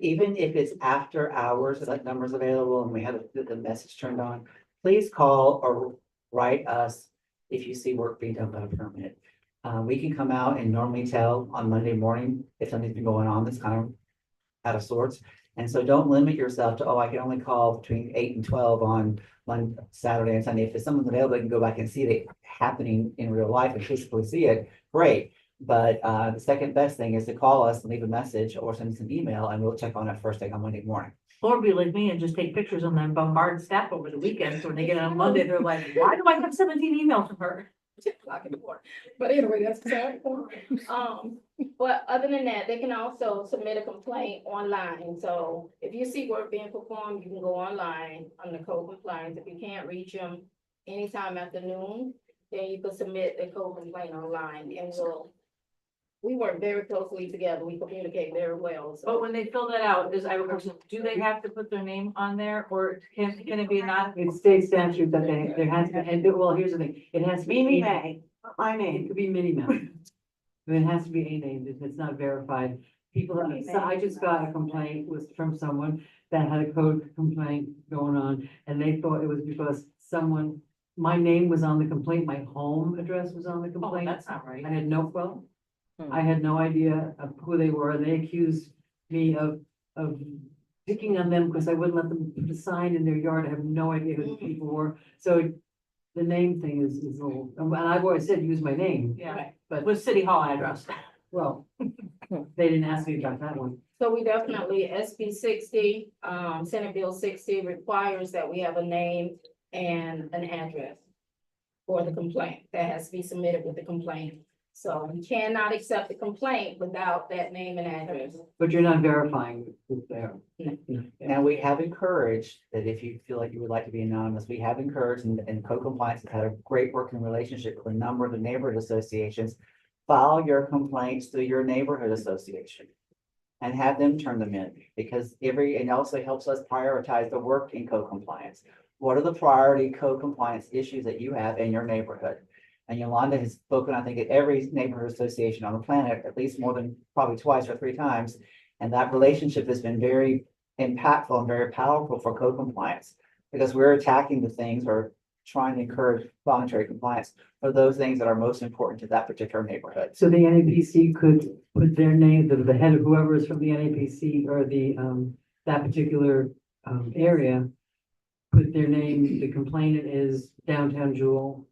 even if it's after hours, that number's available and we have the message turned on, please call or write us if you see work being done by a permit. We can come out and normally tell on Monday morning if something's been going on that's kind of out of sorts. And so don't limit yourself to, I can only call between 8 and 12 on Saturday and Sunday. If there's someone's available, they can go back and see it happening in real life and physically see it, great. But the second best thing is to call us and leave a message or send us an email and we'll check on it first thing on Monday morning. Or be like me and just take pictures of them and bombard staff over the weekend. So when they get on Monday, they're like, why do I have 17 emails from her? 10 o'clock in the morning. But anyway, that's beside the point. But other than that, they can also submit a complaint online. So if you see work being performed, you can go online on the code compliance. If you can't reach them anytime after noon, then you can submit the code complaint online and we work very closely together. We communicate very well. But So when they fill that out, I have a question, do they have to put their name on there or can it be not? It's state statute that there has to, and well, here's the thing, it has to be. Mimi May, my It name. could be Minnie Mouse. It has to be a name if it's not verified. So I just got a complaint from someone that had a code complaint going on and they thought it was because my name was on the complaint, my home address was on the complaint. That's not right. I had I had no idea of who they were, and they accused me of picking on them because I wouldn't let them put a sign in their yard. I have no idea who the people were. So the name thing is a little, and I've always said, use my name. Yeah. But with City Hall address. Well, they didn't ask me about that one. So we definitely, SB 60, Senate Bill 60 requires that we have a name and an address for the complaint that has to be submitted with the complaint. So you cannot accept the complaint without that name and address. But you're not verifying who's there. Now, we have encouraged that if you feel like you would like to be anonymous, we have encouraged and co-compliance has had a great working relationship with a number of the neighborhood associations. File your complaints through your neighborhood association and have them turn them in because it also helps us prioritize the work in co-compliance. What are the priority co-compliance issues that you have in your neighborhood? And Yolanda has spoken, I think, at every neighborhood association on the planet, at least more than probably twice or three times. And that relationship has been very impactful and very powerful for co-compliance because we're attacking the things or trying to encourage voluntary compliance for those things that are most important to that particular neighborhood. So the NAPC could put their name, the head of whoever is from the NAPC or that particular area, put their name, the complainant is Downtown Jewel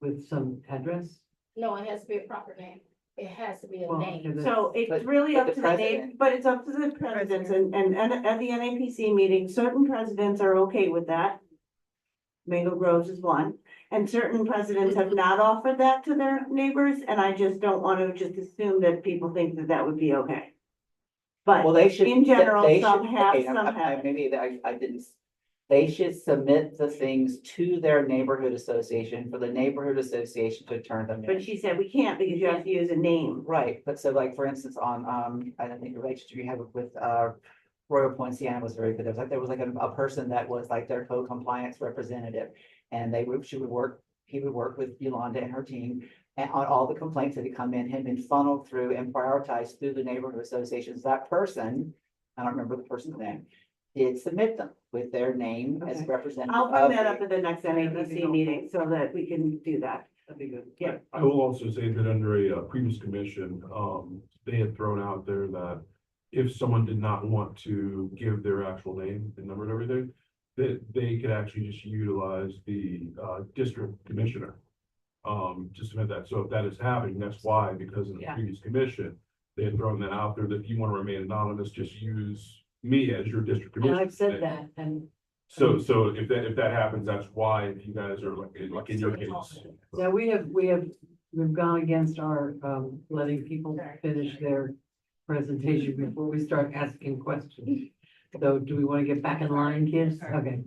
with some address? No, it has to be a proper name. It has to be a Well, name. okay, So But- it's really but up the to the name, president- but it's up to the presidents and at the NAPC meeting, certain presidents are okay with that. Mango Groves is one, and certain presidents have not offered that to their neighbors, and I just don't want to just assume that people think that that would be okay. Well, But they should. in general, they some should- have, okay, some haven't. Maybe I didn't. They should submit the things to their neighborhood association for the neighborhood association to turn them in. But she said we can't because you have to use a name. Right, but so like, for instance, on, I don't think the relationship you have with, Royal Point Sienna was very good. There was like a person that was like their code compliance representative. And he would work with Yolanda and her team. And on all the complaints that had come in, had been funneled through and prioritized through the neighborhood associations. That person, I don't remember the person's name, did submit them with their name as Okay. representative. I'll bring of that the- up at the next NAPC meeting so that we can do that. That'd be good. Yeah. I will also say that under a previous commission, they had thrown out there that if someone did not want to give their actual name and number and everything, that they could actually just utilize the district commissioner to submit that. So if that is happening, that's why, because in the Yeah. previous commission, they had thrown that out there, that if you want to remain anonymous, just use me as your district And commissioner. I've said that, and So if that happens, that's why, if you guys are like in your case. yeah, we've gone against our, letting people finish their presentation before we start asking questions. So do we want to get back in line, kids? Okay.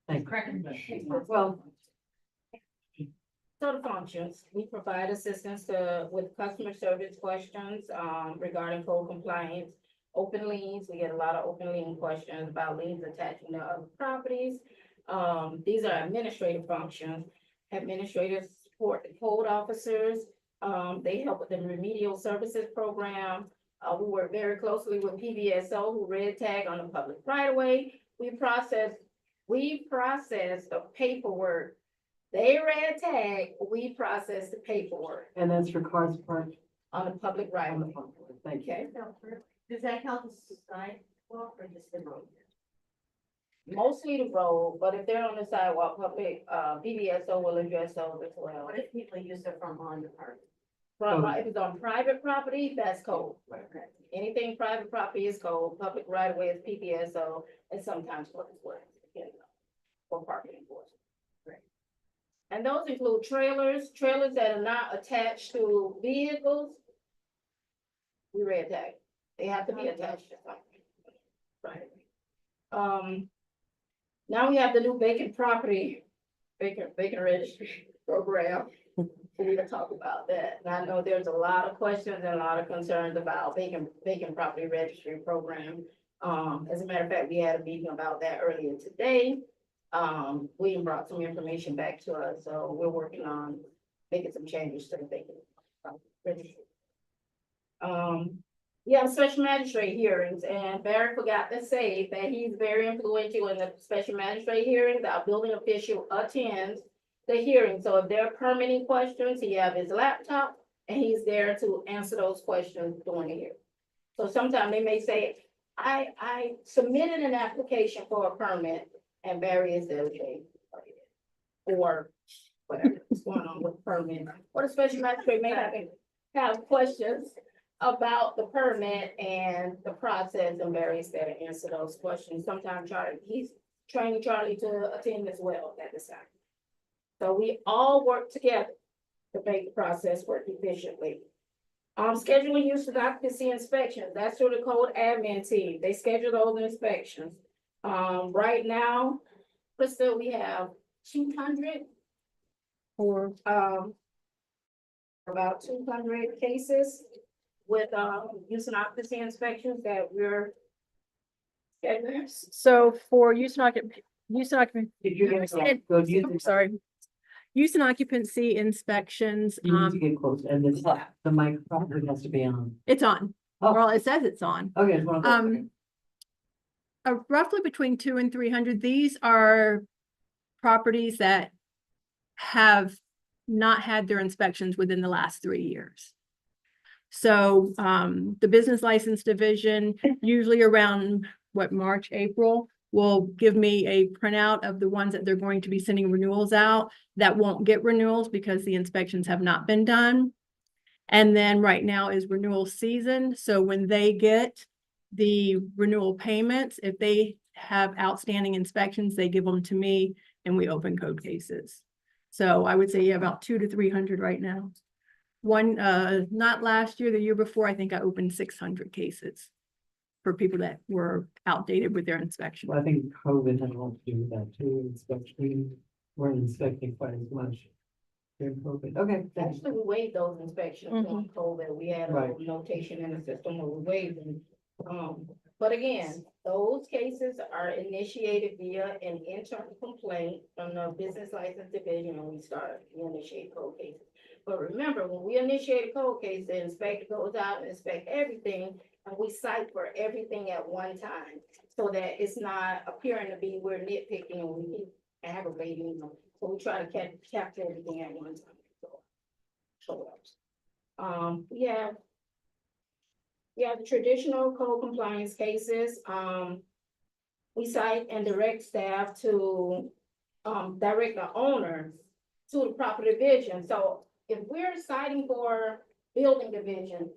Thanks. Well, So the functions, we provide assistance with customer service questions, regarding code compliance. Open liens, we get a lot of open lien questions about liens attaching to other properties. These are administrative functions. Administrators support the code officers. They help with the remedial services program. We work very closely with PBSO, who red tag on the public right of way. We process the paperwork. They red tag, we process the paperwork and that's for cars parked on the public right on of the way. front. Thank you. Okay, Does that count as a sidewalk or just the road? mostly the road, but if they're on the sidewalk, public, PBSO will address those as well. What if people use their front lawn to park? If it's on private property, that's code. Anything private property is code, public right of way is PPSO, and sometimes public works, for parking enforcement. And those include trailers that are not attached to vehicles. We red tag, they have to be attached to something. Right. Now we have the new vacant property, vacant registry program. We need to talk about that. And I know there's a lot of questions and a lot of concerns about vacant property registry program. As a matter of fact, we had a meeting about that earlier today. William brought some information back to us, so we're working on making some changes to the vacant registry. We have special magistrate hearings, and Barry forgot to say that he's very influential in the special magistrate hearings. Our building official attends the hearing, so if there are permitting questions, he have his laptop, and he's there to answer those questions during the hearing. So sometimes they may say, I submitted an application for a permit, and Barry is there, okay, or whatever is going on with permit, or the special magistrate may have questions about the permit and the process, and Barry's there to answer those questions. Sometimes he's training Charlie to attend as well at this time. So we all work together to make the process work efficiently. Scheduling use of occupancy inspections, that's through the code admin team. They schedule those inspections. Right now, Krista, we have 200 or about 200 cases with use and occupancy inspections that we're scheduling. So for use and occupancy, Did you get, go use I'm sorry. Use and occupancy inspections, You need to get close, and the microphone has to be on. it's on. Oh. Well, it says it's on. Okay, it's one of those. Roughly between 200 and 300, these are properties that have not had their inspections within the last 3 years. So, the business license division, usually around March, April, will give me a printout of the ones that they're going to be sending renewals out that won't get renewals because the inspections have not been done. And then right now is renewal season, so when they get the renewal payments, if they have outstanding inspections, they give them to me and we open code cases. So I would say yeah, about 200 to 300 right now. One, not last year, the year before, I think I opened 600 cases for people that were outdated with their inspection. Well, I think COVID had a lot to do with that too, we weren't inspecting quite as much during COVID. Okay, thanks. Actually, we waived those inspections on COVID. We had a Right. little notation in the system where we waived them. But again, those cases are initiated via an internal complaint from the business license division when we initiate code cases. But remember, when we initiate a code case, the inspector goes out and inspect everything, and we cite for everything at one time. So that it's not appearing to be we're nitpicking and we keep aggravating them. So we try to capture everything at one time. Yeah, the traditional code compliance cases, we cite and direct staff to, direct the owner to the proper division. So if we're citing for building division,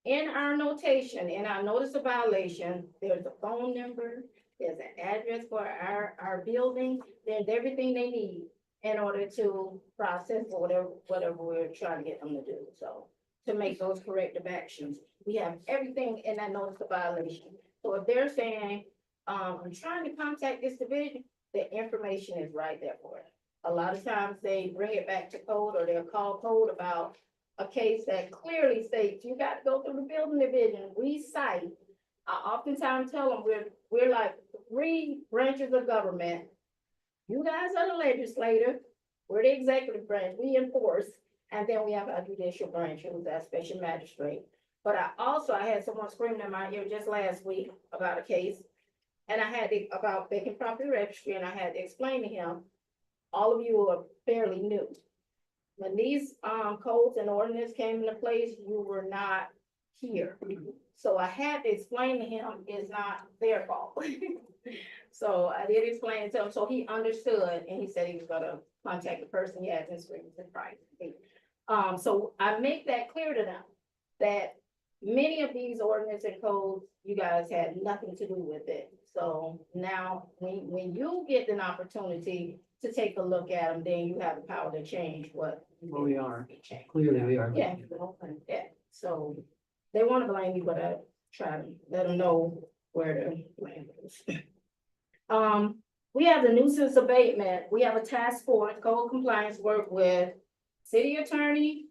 in our notation, in our notice of violation, there's a phone number, there's an address for our building, there's everything they need in order to process whatever we're trying to get them to do. So to make those corrective actions, we have everything in that notice of violation. So if they're saying, I'm trying to contact this division, the information is right there for it. A lot of times they bring it back to code or they'll call code about a case that clearly states you got to go through the building division. We cite, I oftentimes tell them we're like 3 branches of government. You guys are the legislative, we're the executive branch, we enforce, and then we have our judicial branch, who's our special magistrate. But I had someone screaming in my ear just last week about a case, and about vacant property registry, and I had to explain to him, all of you are fairly new. When these codes and ordinance came into place, you were not here. So I had to explain to him it's not their fault. So I did explain it to him, so he understood, and he said he was gonna contact the person he had in privacy. So I make that clear to them, that many of these ordinance and codes, you guys had nothing to do with it. So now, when you get an opportunity to take a look at them, then you have the power to change what. Well, we are. Change. Clearly, we are. Yeah, yeah, so they want to blame me, but I try to let them know where the blame is. We have the nuisance abatement. We have a task force, code compliance work with city attorney,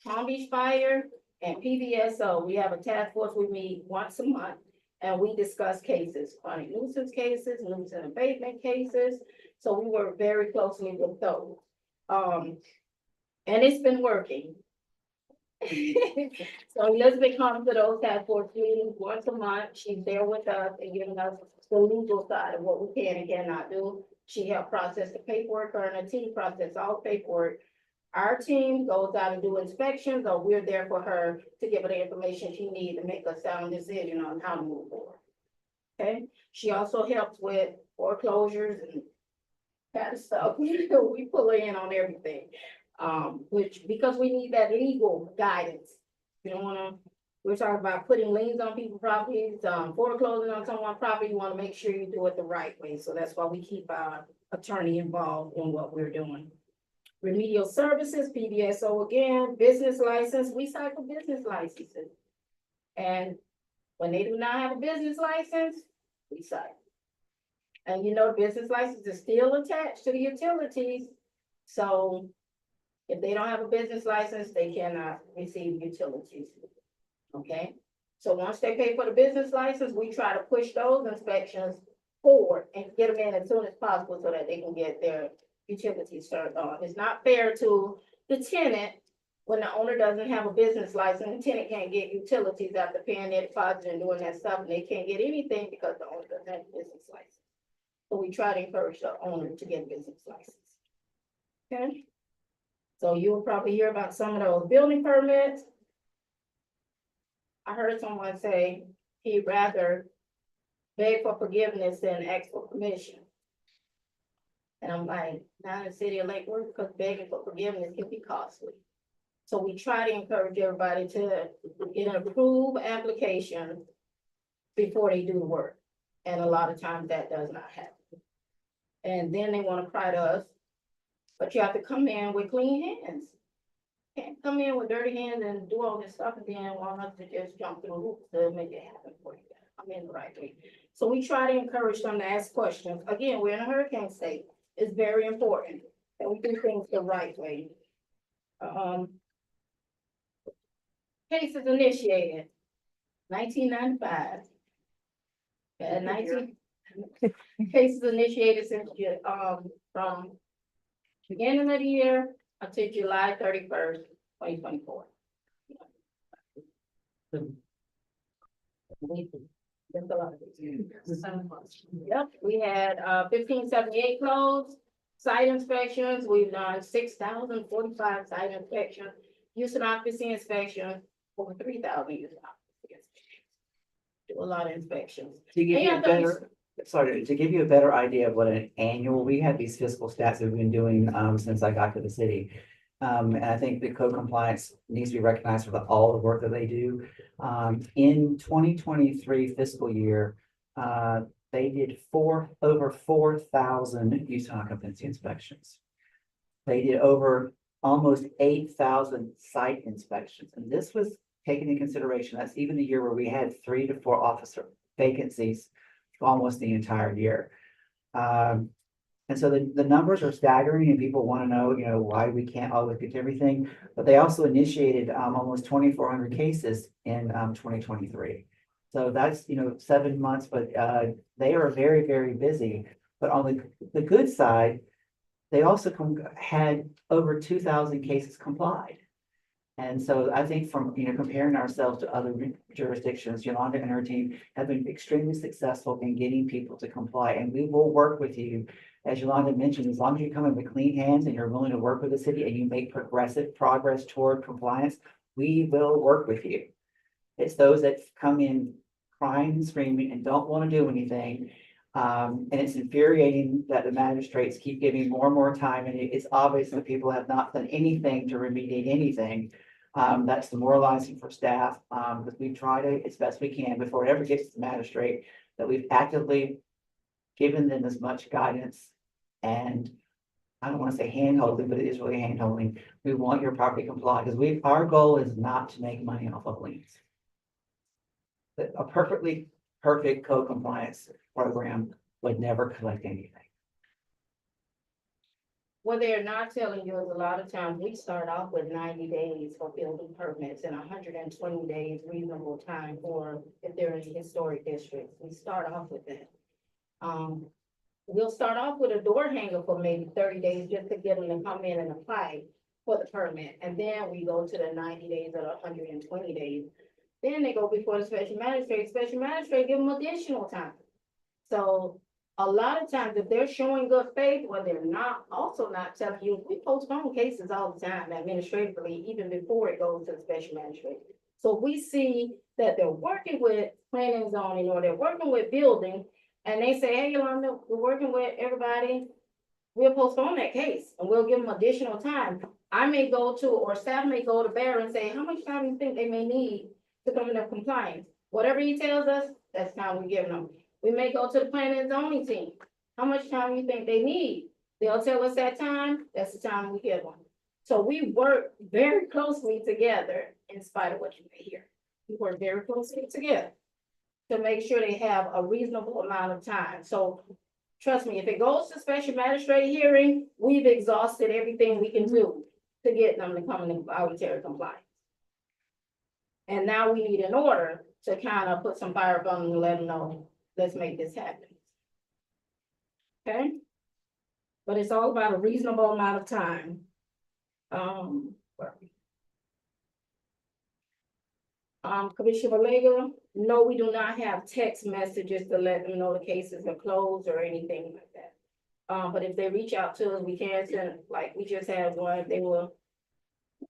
Palm Beach Fire, and PBSO. We have a task force, we meet once a month, and we discuss cases, chronic nuisance cases, nuisance abatement cases. So we work very closely with those. And it's been working. So Elizabeth comes to those task force meetings once a month. She's there with us and giving us the legal side of what we can and cannot do. She helped process the paperwork, her and her team process all paperwork. Our team goes out and do inspections, or we're there for her to give her the information she needs to make a sound decision on how to move forward. Okay, she also helps with foreclosures and kind of stuff. We pull her in on everything. Because we need that legal guidance. You don't wanna, we're talking about putting liens on people's properties, foreclosing on someone's property, you wanna make sure you do it the right way. So that's why we keep our attorney involved in what we're doing. Remedial services, PBSO again, business license, we cycle business licenses. And when they do not have a business license, we cycle. And you know, business license is still attached to the utilities. So if they don't have a business license, they cannot receive utilities. Okay, so once they pay for the business license, we try to push those inspections forward and get them in as soon as possible so that they can get their utilities turned on. It's not fair to the tenant when the owner doesn't have a business license. The tenant can't get utilities after paying their deposit and doing that stuff, and they can't get anything because the owner doesn't have a business license. So we try to encourage the owner to get a business license. Okay. So you'll probably hear about some of those building permits. I heard someone say he'd rather beg for forgiveness than ask for permission. And I'm like, not in the city of Lake Worth, because begging for forgiveness can be costly. So we try to encourage everybody to get an approved application before they do the work. And a lot of times that does not happen. And then they wanna cry to us, but you have to come in with clean hands. Can't come in with dirty hands and do all this stuff and then want us to just jump through hoops to make it happen for you. I'm in the right way. So we try to encourage them to ask questions. Again, we're in a hurricane state. It's very important that we do things the right way. Cases initiated, 1995. And 19 cases initiated since, from beginning of the year until July 31st, 2024. That's a lot of things. Yep, we had 1578 closed site inspections. We've done 6,045 site inspections, use and occupancy inspections, over 3,000 use and occupancy inspections. Do a lot of inspections. To give you a And I thought better, sorry, to give you a better idea of what an annual, we have these fiscal stats that we've been doing, since I got to the city. And I think the code compliance needs to be recognized for all the work that they do. In 2023 fiscal year, they did over 4,000 use and occupancy inspections. They did over almost 8,000 site inspections, and this was taken into consideration. That's even the year where we had 3 to 4 officer vacancies almost the entire year. And so the numbers are staggering and people want to know, why we can't always get to everything. But they also initiated almost 2,400 cases in 2023. So that's, 7 months, but they are very, very busy. But on the good side, they also had over 2,000 cases complied. And so I think from, comparing ourselves to other jurisdictions, Yolanda and her team have been extremely successful in getting people to comply. And we will work with you, as Yolanda mentioned, as long as you come in with clean hands and you're willing to work with the city and you make progressive progress toward compliance, we will work with you. It's those that come in crying and screaming and don't want to do anything. And it's infuriating that the magistrates keep giving more and more time, and it's obvious that people have not done anything to remediate anything. That's demoralizing for staff, because we try to, as best we can, before it ever gets to the magistrate, that we've actively given them as much guidance and I don't want to say hand-holding, but it is really hand-holding. We want your property complied, because our goal is not to make money off of liens. A perfectly perfect code compliance program would never collect anything. What they're not telling you is a lot of times we start off with 90 days for building permits and 120 days reasonable time for if they're in historic districts. We start off with that. We'll start off with a door hanger for maybe 30 days just to get them to come in and apply for the permit. And then we go to the 90 days or 120 days. Then they go before the special magistrate. Special magistrate give them additional time. So a lot of times, if they're showing good faith, well, they're not telling you, we postpone cases all the time administratively, even before it goes to the special magistrate. So we see that they're working with planning and zoning, or they're working with building, and they say, hey, Yolanda, we're working with everybody. We'll postpone that case and we'll give them additional time. I may go to, or staff may go to Barry and say, how much time do you think they may need to come into compliance? Whatever he tells us, that's time we give them. We may go to the planning and zoning team. How much time do you think they need? They'll tell us that time, that's the time we give them. So we work very closely together in spite of what you may hear. We work very closely together to make sure they have a reasonable amount of time. So trust me, if it goes to special magistrate hearing, we've exhausted everything we can do to get them to come into voluntary compliance. And now we need an order to kind of put some fire up on them and let them know, let's make this happen. Okay? But it's all about a reasonable amount of time. Commissioner Valiga, no, we do not have text messages to let them know the cases are closed or anything like that. But if they reach out to us, we can send, like we just had one, they were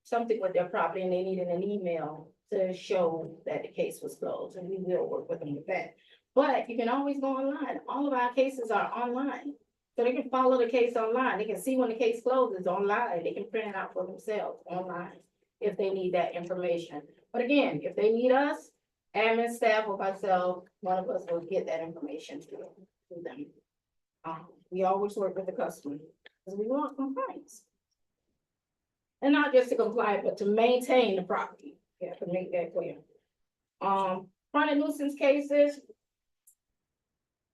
something with their property and they needed an email to show that the case was closed, and we will work with them with that. But you can always go online. All of our cases are online. So they can follow the case online. They can see when the case closes online. They can print it out for themselves online. if they need that information. But again, if they need us, admin staff or myself, one of us will get that information to them. We always work with the customer, because we want compliance. And not just to comply, but to maintain the property, yeah, to make that clear. Chronic nuisance cases.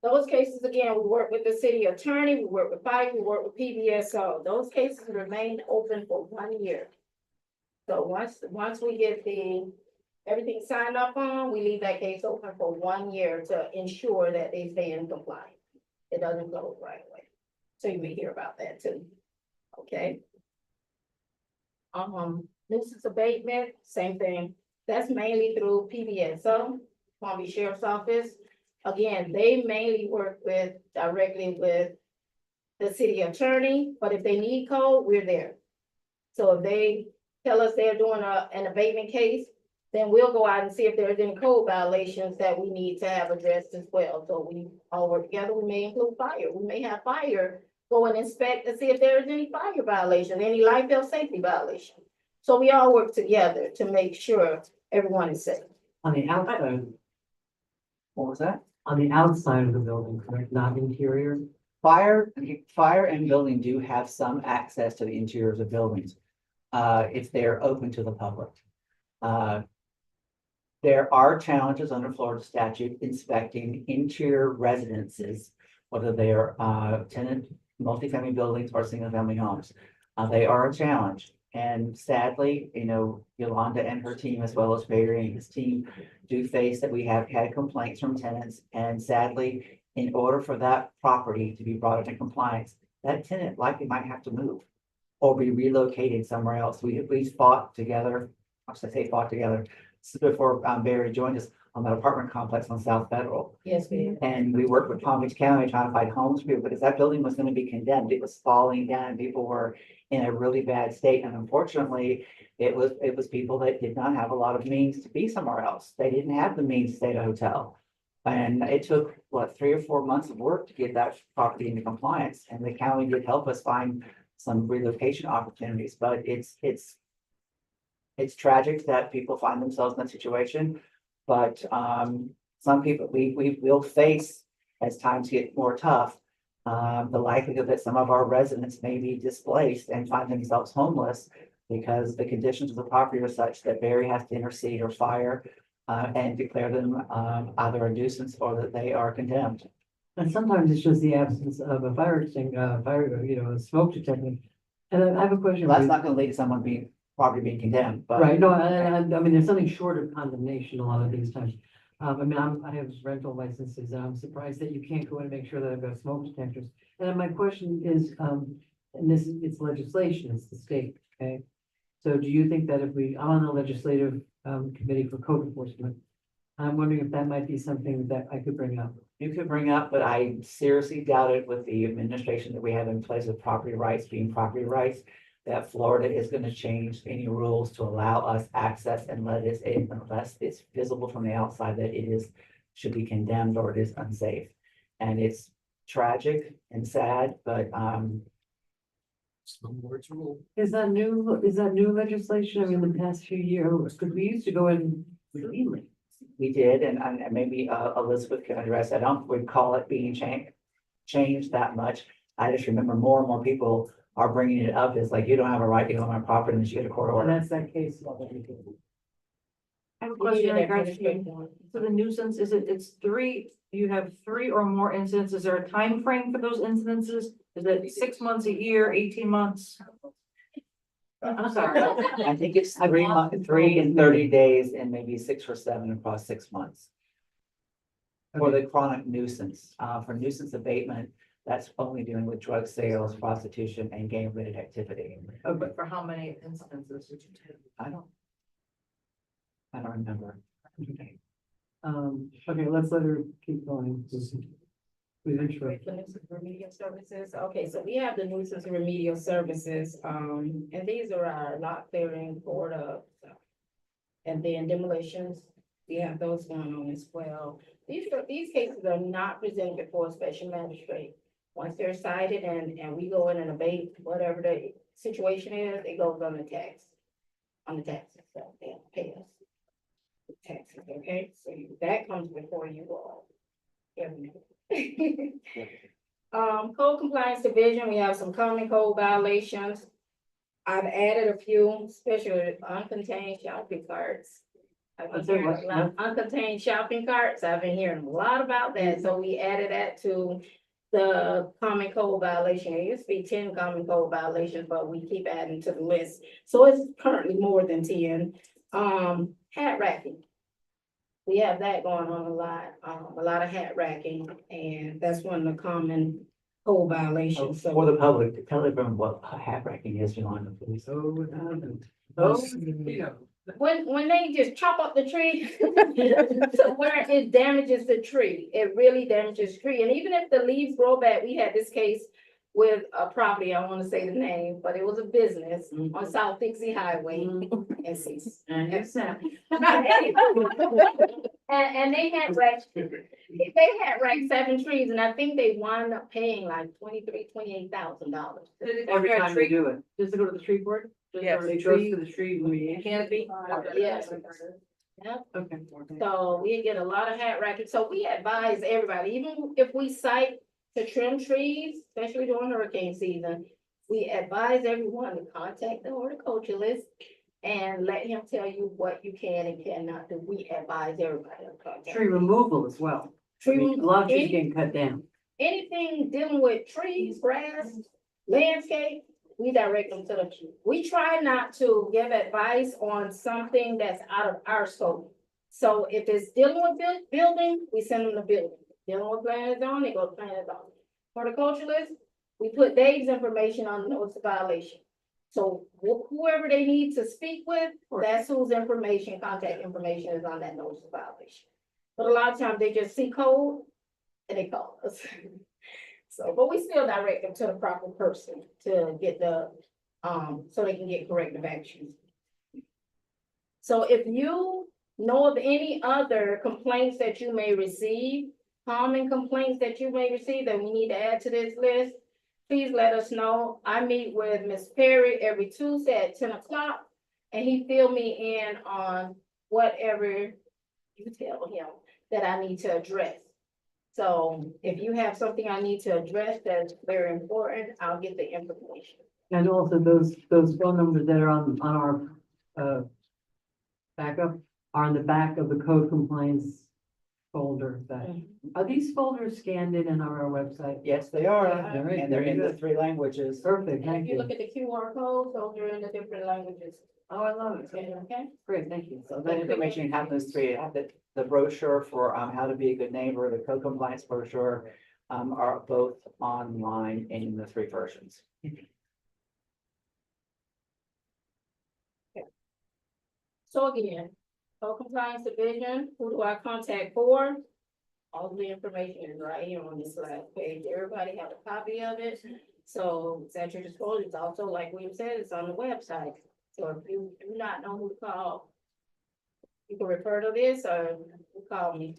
Those cases, again, we work with the city attorney, we work with Pike, we work with PBSO. Those cases remain open for 1 year. So once we get everything signed up on, we leave that case open for 1 year to ensure that they stay in compliance. It doesn't close right away. So you may hear about that too. Okay. Nuisance abatement, same thing. That's mainly through PBSO, Palm Beach Sheriff's Office. Again, they mainly work directly with the city attorney, but if they need code, we're there. So if they tell us they're doing an abatement case, then we'll go out and see if there's any code violations that we need to have addressed as well. So we all work together. We may include fire. We may have fire go and inspect to see if there is any fire violation, any life health safety violation. So we all work together to make sure everyone is safe. On the outside, What was that? on the outside of the building, correct, not interior? Fire and building do have some access to the interiors of buildings, if they're open to the public. There are challenges under Florida statute inspecting interior residences, whether they are, tenant, multifamily buildings or single-family homes. They are a challenge. And sadly, Yolanda and her team, as well as Barry and his team, do face that we have had complaints from tenants. And sadly, in order for that property to be brought into compliance, that tenant likely might have to move or be relocated somewhere else. We fought together, I should say fought together, before Barry joined us on that apartment complex on South Federal. Yes, ma'am. And we worked with Palm Beach County trying to find homes for people because that building was going to be condemned. It was falling down. People were in a really bad state. And unfortunately, it was people that did not have a lot of means to be somewhere else. They didn't have the means to stay at a hotel. And it took, 3 or 4 months of work to get that property into compliance. And the county did help us find some relocation opportunities, but it's tragic that people find themselves in that situation. But some people, we will face, as times get more tough, the likelihood that some of our residents may be displaced and find themselves homeless because the conditions of the property are such that Barry has to intercede or fire and declare them either a nuisance or that they are condemned. And sometimes it's just the absence of a fire extinguisher, a smoke detector. And I have a question. Well, that's not going to lead to someone property being condemned, but. Right, no, I mean, there's something short of condemnation a lot of these times. I have rental licenses, and I'm surprised that you can't go in and make sure that I've got smoke detectors. And then my question is, and it's legislation, it's the state, okay? So do you think that I'm on the legislative committee for code enforcement, I'm wondering if that might be something that I could bring up. You could bring up, but I seriously doubt it with the administration that we have in place with property rights being property rights, that Florida is going to change any rules to allow us access unless it's visible from the outside that should be condemned or it is unsafe. And it's tragic and sad, but Is that new legislation? I mean, the past few years, because we used to go in freely. we did, and maybe Elizabeth can address. I don't recall it being changed that much. I just remember more and more people are bringing it up as like, you don't have a right to go on my property unless you get a court And order. that's that case law that we did. I have a question in regards to, so the nuisance, it's 3, you have 3 or more incidents, is there a time frame for those incidences? Is it 6 months, a year, 18 months? I'm sorry. I think it's 3 and 30 days and maybe 6 or 7 across 6 months. For the chronic nuisance, for nuisance abatement, that's only dealing with drug sales, prostitution, and gang-related activity. Oh, but for how many instances did you take? I don't remember. Okay, let's let her keep going. Remedial services, okay, so we have the nuisance remedial services, and these are our lot clearing, board up. And then demolitions, we have those going on as well. These cases are not presented before a special magistrate. Once they're cited and we go in and abate whatever the situation is, it goes on the tax. on the taxes, so they'll pay us the taxes, okay? So that comes before you all. Code compliance division, we have some common code violations. I've added a few, especially uncontained shopping carts. I've been I'd say hearing what? a lot- Uncontained shopping carts, I've been hearing a lot about that, so we added that to the common code violation. It used to be 10 common code violations, but we keep adding to the list. So it's currently more than 10. Hat racking. We have that going on a lot of hat racking, and that's one of the common code violations, so. For the public, tell everyone what hat racking is, Yolanda, please. When they just chop up the tree to where it damages the tree, it really damages the tree. And even if the leaves grow back, we had this case with a property, I want to say the name, but it was a business on South Dixie Highway in Cease. And you said. And they had racked 7 trees, and I think they wound up paying like $28,000. Every time they do it, just to go to the tree board? Just Yes. They go to the tree remediation? Canopy, yes. Yep. Okay. So we get a lot of hat racking. So we advise everybody, even if we cite to trim trees, especially during hurricane season, we advise everyone to contact the horticulturalist and let him tell you what you can and cannot do. We advise everybody to contact. Tree removal as well. I Tree mean, a lot of trees any- getting cut down. Anything dealing with trees, grass, landscape, we direct them to the, we try not to give advice on something that's out of our scope. So if it's dealing with building, we send them to building. Dealing with planning and zoning, they go to planning and zoning. Horticulturalists, we put Dave's information on the notice of violation. So whoever they need to speak with, that's whose information, contact information is on that notice of violation. But a lot of times they just see code and they call us. So, but we still direct them to the proper person to get the, so they can get corrective actions. So if you know of any other complaints that you may receive, common complaints that you may receive that we need to add to this list, please let us know. I meet with Ms. Perry every Tuesday at 10 o'clock, and he fill me in on whatever you tell him that I need to address. So if you have something I need to address that's very important, I'll get the information. And also those phone numbers that are on our, backup are on the back of the code compliance folder that, are these folders scanned in on our website? Yes, they are, Yeah. and they're in the 3 languages. Perfect, And thank if you you. look at the QR code, those are in the different languages. Oh, I love it. Okay? Great, thank you. So that information, you have those 3, you have the brochure for, how to be a good neighbor, the code compliance brochure, are both online in the 3 versions. So again, code compliance division, who do I contact for? All the information is right here on this last page. Everybody have a copy of it. So it's at your disposal. It's also, like William said, it's on the website. So if you do not know who to call, you can refer to this or you call me.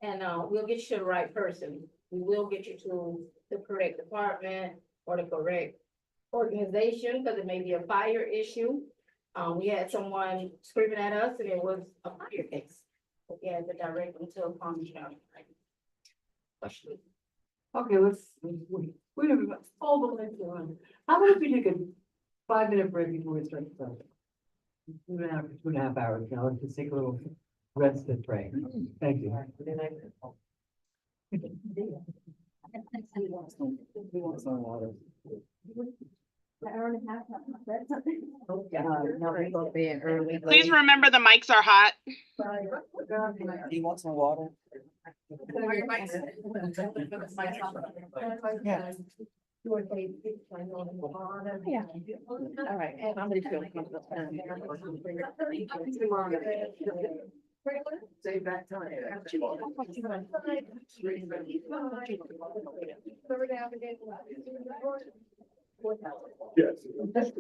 And we'll get you to the right person. We will get you to the correct department or the correct organization, because it may be a fire issue. We had someone screaming at us and it was a fire case. We had to direct them to a Palm County. Okay, let's, we have all the way through. How about if we take a 5-minute break before we start the session? 2.5 hours, now let's just take a little rest and break. Thank you. Please remember the mics are hot. Do you want some water? Yeah. All right. Somebody feel comfortable. Save that time. Yes.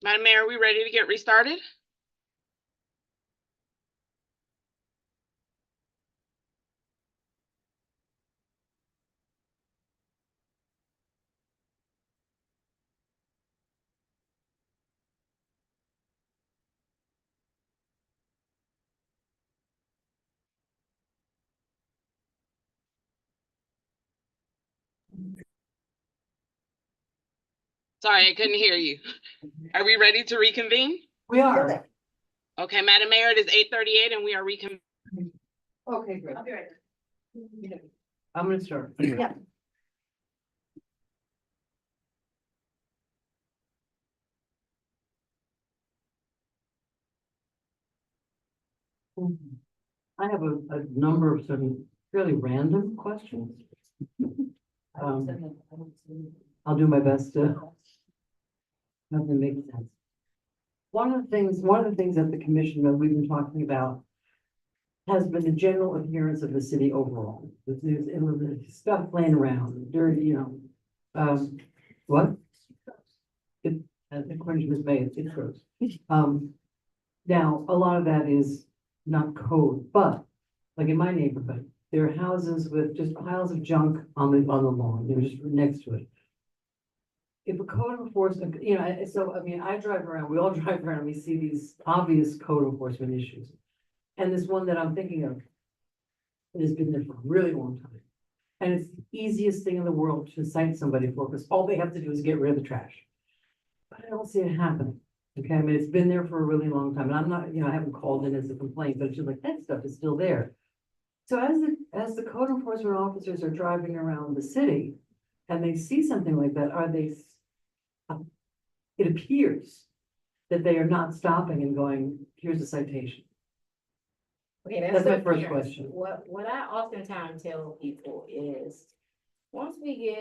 Madam Mayor, are we ready to get restarted? Sorry, I couldn't hear you. Are we ready to reconvene? We are. Okay, Madam Mayor, it is 8:38 and we are reconvening. Okay, great. I'll be right there. I'm gonna start. Yeah. I have a number of some fairly random questions. I'll do my best to have them make sense. One of the things that the commission that we've been talking about has been the general appearance of the city overall. There's stuff laying around, dirty, what? According to Ms. May, it's gross. Now, a lot of that is not code, but like in my neighborhood, there are houses with just piles of junk on the lawn, they're just next to it. If a code enforcement, so, I mean, I drive around, we all drive around, and we see these obvious code enforcement issues. And this one that I'm thinking of, it has been there for a really long time. And it's the easiest thing in the world to cite somebody for, because all they have to do is get rid of the trash. But I don't see it happening. Okay, I mean, it's been there for a really long time, and I'm not, I haven't called in as a complaint, but it's just like, that stuff is still there. So as the code enforcement officers are driving around the city and they see something like that, it appears that they are not stopping and going, here's a citation. Okay, That's my the first appearance. question. What I oftentimes tell people is, once we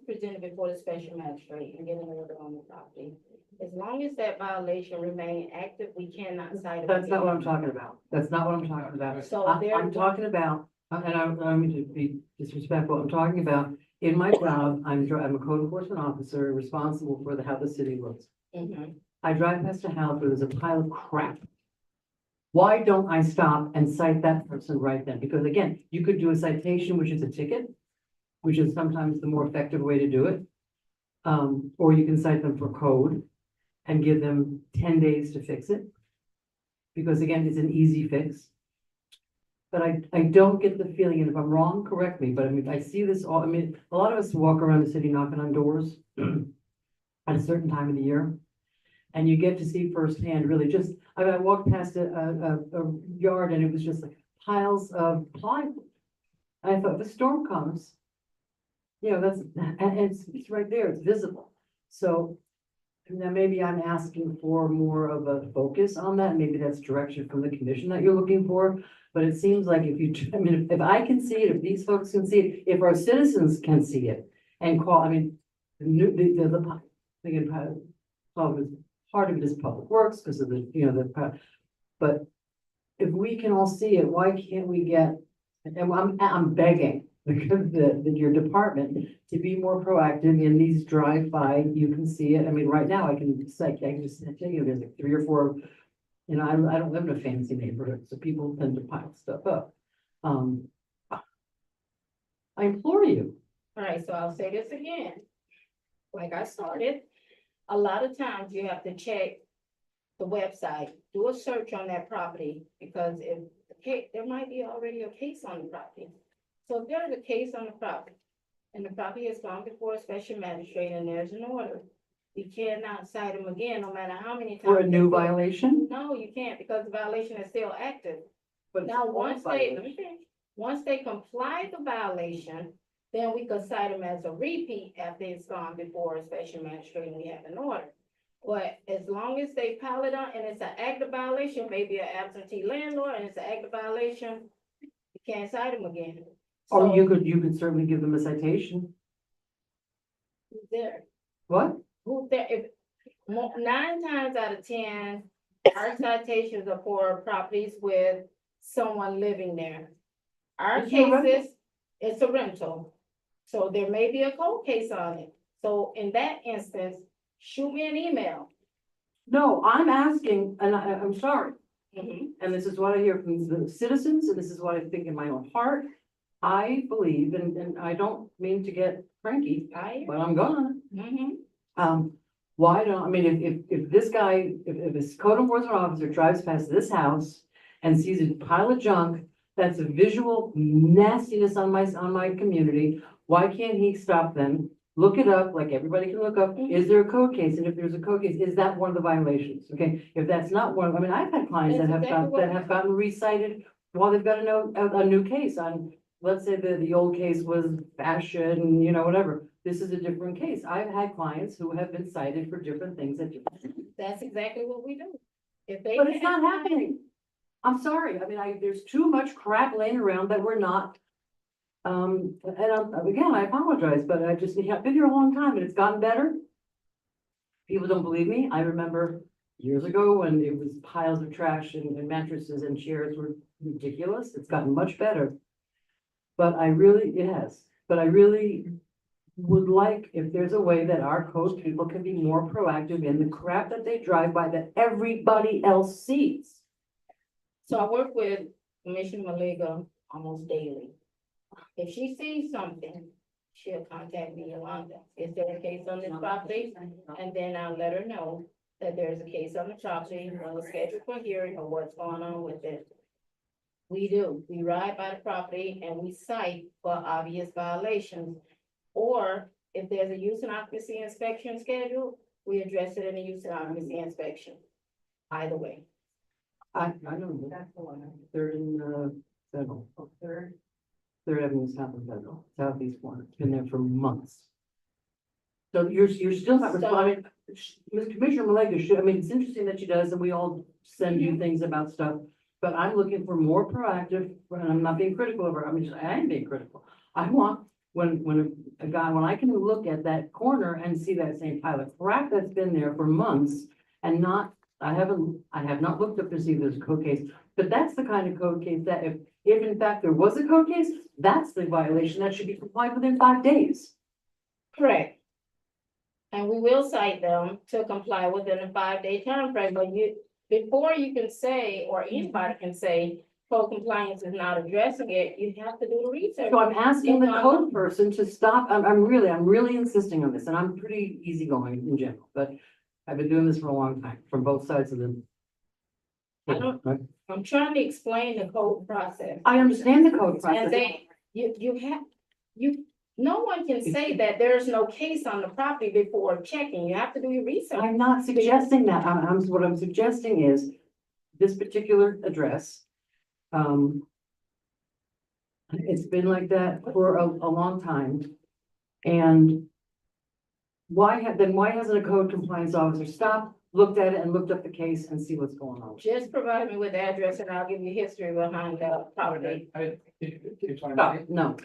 present it before the special magistrate and get an order on the property, as long as that violation remain active, we cannot cite it. That's not what I'm talking about. That's not what I'm talking about. So I'm talking about, and I don't mean to be disrespectful, I'm talking about, in my job, I'm a code enforcement officer responsible for how the city looks. Mhm. I drive past a house where there's a pile of crap. Why don't I stop and cite that person right then? Because again, you could do a citation, which is a ticket, which is sometimes the more effective way to do it. Or you can cite them for code and give them 10 days to fix it. Because again, it's an easy fix. But I don't get the feeling, and if I'm wrong, correct me, but I mean, I see this all, I mean, a lot of us walk around the city knocking on doors at a certain time of the year. And you get to see firsthand, really just, I walked past a yard and it was just like piles of plywood. And I thought, if a storm comes, and it's right there, it's visible. So now maybe I'm asking for more of a focus on that. Maybe that's direction from the commission that you're looking for. But it seems like if I can see it, if these folks can see it, if our citizens can see it and call, I mean, part of it is public works because of but if we can all see it, why can't we get, and I'm begging your department to be more proactive in these drive-by, you can see it. I mean, right now I can just tell you, there's like 3 or 4, I don't live in a fancy neighborhood, so people tend to pile stuff up. I implore you. All right, so I'll say this again. Like I started, a lot of times you have to check the website, do a search on that property, because there might be already a case on the property. So if there is a case on the property and the property has gone before a special magistrate and there's an order, you cannot cite them again, no matter how many times. For a new violation? No, you can't, because the violation is still active. But Now, once once they comply the violation, then we could cite them as a repeat after it's gone before a special magistrate and we have an order. But as long as they pile it on and it's an active violation, maybe an absentee landlord and it's an active violation, you can't cite them again. Or So, you could certainly give them a citation. who's there? What? Who's there? If 9 times out of 10, our citations are for properties with someone living there. Our It's a rental. cases, it's a rental. So there may be a cold case on it. So in that instance, shoot me an email. No, I'm asking, and I'm sorry, Mhm. and this is what I hear from the citizens, and this is what I think in my own heart. I believe, and I don't mean to get cranky, but I'm gonna. Mhm. Why don't, I mean, if this guy, if this code enforcement officer drives past this house and sees a pile of junk, that's a visual nastiness on my community, why can't he stop them? Look it up, like everybody can look up, is there a code case? And if there's a code case, is that one of the violations? Okay, if that's not one, I mean, I've had clients that That's have exactly got, that what- have gotten recited while they've got a new case on, let's say the old case was fashion, you know, whatever. This is a different case. I've had clients who have been cited for different things at different times. That's exactly what we do. If they. But it's not have- happening. I'm sorry. I mean, there's too much crap laying around that we're not. Again, I apologize, but I've been here a long time and it's gotten better. People don't believe me. I remember years ago when it was piles of trash and mattresses and chairs were ridiculous. It's gotten much better. But I really would like, if there's a way that our code people can be more proactive in the crap that they drive by that everybody else sees. So I work with Commissioner Malega almost daily. If she sees something, she'll contact me, Yolanda. Is there a case on this property? And then I'll let her know that there's a case on the property, we'll schedule for hearing or what's going on with it. We do. We ride by the property and we cite for obvious violations. Or if there's a use and occupancy inspection scheduled, we address it in the use and occupancy inspection. Either way. I know that's the one, third and Federal. Third Avenue South of Federal, southeast corner, it's been there for months. So you're still not responding, Commissioner Malega should, I mean, it's interesting that she does, and we all send you things about stuff. But I'm looking for more proactive, and I'm not being critical of her, I am being critical. I want, when I can look at that corner and see that same pile of crap that's been there for months and not, I have not looked up to see if there's a code case, but that's the kind of code case that if in fact there was a code case, that's the violation that should be complied within 5 days. Correct. And we will cite them to comply within a 5-day time frame. But before you can say, or anybody can say, code compliance is not addressing it, you have to do the research. So I'm asking the code person to stop, I'm really insisting on this, and I'm pretty easygoing in general, but I've been doing this for a long time, from both sides of the. I'm trying to explain the code process. I understand the code process. And no one can say that there's no case on the property before checking. You have to do your research. I'm not suggesting that. What I'm suggesting is this particular address. It's been like that for a long time. And why hasn't a code compliance officer stopped, looked at it and looked up the case and see what's going on? Just provide me with the address and I'll give you history behind the property. If I may, Stop, no.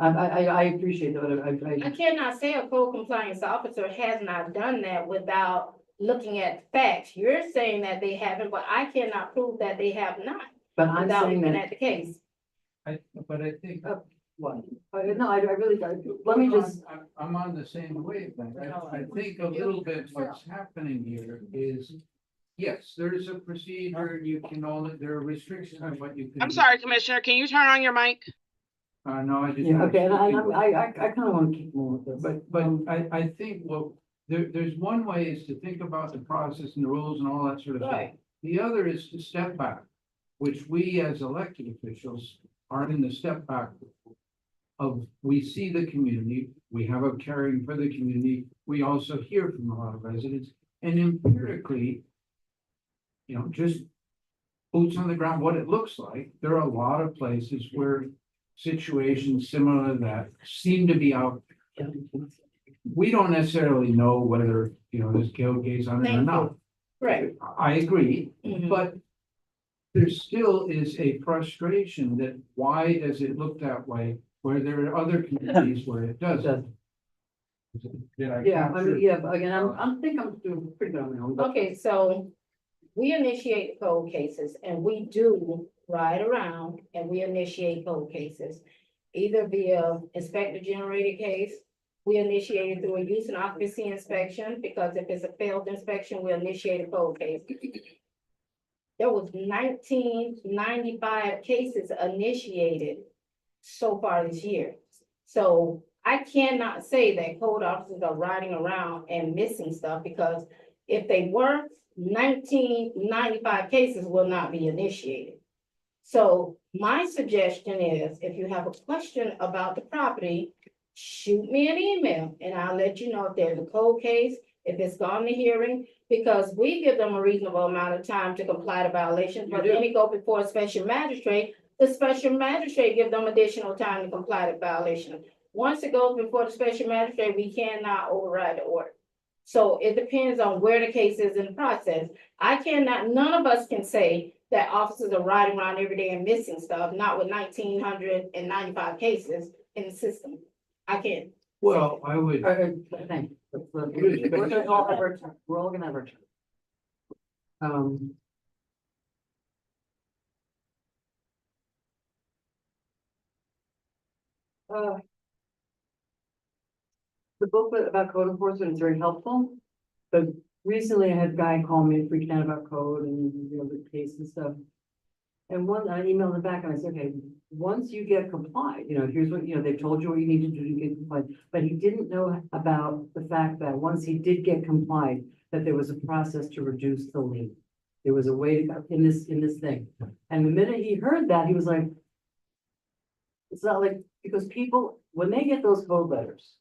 I appreciate that, I cannot say a code compliance officer has not done that without looking at facts. You're saying that they haven't, but I cannot prove that they have not but I'm without saying looking that, at the case. but I think. what? No, I really, let me just, I'm on the same wavelength. I think a little bit what's happening here is, yes, there's a procedure, there are restrictions on what you can. I'm sorry, Commissioner, can you turn on your mic? No, I just. yeah, okay, and I kind of want to keep moving with this. But I think, well, there's one way is to think about the process and the rules and all that sort of stuff. Right. The other is to step back, which we as elected officials aren't in the step back of, we see the community, we have a caring for the community, we also hear from a lot of residents, and empirically, just boots on the ground, what it looks like, there are a lot of places where situations similar to that seem to be out. We don't necessarily know whether, there's code case on it or Thank not. you. Right. I agree, Mhm. but there still is a frustration that why does it look that way, where there are other communities where it doesn't. Did I Yeah, capture? but again, I'm doing pretty good on my own, but Okay, so we initiate code cases and we do ride around and we initiate code cases. Either via inspector generated case We initiated through a use and occupancy inspection, because if it's a failed inspection, we initiate a code case. There was 1995 cases initiated so far this year. So I cannot say that code officers are riding around and missing stuff, because if they were, 1995 cases will not be initiated. So my suggestion is, if you have a question about the property, shoot me an email and I'll let you know if there's a cold case, if it's gone to hearing, because we give them a reasonable amount of time to comply to violations, but then we go before a special magistrate. The special magistrate give them additional time to comply to violation. Once it goes before the special magistrate, we cannot override the order. So it depends on where the case is in the process. None of us can say that officers are riding around every day and missing stuff, not with 1,995 cases in the system. I can't. Well, I would. Thank you. We're gonna all have our turn. We're all gonna have our turn. Uh, The booklet about code enforcement is very helpful, but recently I had a guy call me freaking out about code and, you know, the case and stuff. And I emailed him back and I said, okay, once you get complied, you know, here's what, you know, they've told you what you need to do to get complied. But he didn't know about the fact that once he did get complied, that there was a process to reduce the lien. There was a way to go in this thing. And the minute he heard that, he was like, it's not like, because people, when they get those code letters,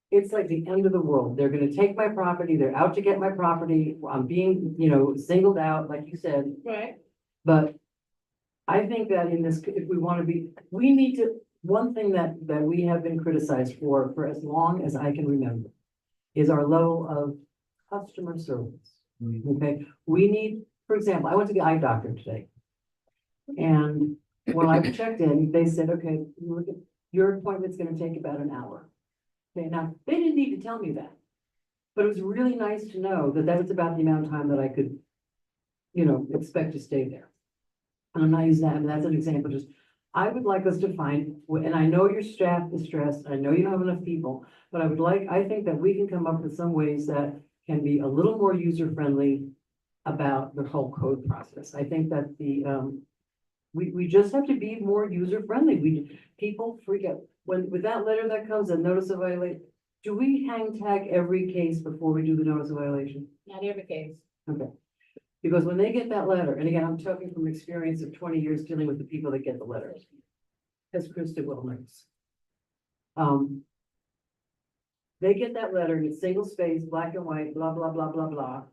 it's like the end of the world. They're gonna take my property, they're out to get my property, I'm being, you know, singled out, like you said. Right. But I think that in this, if we want to be, we need to, one thing that we have been criticized for as long as I can remember is our level of customer service. Okay, we need, for example, I went to the eye doctor today. And when I checked in, they said, okay, look at your appointment's gonna take about an hour. Okay, now, they didn't need to tell me that. But it was really nice to know that that was about the amount of time that I could, you know, expect to stay there. And I'm not using that, and that's an example, just, I would like us to find, and I know your staff is stressed, I know you don't have enough people, but I think that we can come up with some ways that can be a little more user-friendly about the whole code process. I think that we just have to be more user-friendly. People freak out. With that letter that comes, a notice of violation, do we hang tag every case before we do the notice of violation? Not every case. Okay. Because when they get that letter, and again, I'm talking from experience of 20 years dealing with the people that get the letters, as Krista well knows. They get that letter and it's single space, black and white, blah, blah, blah, blah, blah,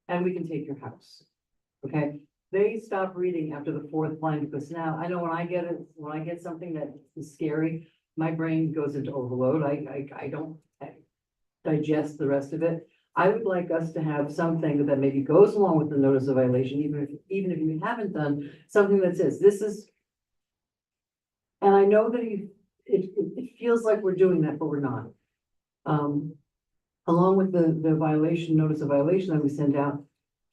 and we can take your house. Okay, they stop reading after the fourth line, because now I know when I get something that is scary, my brain goes into overload. I don't digest the rest of it. I would like us to have something that maybe goes along with the notice of violation, even if you haven't done something that says this is. And I know that it feels like we're doing that, but we're not. Along with the violation, notice of violation that we send out,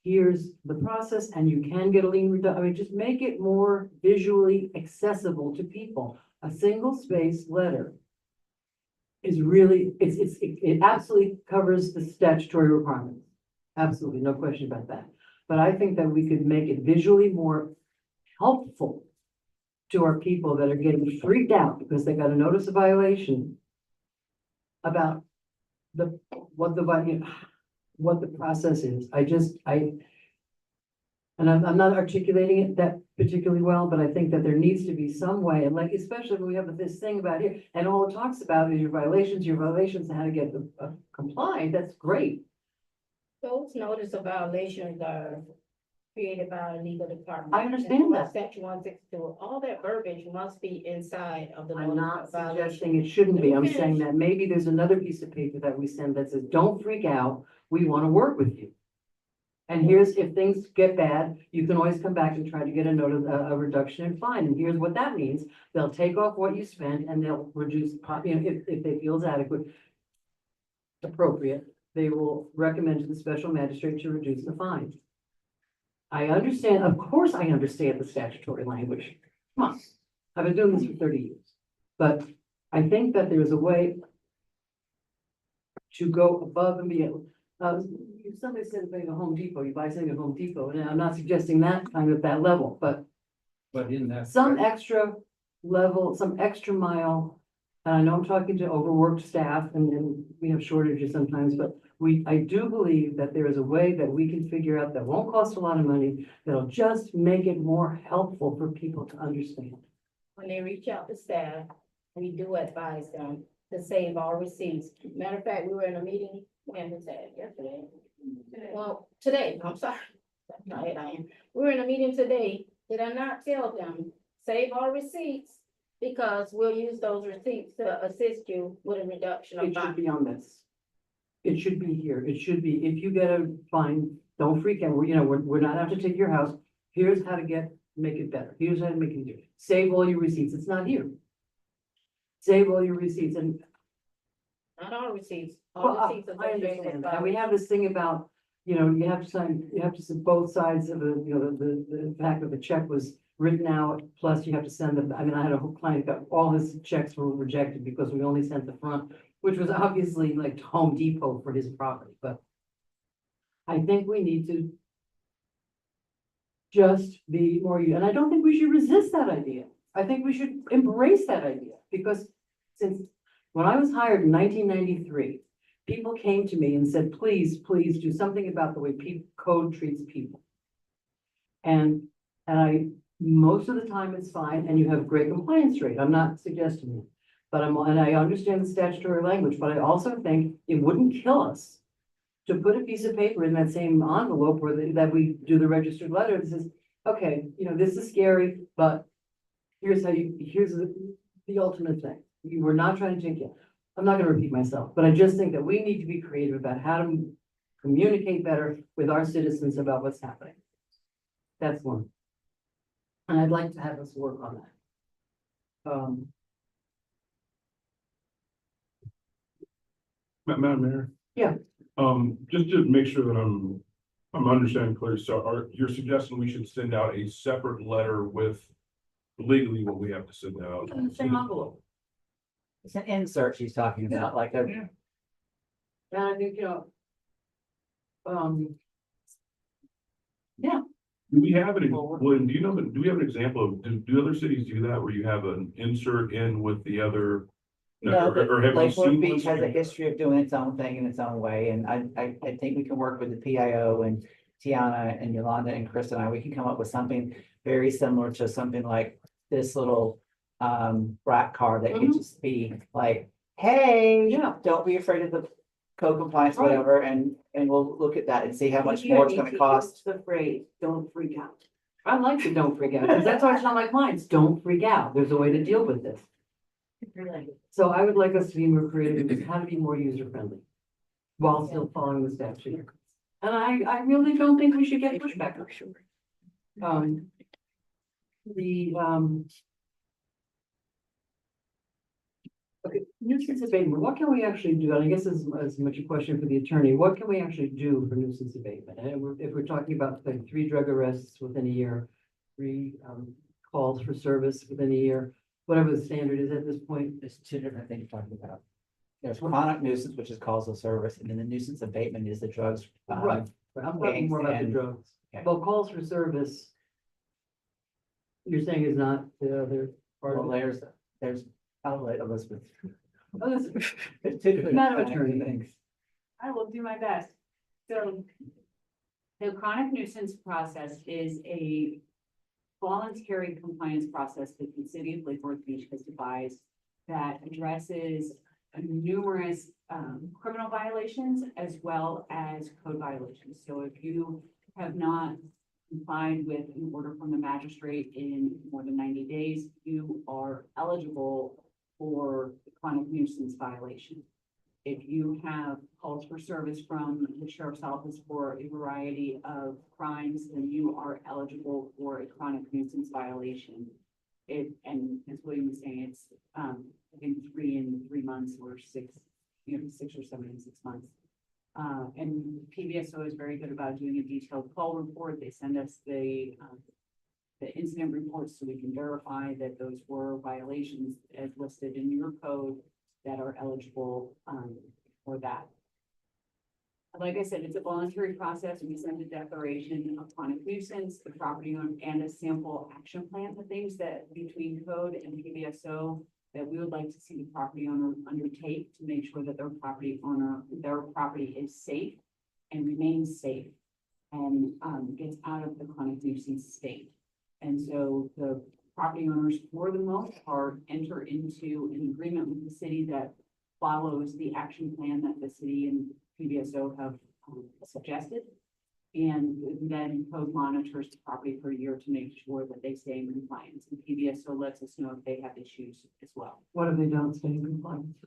here's the process, and you can get a lien reduction. I mean, just make it more visually accessible to people. A single space letter is really, it absolutely covers the statutory requirements. Absolutely, no question about that. But I think that we could make it visually more helpful to our people that are getting freaked out because they got a notice of violation about what the process is. And I'm not articulating it that particularly well, but I think that there needs to be some way, and like, especially when we have this thing about here, and all it talks about is your violations, and how to get compliant, that's great. Those notice of violations are created by a legal department. I understand that. Section 162, all that verbiage must be inside of the. I'm notice not of violation. suggesting it shouldn't be, I'm Finish. saying that maybe there's another piece of paper that we send that says, don't freak out, we want to work with you. And here's, if things get bad, you can always come back and try to get a reduction in fine. And here's what that means. They'll take off what you spent and they'll reduce, you know, if they feel it's adequate, appropriate, they will recommend to the special magistrate to reduce the fine. I understand, of course I understand the statutory language. Come on, I've been doing this for 30 years. But I think that there's a way, to go above and beyond. Somebody said buying a Home Depot, you buy something at Home Depot, and I'm not suggesting that kind of that level, but But in that. some extra level, some extra mile. And I know I'm talking to overworked staff and we have shortages sometimes, but I do believe that there is a way that we can figure out that won't cost a lot of money, that'll just make it more helpful for people to understand. When they reach out to staff, we do advise them to save all receipts. Matter of fact, we were in a meeting, when was that, yesterday? Well, today, I'm sorry. I'm tired, I am. We were in a meeting today. Did I not tell them, save all receipts? Because we'll use those receipts to assist you with a reduction of It should bond. be on this. It should be here. It should be, if you get a fine, don't freak out. We're not out to take your house. Here's how to make it better. Here's how to make it do. Save all your receipts. It's not here. Save all your receipts and Not all receipts, well, all receipts I associated with understand. bond. And we have this thing about, you have to sign, you have to see both sides of the fact that the check was written out, plus you have to send them. I mean, I had a whole client that all his checks were rejected because we only sent the front, which was obviously like Home Depot for his property, but I think we need to just be more, and I don't think we should resist that idea. I think we should embrace that idea because since when I was hired in 1993, people came to me and said, please do something about the way code treats people. And most of the time it's fine and you have great compliance rate. I'm not suggesting it. But and I understand the statutory language, but I also think it wouldn't kill us to put a piece of paper in that same envelope where that we do the registered letter that says, okay, this is scary, but here's the ultimate thing. We're not trying to take it. I'm not going to repeat myself, but I just think that we need to be creative about how to communicate better with our citizens about what's happening. That's one. And I'd like to have us work on that. Madam Mayor? Yeah. Just to make sure that I'm understanding clearly, so you're suggesting we should send out a separate letter with legally what we have to send out? Same envelope. It's an insert she's talking about, like a, And I think, yeah, do we have an, William, do you know, do we have an example of, do other cities do that where you have an insert in with the other? no, Or have you Lake Worth seen Beach has a one? history of doing its own thing in its own way, and I think we can work with the PIO and Tiana and Yolanda and Chris and we can come up with something very similar to something like this little rack card that could just be like, hey, Yeah. don't be afraid of the code compliance, Right. whatever, and we'll look at that and see how much more it's gonna cost. The phrase, don't freak out. I like the don't freak out, because that's why I tell my clients, don't freak out. There's a way to deal with this. So I would like us to be more creative in how to be more user friendly while still following the statute. And I really don't think we should get pushback. Okay, nuisance abatement, what can we actually do? And I guess as much a question for the attorney, what can we actually do for nuisance abatement? And if we're talking about like 3 drug arrests within a year, 3 calls for service within a year, whatever the standard is at this point. There's 2 different things you're talking about. There's chronic nuisance, which is calls of service, and then the nuisance abatement is the drugs. Right, but I'm talking more about the and- drugs. okay. Well, calls for service. You're saying is not the other part Well, of it? there's, I'll let Elizabeth. Oh, this- There's 2 different Madam kinds of Attorney. things. I will do my best. So the chronic nuisance process is a voluntary compliance process that the city of Lake Worth Beach has devised that addresses numerous criminal violations as well as code violations. So if you have not complied with an order from the magistrate in more than 90 days, you are eligible for the chronic nuisance violation. If you have calls for service from the sheriff's office for a variety of crimes, then you are eligible for a chronic nuisance violation. And as William was saying, it's, I think 3 in 3 months or 6, 6 or 7 in 6 months. And PBSO is very good about doing a detailed call report. They send us the incident reports so we can verify that those were violations as listed in your code that are eligible for that. like I said, it's a voluntary process. We send a declaration of chronic nuisance, the property owner, and a sample action plan, the things that between code and PBSO that we would like to see the property owner undertake to make sure that their property is safe and remains safe and gets out of the chronic nuisance state. And so the property owners, for the most part, enter into an agreement with the city that follows the action plan that the city and PBSO have suggested. And then code monitors the property for a year to make sure that they stay in compliance. And PBSO lets us know if they have issues as well. What if they don't stay in compliance?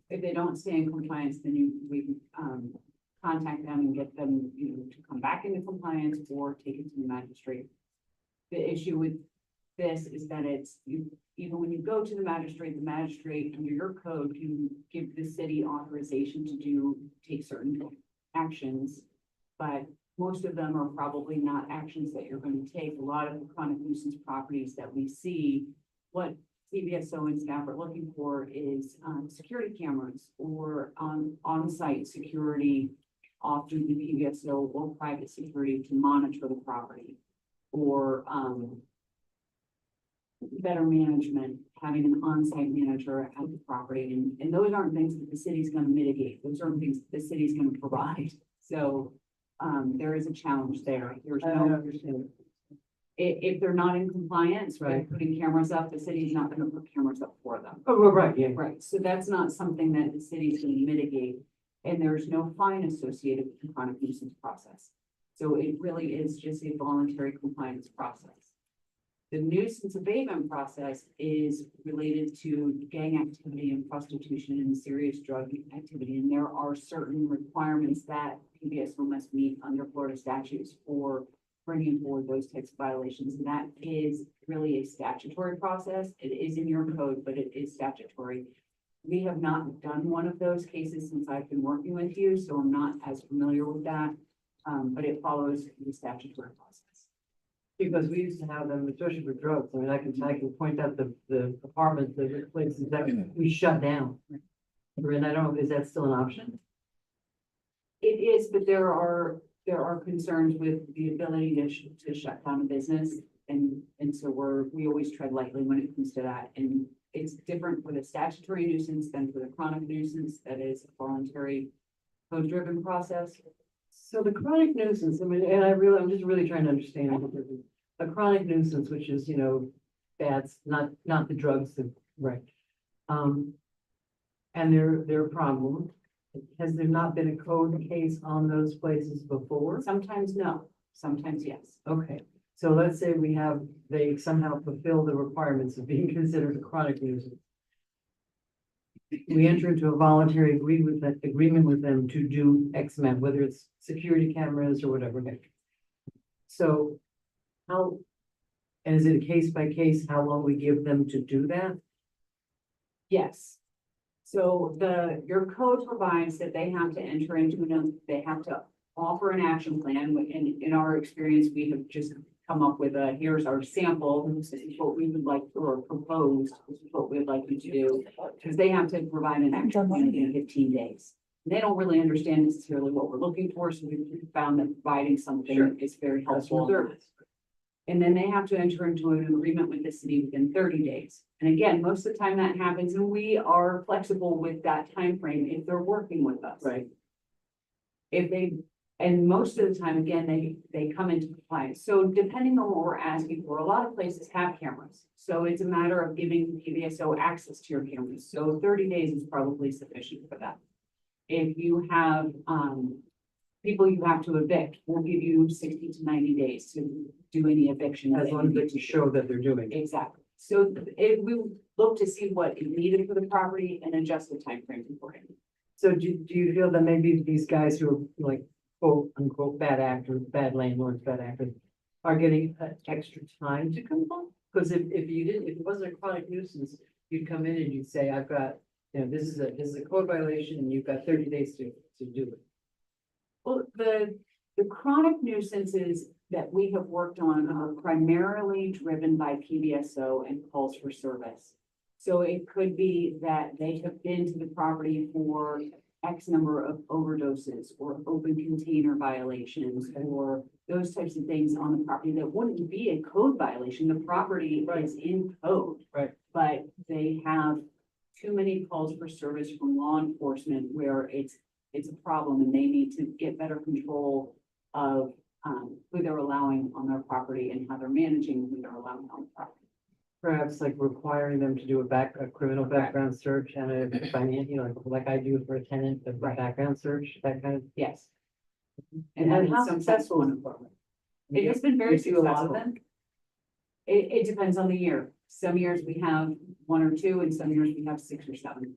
If they don't stay in compliance, then we contact them and get them, to come back into compliance or take it to the magistrate. The issue with this is that even when you go to the magistrate under your code can give the city authorization to take certain actions. But most of them are probably not actions that you're going to take. A lot of the chronic nuisance properties that we see, what PBSO and staff are looking for is security cameras or on-site security off duty PBSO or private security to monitor the property, or better management, having an on-site manager at the property. And those aren't things that the city's going to mitigate. Those aren't things that the city's going to provide. So there is a challenge there. There's I no, understand. if they're not in compliance, right, Right. putting cameras up, the city's not going to put cameras up for them. Oh, well, right, yeah. Right, so that's not something that the city's going to mitigate, and there's no fine associated with the chronic nuisance process. So it really is just a voluntary compliance process. The nuisance abatement process is related to gang activity and prostitution and serious drug activity, and there are certain requirements that PBSO must meet under Florida statutes for bringing forward those types of violations, and that is really a statutory process. It is in your code, but it is statutory. We have not done one of those cases since I've been working with you, so I'm not as familiar with that, but it follows the statutory process. Because we used to have them, especially for drugs. I mean, I can point out the apartments, the places that we shut down. And I don't know, is that still an option? It is, but there are concerns with the ability to shut down a business. And so we always tread lightly when it comes to that. And it's different for the statutory nuisance than for the chronic nuisance. That is a voluntary code-driven process. So the chronic nuisance, I mean, and I'm just really trying to understand. A chronic nuisance, which is, that's not the drugs, right? And their problem, has there not been a code case on those places before? Sometimes no, sometimes yes. Okay, so let's say they somehow fulfill the requirements of being considered a chronic nuisance. We enter into a voluntary agreement with them to do X amount, whether it's security cameras or whatever. So and is it a case by case, how long we give them to do that? Yes. So your code provides that they have to enter into they have to offer an action plan. In our experience, we have just come up with here's our sample. This is what we would like, or proposed, this is what we'd like you to do. Because they have to provide an action plan in 15 days. They don't really understand necessarily what we're looking for, so we found that providing something is very helpful. And then they have to enter into an agreement with the city within 30 days. And again, most of the time that happens, and we are flexible with that time frame if they're working with us. Right. And most of the time, again, they come into compliance. So depending on what we're asking for, a lot of places have cameras. So it's a matter of giving PBSO access to your cameras. So 30 days is probably sufficient for that. If you have people you have to evict, we'll give you 60 to 90 days to do any eviction. As long as they show that they're doing it. Exactly. So we look to see what is needed for the property and adjust the time frame accordingly. So do you feel that maybe these guys who are like quote unquote bad actors, bad landlords, bad actors are getting extra time to comply? Because if it wasn't a chronic nuisance, you'd come in and you'd say, I've got, this is a code violation and you've got 30 days to do it. Well, the chronic nuisances that we have worked on are primarily driven by PBSO and calls for service. So it could be that they have been to the property for X number of overdoses or open container violations or those types of things on the property that wouldn't be a code violation. The property is in code. Right. But they have too many calls for service from law enforcement where it's a problem and they need to get better control of who they're allowing on their property and how they're managing who they're allowing on the property. Perhaps like requiring them to do a criminal background search and a financial, you know, like I do for a tenant, a background search, that kind of. Yes. And that is how sometimes successful one is of them. It has been very You do a lot of successful. It depends on the year. Some years we have 1 or 2 and some years we have 6 or 7.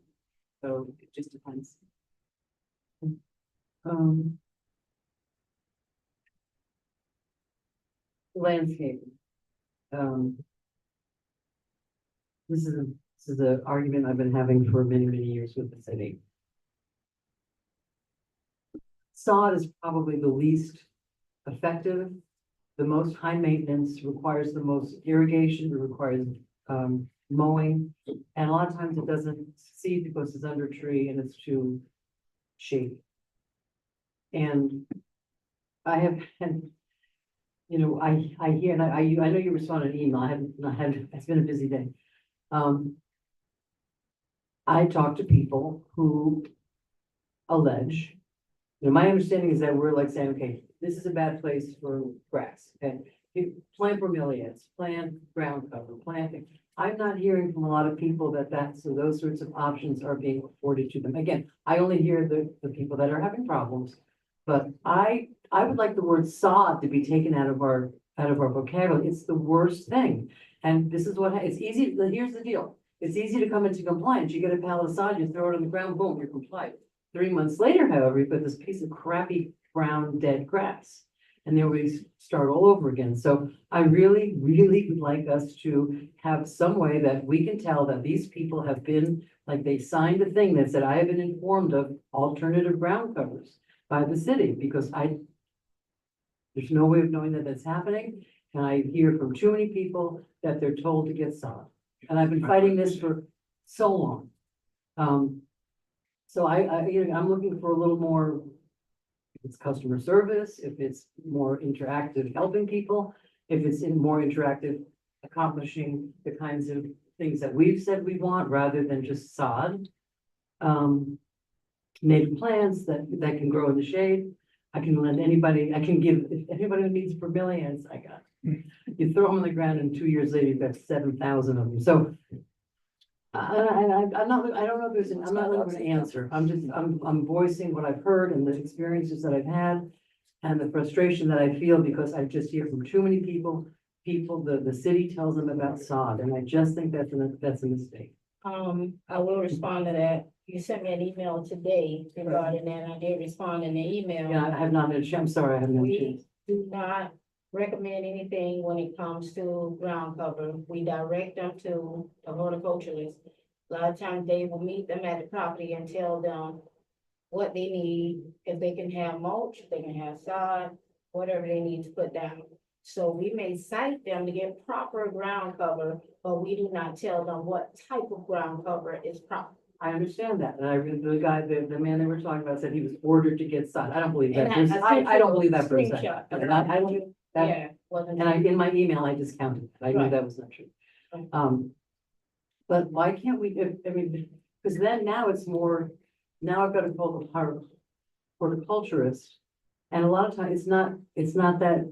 So it just depends. Landscaping. This is an argument I've been having for many, many years with the city. Sod is probably the least effective, the most high maintenance, requires the most irrigation, it requires mowing. And a lot of times it doesn't succeed because it's under tree and it's too shady. And I have, and, you know, I hear, and I know you responded in email, I haven't, it's been a busy day. I talk to people who allege, you know, my understanding is that we're like saying, okay, this is a bad place for grass, and plant bromeliads, plant ground cover, planting. I'm not hearing from a lot of people so those sorts of options are being afforded to them. Again, I only hear the people that are having problems. But I would like the word sod to be taken out of our vocabulary. It's the worst thing. And this is what, it's easy, here's the deal. It's easy to come into compliance. You get a pallet of sod, you throw it on the ground, boom, you're compliant. 3 months later, however, you put this piece of crappy brown dead grass. And then we start all over again. So I really, really would like us to have some way that we can tell that these people have been, like they signed a thing that said, I have been informed of alternative ground covers by the city, because there's no way of knowing that that's happening. And I hear from too many people that they're told to get sod. And I've been fighting this for so long. So I'm looking for a little more, if it's customer service, if it's more interactive helping people, if it's more interactive accomplishing the kinds of things that we've said we want rather than just sod. Native plants that can grow in the shade. I can give, if anybody who needs bromeliads, I got. You throw them on the ground and 2 years later, you've got 7,000 of them. So I'm not, I don't know if I'm not looking for an answer. I'm voicing what I've heard and the experiences that I've had and the frustration that I feel because I just hear from too many people, the city tells them about sod, and I just think that's a mistake. I will respond to that. You sent me an email today regarding that, and I did respond in the email. Yeah, I have not had a chance. I'm sorry, I haven't had a We chance. do not recommend anything when it comes to ground cover. We direct them to the horticulturist. A lot of times they will meet them at the property and tell them what they need, if they can have mulch, if they can have sod, whatever they need to put down. So we may cite them to get proper ground cover, but we do not tell them what type of ground cover is proper. I understand that, and the man that we're talking about said he was ordered to get sod. I don't believe that. And I don't believe that for a second. Screenshot. And I don't, that, Yeah. wasn't- and in my email, I discounted it. I knew Right. that was not true. Right. But why can't we, because then now it's more, now I've got to call the horticulturist. And a lot of times, it's not that,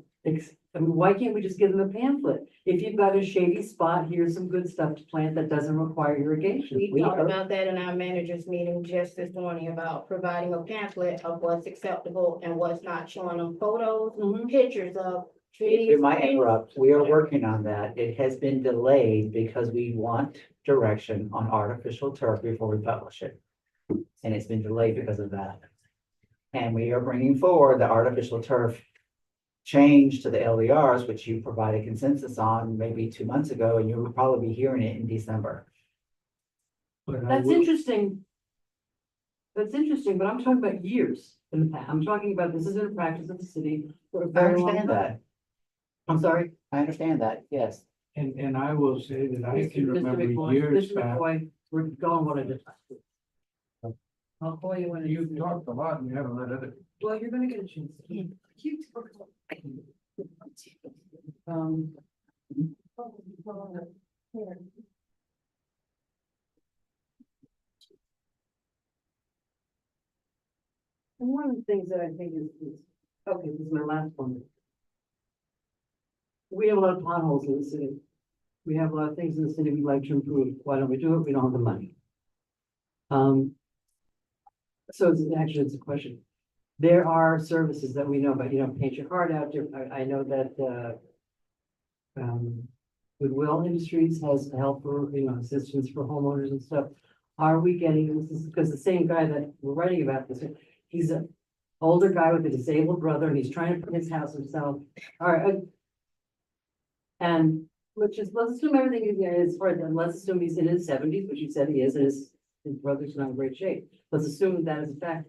why can't we just give them a pamphlet? If you've got a shady spot, here's some good stuff to plant that doesn't require irrigation. We talked about that in our managers meeting just this morning about providing a pamphlet of what's acceptable and what's not, showing them photos, pictures of trees. If you might interrupt, we are working on that. It has been delayed because we want direction on artificial turf before we publish it. And it's been delayed because of that. And we are bringing forward the artificial turf change to the LERs, which you provided consensus on maybe 2 months ago, and you will probably be hearing it in December. That's interesting. That's interesting, but I'm talking about years in the past. I'm talking about this isn't a practice of the city for a I very long understand time. that. I'm sorry. I understand that, yes. And I will say that I Mr. can remember McCoy, years Mr. back. McCoy, we're going one at a time. I'll call you when it's. You've talked a lot and you haven't let other. Well, you're gonna get a chance. Um. And one of the things that I think is, okay, this is my last one. We have a lot of potholes in the city. We have a lot of things in the city we'd like to improve. Why don't we do it? We don't have the money. So it's a question. There are services that we know about, Paint Your Heart Out. I know that, Goodwill Industries has help for, assistance for homeowners and stuff. Are we getting, this is because the same guy that we're writing about this, he's an older guy with a disabled brother and he's trying to put his house himself. All right. And let's assume everything is for them. Let's assume he's in his seventies, which he said he is, and his brother's not in great shape. Let's assume that is a fact.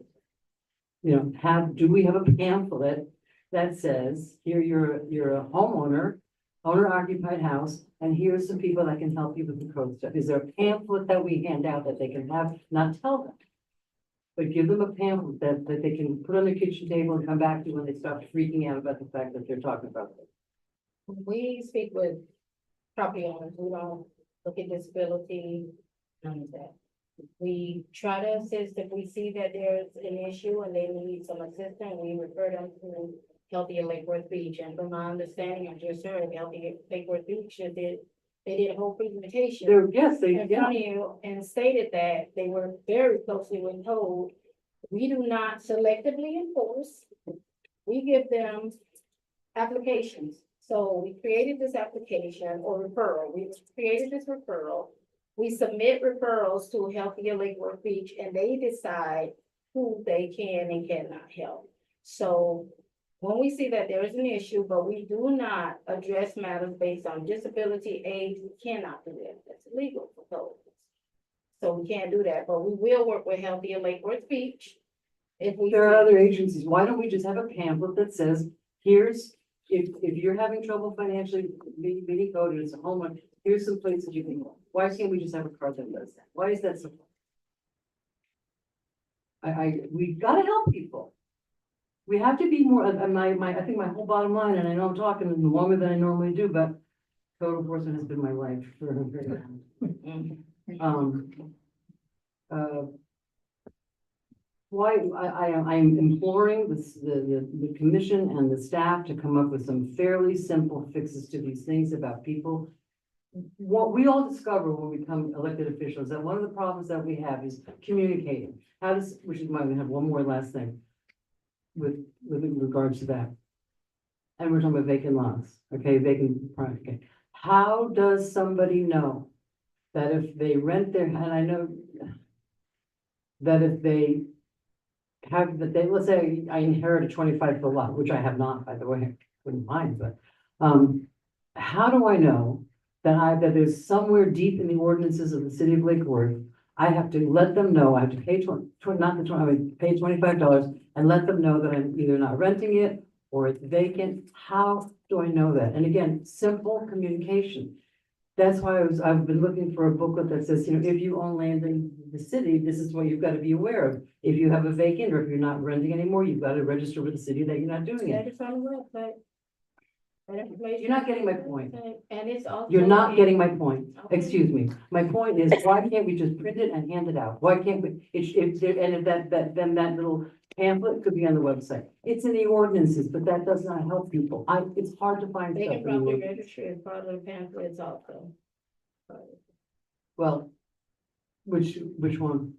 Do we have a pamphlet that says, here, you're a homeowner, owner occupied house, and here's some people that can help you with the code stuff. Is there a pamphlet that we hand out that they can have, not tell them, but give them a pamphlet that they can put on their kitchen table and come back to when they stop freaking out about the fact that they're talking about it? We speak with property owners, we don't look at disability, none of that. We try to assist if we see that there's an issue and they need some assistance, we refer them to Healthy Lake Worth Beach. And from my understanding, I just heard Healthy Lake Worth Beach, they did a whole presentation in front of you and stated that they were very closely told, we do not selectively enforce, we give them applications. So we created this application or referral, we created this referral. We submit referrals to Healthier Lake Worth Beach and they decide who they can and cannot help. So when we see that there is an issue, but we do not address matters based on disability, age, we cannot do that. That's illegal for code. So we can't do that, but we will work with Healthier Lake Worth Beach. If we. There are other agencies. Why don't we just have a pamphlet that says, here's, if you're having trouble financially meeting code and it's a homeowner, here's some places you can go. Why can't we just have a card that does that? Why is that so? We've got to help people. We have to be more, I think my whole bottom line, and I know I'm talking longer than I normally do, but code enforcement has been my life for a very long time. Why, I'm imploring the commission and the staff to come up with some fairly simple fixes to these things about people. What we all discover when we become elected officials, that one of the problems that we have is communicating. Which is why we have one more last thing with regards to that. And we're talking about vacant lots, okay, okay. How does somebody know that if they rent their, and I know that if they have, let's say I inherit a 25-foot lot, which I have not, by the way, I wouldn't mind, but how do I know that there's somewhere deep in the ordinances of the city of Lake Worth, I have to let them know, I have to pay pay $25 and let them know that I'm either not renting it or it's vacant. How do I know that? And again, simple communication. That's why I've been looking for a booklet that says, if you own land in the city, this is what you've got to be aware of. If you have a vacant or if you're not renting anymore, you've got to register with the city that you're not doing it. That is on the website. That information. You're not getting my point. And it's also. You're not getting my point. Excuse me. My point is, why can't we just print it and hand it out? Why can't we, then that little pamphlet could be on the website. It's in the ordinances, but that does not help people. It's hard to find They stuff. can probably register as part of the pamphlets also. Well, which one?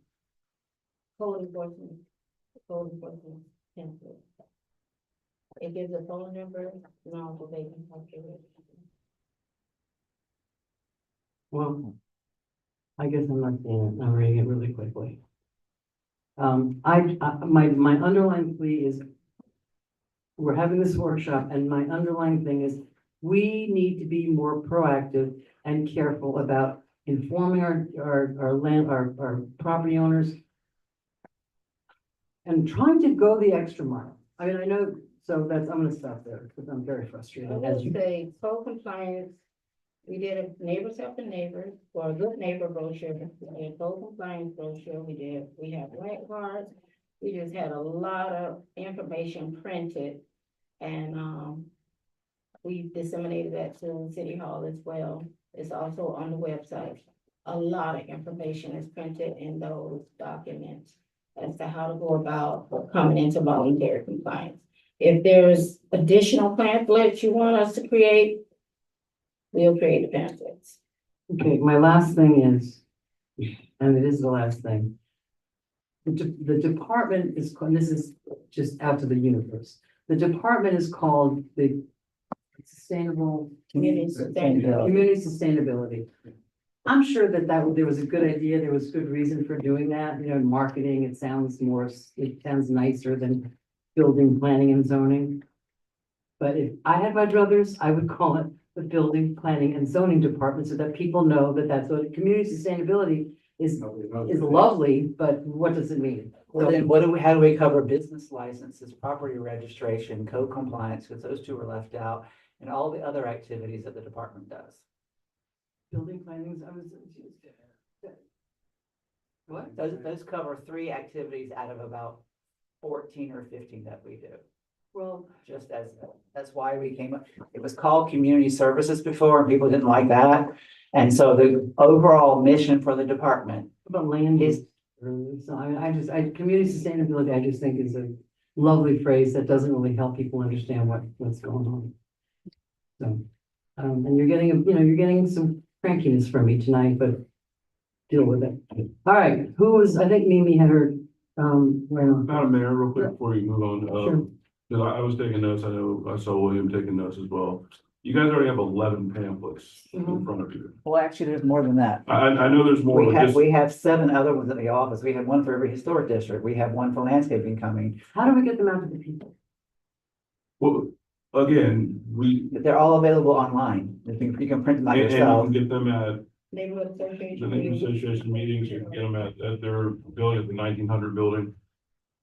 Code enforcement. Pamphlet. It gives a phone number, no, so they can help you. Well, I guess I'm not seeing it. I'm reading it really quickly. My underlying plea is we're having this workshop and my underlying thing is we need to be more proactive and careful about informing our property owners and trying to go the extra mile. I mean, I know, so I'm gonna stop there because I'm very frustrated. I would say code compliance We did a neighbors helping neighbors, or a good neighbor brochure, we did code compliance brochure, we have rent cards. We just had a lot of information printed and, we disseminated that to City Hall as well. It's also on the website. A lot of information is printed in those documents as to how to go about coming into voluntary compliance. If there's additional pamphlets you want us to create, we'll create the pamphlets. Okay, my last thing is, and it is the last thing. The department is, this is just out to the universe. The department is called the Sustainable Community sustainability. Community Sustainability. I'm sure that there was a good idea, there was good reason for doing that, you know, marketing, it sounds nicer than building, planning and zoning. But if I had my druthers, I would call it the Building, Planning and Zoning Department so that people know that that's what community sustainability is lovely, but what does it mean? Well, then how do we cover business licenses, property registration, code compliance, because those two are left out, and all the other activities that the department does? Building plannings, what? Those cover 3 activities out of about 14 or 15 that we do. Well, Just as, that's why we came up, it was called community services before, and people didn't like that. And so the overall mission for the department about land is, so community sustainability, I just think is a lovely phrase that doesn't really help people understand what's going on. So, and you're getting some crankiness from me tonight, but deal with it. All right, I think Mimi had her, Madam Mayor, real quick before you move on, Sure. 'cause I was taking notes, I know I saw William taking notes as well. You guys already have 11 pamphlets in front of you. well, actually, there's more than that. I know there's more, but just, We have 7 other ones in the office. We have one for every historic district. We have one for landscaping coming. how do we get them out to the people? well, again, They're all available online. You can print them out and you yourself. can get them at Neighborhood the association. neighborhood association meetings, you can get them at their building, at the 1900 building.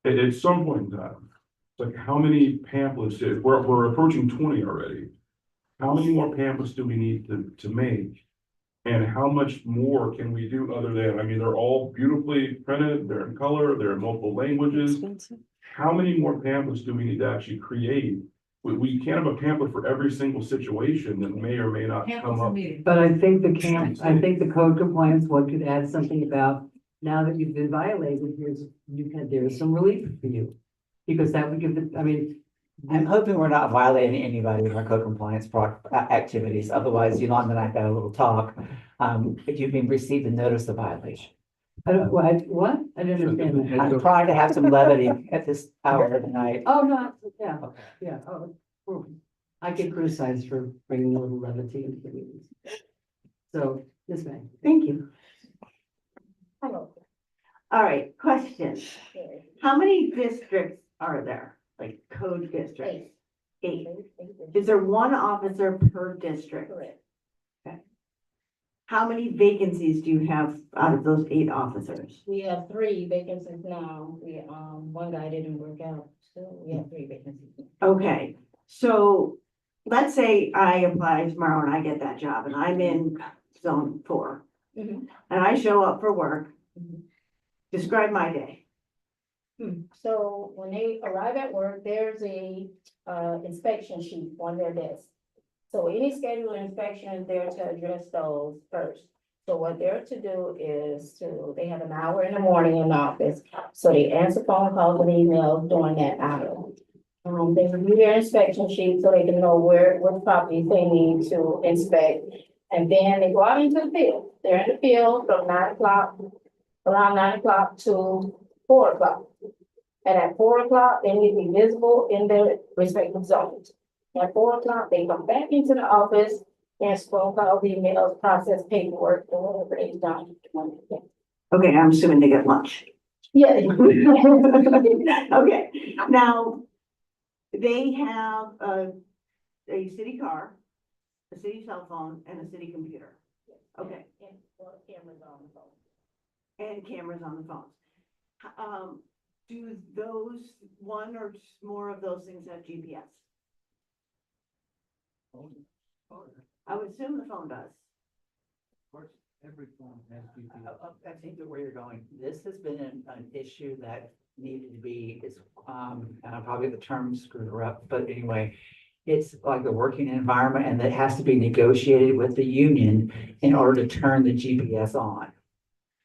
At some point in time, it's like, how many pamphlets we're approaching 20 already. How many more pamphlets do we need to make? And how much more can we do other than, I mean, they're all beautifully printed, they're in color, they're in multiple languages. How many more pamphlets do we need to actually create? We can't have a pamphlet for every single situation that may or may not come up. But I think the code compliance one could add something about, now that you've been violated, there's some relief for you. Because that would give I'm hoping we're not violating anybody with our code compliance activities. Otherwise, Yolanda and I had a little talk. If you've been received a notice of violation. I don't, what? I didn't understand that. I'm trying to have some levity at this hour of the night. Oh, no, yeah, Okay. yeah. I get criticized for bringing a little levity into the meetings. So, this way, thank you. Hello. All right, question. How many districts are there? Like code districts? 8. Is there one officer per district? Correct. How many vacancies do you have out of those 8 officers? We have 3 vacancies now. One guy didn't work out, so we have 3 vacancies. Okay, so let's say I apply tomorrow and I get that job and I'm in zone 4. Mhm. And I show up for work. Mhm. Describe my day. So when they arrive at work, there's a inspection sheet on their desk. So any scheduled inspections, they're to address those first. So what they're to do is they have an hour in the morning in the office. So they answer phone calls and emails during that hour. They review their inspection sheet so they can know what properties they need to inspect. And then they go out into the field. They're in the field from around 9 o'clock to 4 o'clock. And at 4 o'clock, they need to be visible in their respective zones. At 4 o'clock, they come back into the office, answer phone calls, emails, process paperwork, or whatever they've done. Okay, I'm assuming they get lunch. Yeah. Okay, now, they have a city car, a city cell phone, and a city computer. Okay. And cameras on the phone. And cameras on the phones. Do those, one or more of those things have GPS? I would assume the phone does. Of course, every phone has GPS. I think that where you're going, this has been an issue that needed to be, and I'm probably the term screwed her up, but anyway, it's like a working environment and that has to be negotiated with the union in order to turn the GPS on.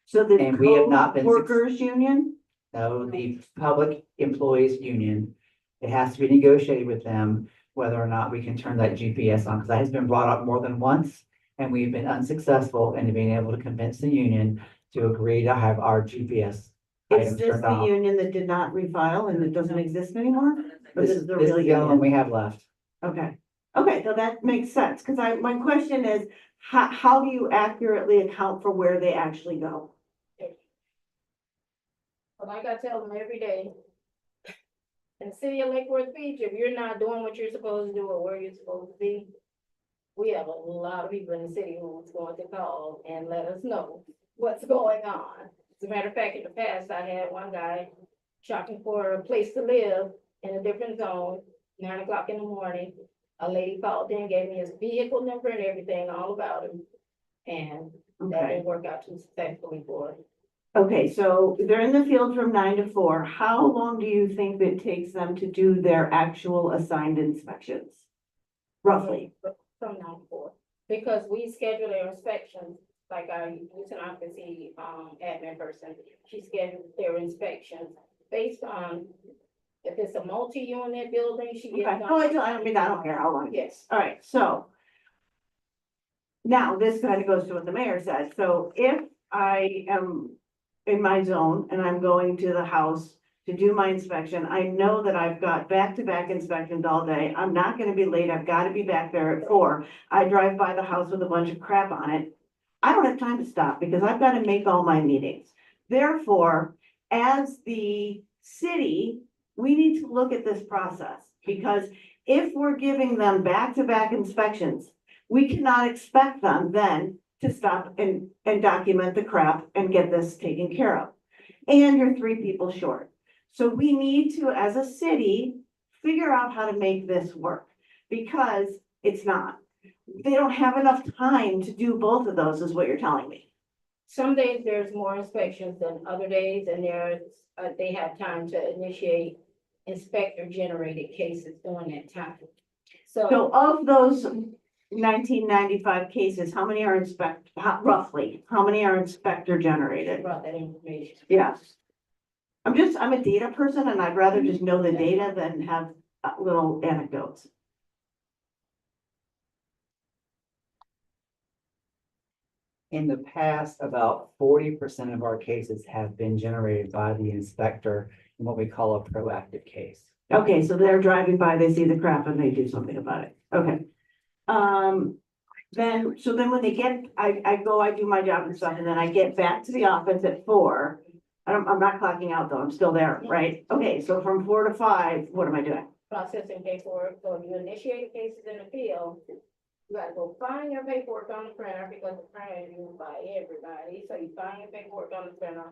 So the And we have not been. workers union? No, the Public Employees Union, it has to be negotiated with them whether or not we can turn that GPS on, because that has been brought up more than once. And we've been unsuccessful in being able to convince the union to agree to have our GPS Is items this turned the off. union that did not refile and it doesn't exist anymore? Or This this is is the this real is the only one union? we have left. Okay, okay, so that makes sense, because my question is, how do you accurately account for where they actually go? But like I tell them every day, in the city of Lake Worth Beach, if you're not doing what you're supposed to do or where you're supposed to be, we have a lot of people in the city who's going to call and let us know what's going on. As a matter of fact, in the past, I had one guy shopping for a place to live in a different zone, 9 o'clock in the morning. A lady called in, gave me his vehicle number and everything, all about him. And that Okay, didn't work out too successfully for him. okay, so they're in the field from 9 to 4. How long do you think it takes them to do their actual assigned inspections? Roughly, From 9 to 4, because we schedule their inspections, like our youth and occupancy, admin person, she scheduled their inspections based on if it's a multi-unit building, she okay, gets. no, I don't care how long it Yes. is. All right, so. Now, this kind of goes to what the mayor said, so if I am in my zone and I'm going to the house to do my inspection, I know that I've got back-to-back inspections all day, I'm not gonna be late, I've gotta be back there at 4. I drive by the house with a bunch of crap on it. I don't have time to stop because I've gotta make all my meetings. Therefore, as the city, we need to look at this process, because if we're giving them back-to-back inspections, we cannot expect them then to stop and document the crap and get this taken care of. And you're 3 people short. So we need to, as a city, figure out how to make this work, because it's not. They don't have enough time to do both of those, is what you're telling me. Some days there's more inspections than other days, and they have time to initiate inspector-generated cases during that time. So of those 1995 cases, how many are roughly, how many are inspector generated? Brought that information. Yes. I'm a data person and I'd rather just know the data than have little anecdotes. In the past, about 40% of our cases have been generated by the inspector in what we call a proactive case. Okay, so they're driving by, they see the crap and they do something about it. Okay. Then when they get, I do my job and stuff, and then I get back to the office at 4. I'm not clocking out though, I'm still there, right? Okay, so from 4 to 5, what am I doing? Processing paperwork, so if you initiate cases in the field, you gotta go find your paperwork on the printer, because the printer is used by everybody, so you find your paperwork on the printer,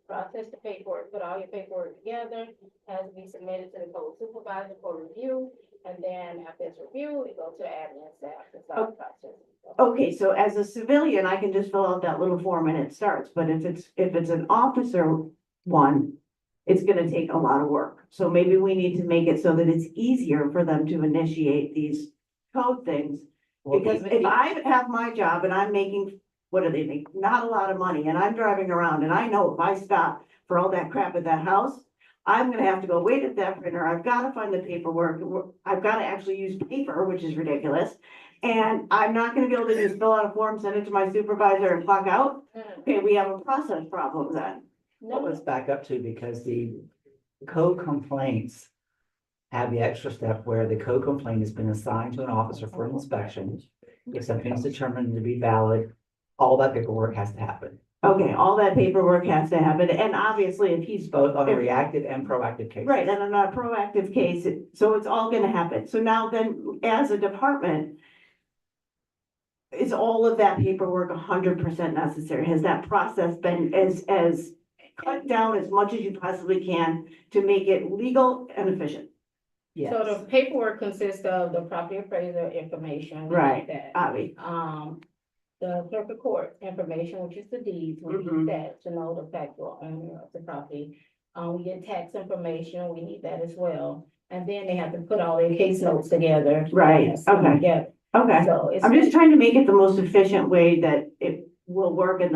process the paperwork, put all your paperwork together, has to be submitted to the code supervisor for review, and then after it's reviewed, it goes to the admin staff to start the process. Okay, so as a civilian, I can just fill out that little form and it starts, but if it's an officer one, it's gonna take a lot of work. So maybe we need to make it so that it's easier for them to initiate these code things. Well, Because even if I have my job and I'm making, what do they make? Not a lot of money, and I'm driving around and I know if I stop for all that crap at that house, I'm gonna have to go wait at that printer. I've gotta find the paperwork. I've gotta actually use paper, which is ridiculous. And I'm not gonna be able to just fill out a form, send it to my supervisor and clock out. Okay, we have a process problem then. What was back up to, because the code complaints have the extra step where the code complaint has been assigned to an officer for inspection. If something is determined to be valid, all that paperwork has to happen, Okay, all that paperwork has to happen, and obviously if he's both on a if- reactive and proactive case. right, and on a proactive case, so it's all gonna happen. So now then, as a department, is all of that paperwork 100% necessary? Has that process been as cut down as much as you possibly can to make it legal and efficient? Yes. So the paperwork consists of the property appraiser information. we Right. need that. Bobby. The clerk of court information, which is the deeds, we Mhm. need that to know the factual owner of the property. We get tax information, we need that as well. And then they have to put all their case notes together. Right, That's come okay. together. Okay, So it's. I'm just trying to make it the most efficient way that it will work and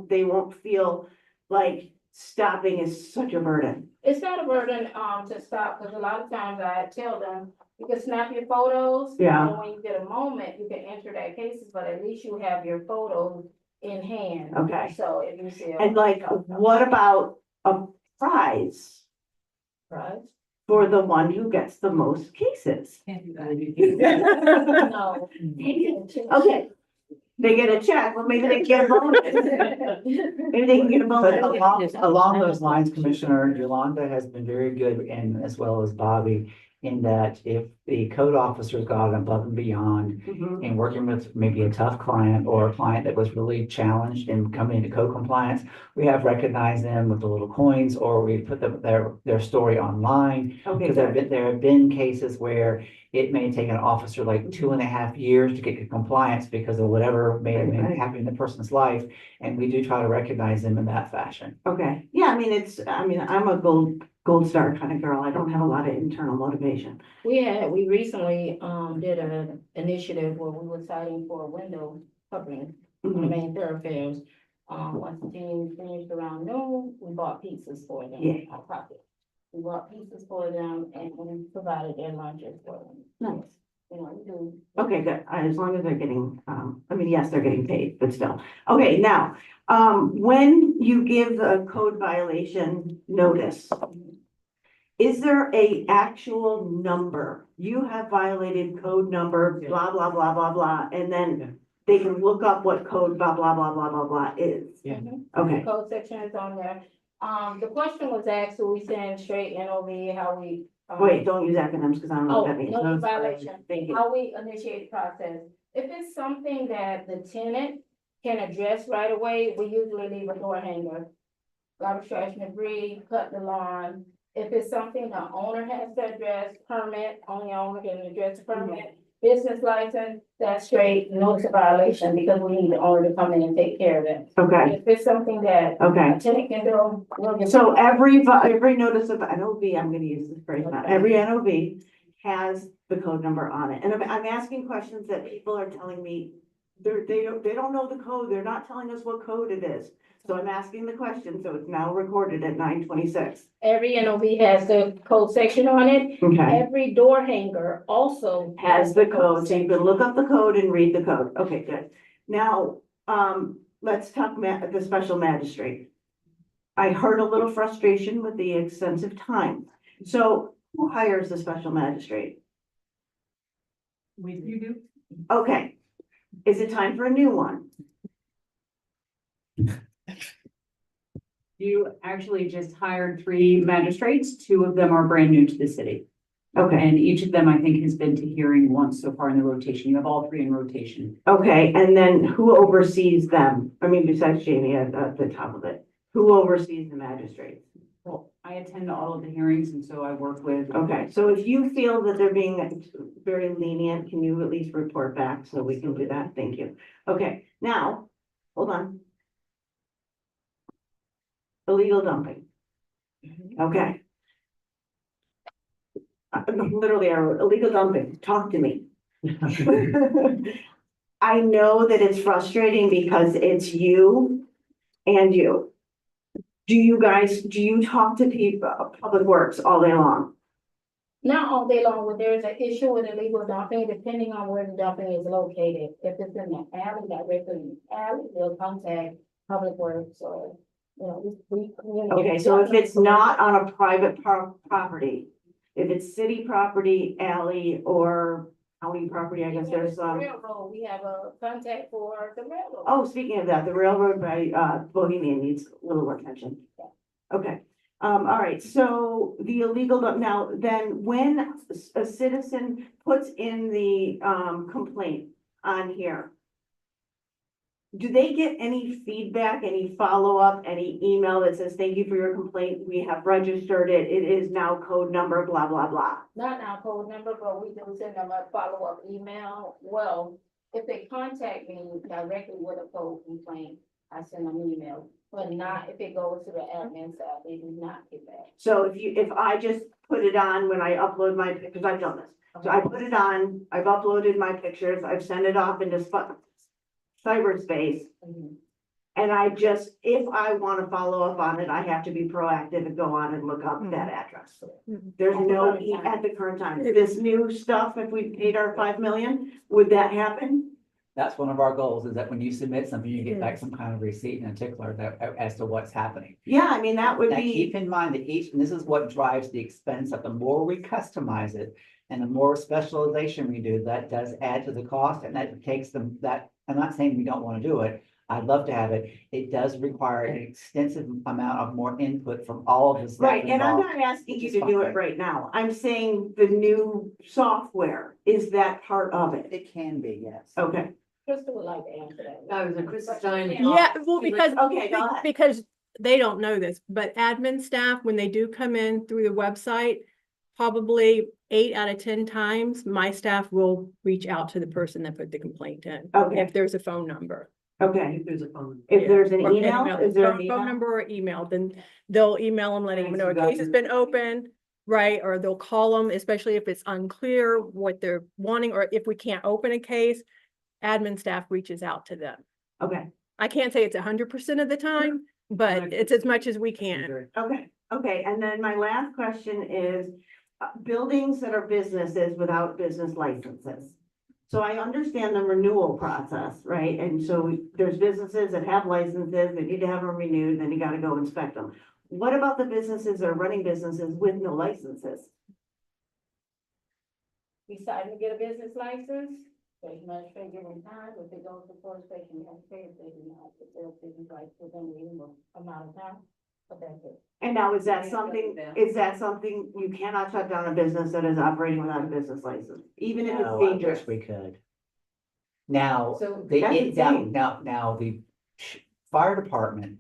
they won't feel like stopping is such a burden. It's not a burden, to stop, because a lot of times I tell them, you can snap your photos. Yeah. And when you get a moment, you can enter that cases, but at least you have your photos in hand. Okay. So if you see. And like, what about a prize Right? for the one who gets the most cases? No. Okay, they get a check, well, maybe they get a bonus. Maybe they can get a But bonus. along those lines, Commissioner Yolanda has been very good, and as well as Bobby, in that if the code officers got above and beyond Mhm. in working with maybe a tough client or a client that was really challenged in coming into code compliance, we have recognized them with the little coins, or we put their story online. Okay, Because good. there have been cases where it may take an officer like 2.5 years to get to compliance because of whatever may have been Right. happening in the person's life. And we do try to recognize them in that fashion. Okay, yeah, I mean, I'm a gold star kind of girl. I don't have a lot of internal motivation. We recently, did an initiative where we were citing for a window covering on the Mhm. main thoroughfares. Once the team finished around noon, we bought pizzas for them. Yeah. Our pocket. We bought pizzas for them and we provided their lunches for them. Nice. You know, we do. Okay, good. As long as they're getting, yes, they're getting paid, but still. Okay, now, when you give a code violation notice, is there a actual number? You have violated code number, blah, blah, blah, blah, blah, and Yeah. then they can look up what code blah, blah, blah, blah, blah, blah is. Yeah. Mhm. Okay, Code section is on there. The question was asked, so we send straight NOV, how we. wait, don't use acronyms because I don't know Oh, what that means. no violation. Thank you. How we initiate the process. If it's something that the tenant can address right away, we usually leave a door hanger. Garbage, trash, and debris, cut the lawn. If it's something the owner has to address, permit, only owner can address the permit. Business license, that's straight, notice of violation, because we need the owner to come in and take care of it. Okay, If it's something that okay. a tenant can do, we'll get. So every notice of NOV, I'm gonna use this phrase now, every NOV has the code number on it. And I'm asking questions that people are telling me, they don't know the code, they're not telling us what code it is. So I'm asking the question, so it's now recorded at 9:26. Every NOV has the code section on it. Okay, Every door hanger also has the code, so you section. can look up the code and read the code. Okay, good. Now, let's talk the special magistrate. I heard a little frustration with the extensive time. So who hires the special magistrate? You do? Okay, is it time for a new one? You actually just hired 3 magistrates. 2 of them are brand new to the city. Okay, And each of them, I think, has been to hearing once so far in the rotation. You have all 3 in rotation. okay, and then who oversees them? I mean, besides Jamie at the top of it, who oversees the magistrates? Well, I attend all of the hearings and so I work with. Okay, so if you feel that they're being very lenient, can you at least report back so we can do that? Thank you. Okay, now, hold on. Illegal dumping. Okay. Literally, I wrote illegal dumping, talk to me. I know that it's frustrating because it's you and you. Do you talk to people, Public Works all day long? Not all day long, when there's an issue with illegal dumping, depending on where the dumping is located. If it's in the alley, directly in the alley, they'll contact Public Works or, you know, we. Okay, so if it's not on a private property, if it's city property, alley, or county property, I guess there's Railroad, we have a contact for the railroad. oh, speaking of that, the railroad by Bohemian needs a little attention. Okay, all right, so the illegal, now then, when a citizen puts in the complaint on here, do they get any feedback, any follow-up, any email that says, thank you for your complaint, we have registered it, it is now code number, blah, blah, blah? Not our code number, but we do send them a follow-up email. Well, if they contact me directly with a code complaint, I send them an email. But not if it goes to the admin staff, they do not get back. So if I just put it on when I upload my pictures, I've done this. So I put it on, I've uploaded my pictures, I've sent it off into cyberspace. Mhm. And I just, if I want to follow up on it, I have to be proactive and go on and look up that address. There's At the no, current time. at the current time, this new stuff, if we paid our 5 million, would that happen? That's one of our goals, is that when you submit something, you get back some kind of receipt and a tickler that, as to what's happening. Yeah, I mean, that would Now, be, keep in mind that each, and this is what drives the expense of the more we customize it and the more specialization we do, that does add to the cost, and that takes them, that, I'm not saying we don't want to do it. I'd love to have it. It does require an extensive amount of more input from all of the staff right, and I'm involved. not asking which you is to do fine. it right now. I'm saying the new software, is that part of it? It can be, yes. Okay, Crystal would like to answer that. I was a Chris Stein. Yeah, well, because, Okay, go ahead. because they don't know this, but admin staff, when they do come in through the website, probably 8 out of 10 times, my staff will reach out to the person that put the complaint in. Okay. If there's a phone number. okay. If there's a phone. If there's an Or email, is there an phone email? number or email, then they'll email them, letting them Thanks, know a you got case has it. been opened, right? Or they'll call them, especially if it's unclear what they're wanting, or if we can't open a case, admin staff reaches out to them. Okay, I can't say it's 100% of the time, but it's as much as we can. okay, and then my last question is, buildings that are businesses without business licenses. So I understand the renewal process, right? And so there's businesses that have licenses, they need to have them renewed, then you gotta go inspect them. What about the businesses that are running businesses with no licenses? Deciding to get a business license, special magistrate give them time, if it goes before special magistrate, if they do not, if they're business license within a reasonable amount of time, but that's it. And now, is that something you cannot shut down a business that is operating without a business license, even if it's No, I dangerous? wish we could. Now, So the, that's now, insane. now the fire department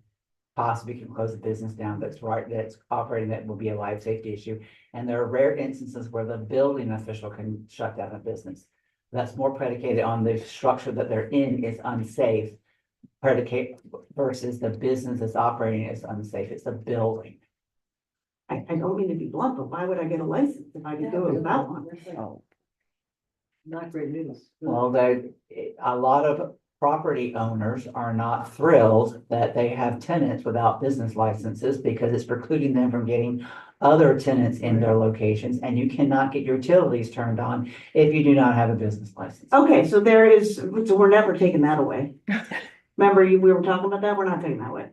possibly can close the business down that's right, that's operating, that will be a life safety issue. And there are rare instances where the building official can shut down a business. That's more predicated on the structure that they're in is unsafe. Predicate versus the business that's operating is unsafe. It's the building. I don't mean to be blunt, but why would I get a license if I could do it without one? Oh. Not great news. Well, a lot of property owners are not thrilled that they have tenants without business licenses because it's precluding them from getting other tenants in their locations, and you cannot get your utilities turned on if you do not have a business license. Okay, so there is, so we're never taking that away. Remember, we were talking about that, we're not taking that away.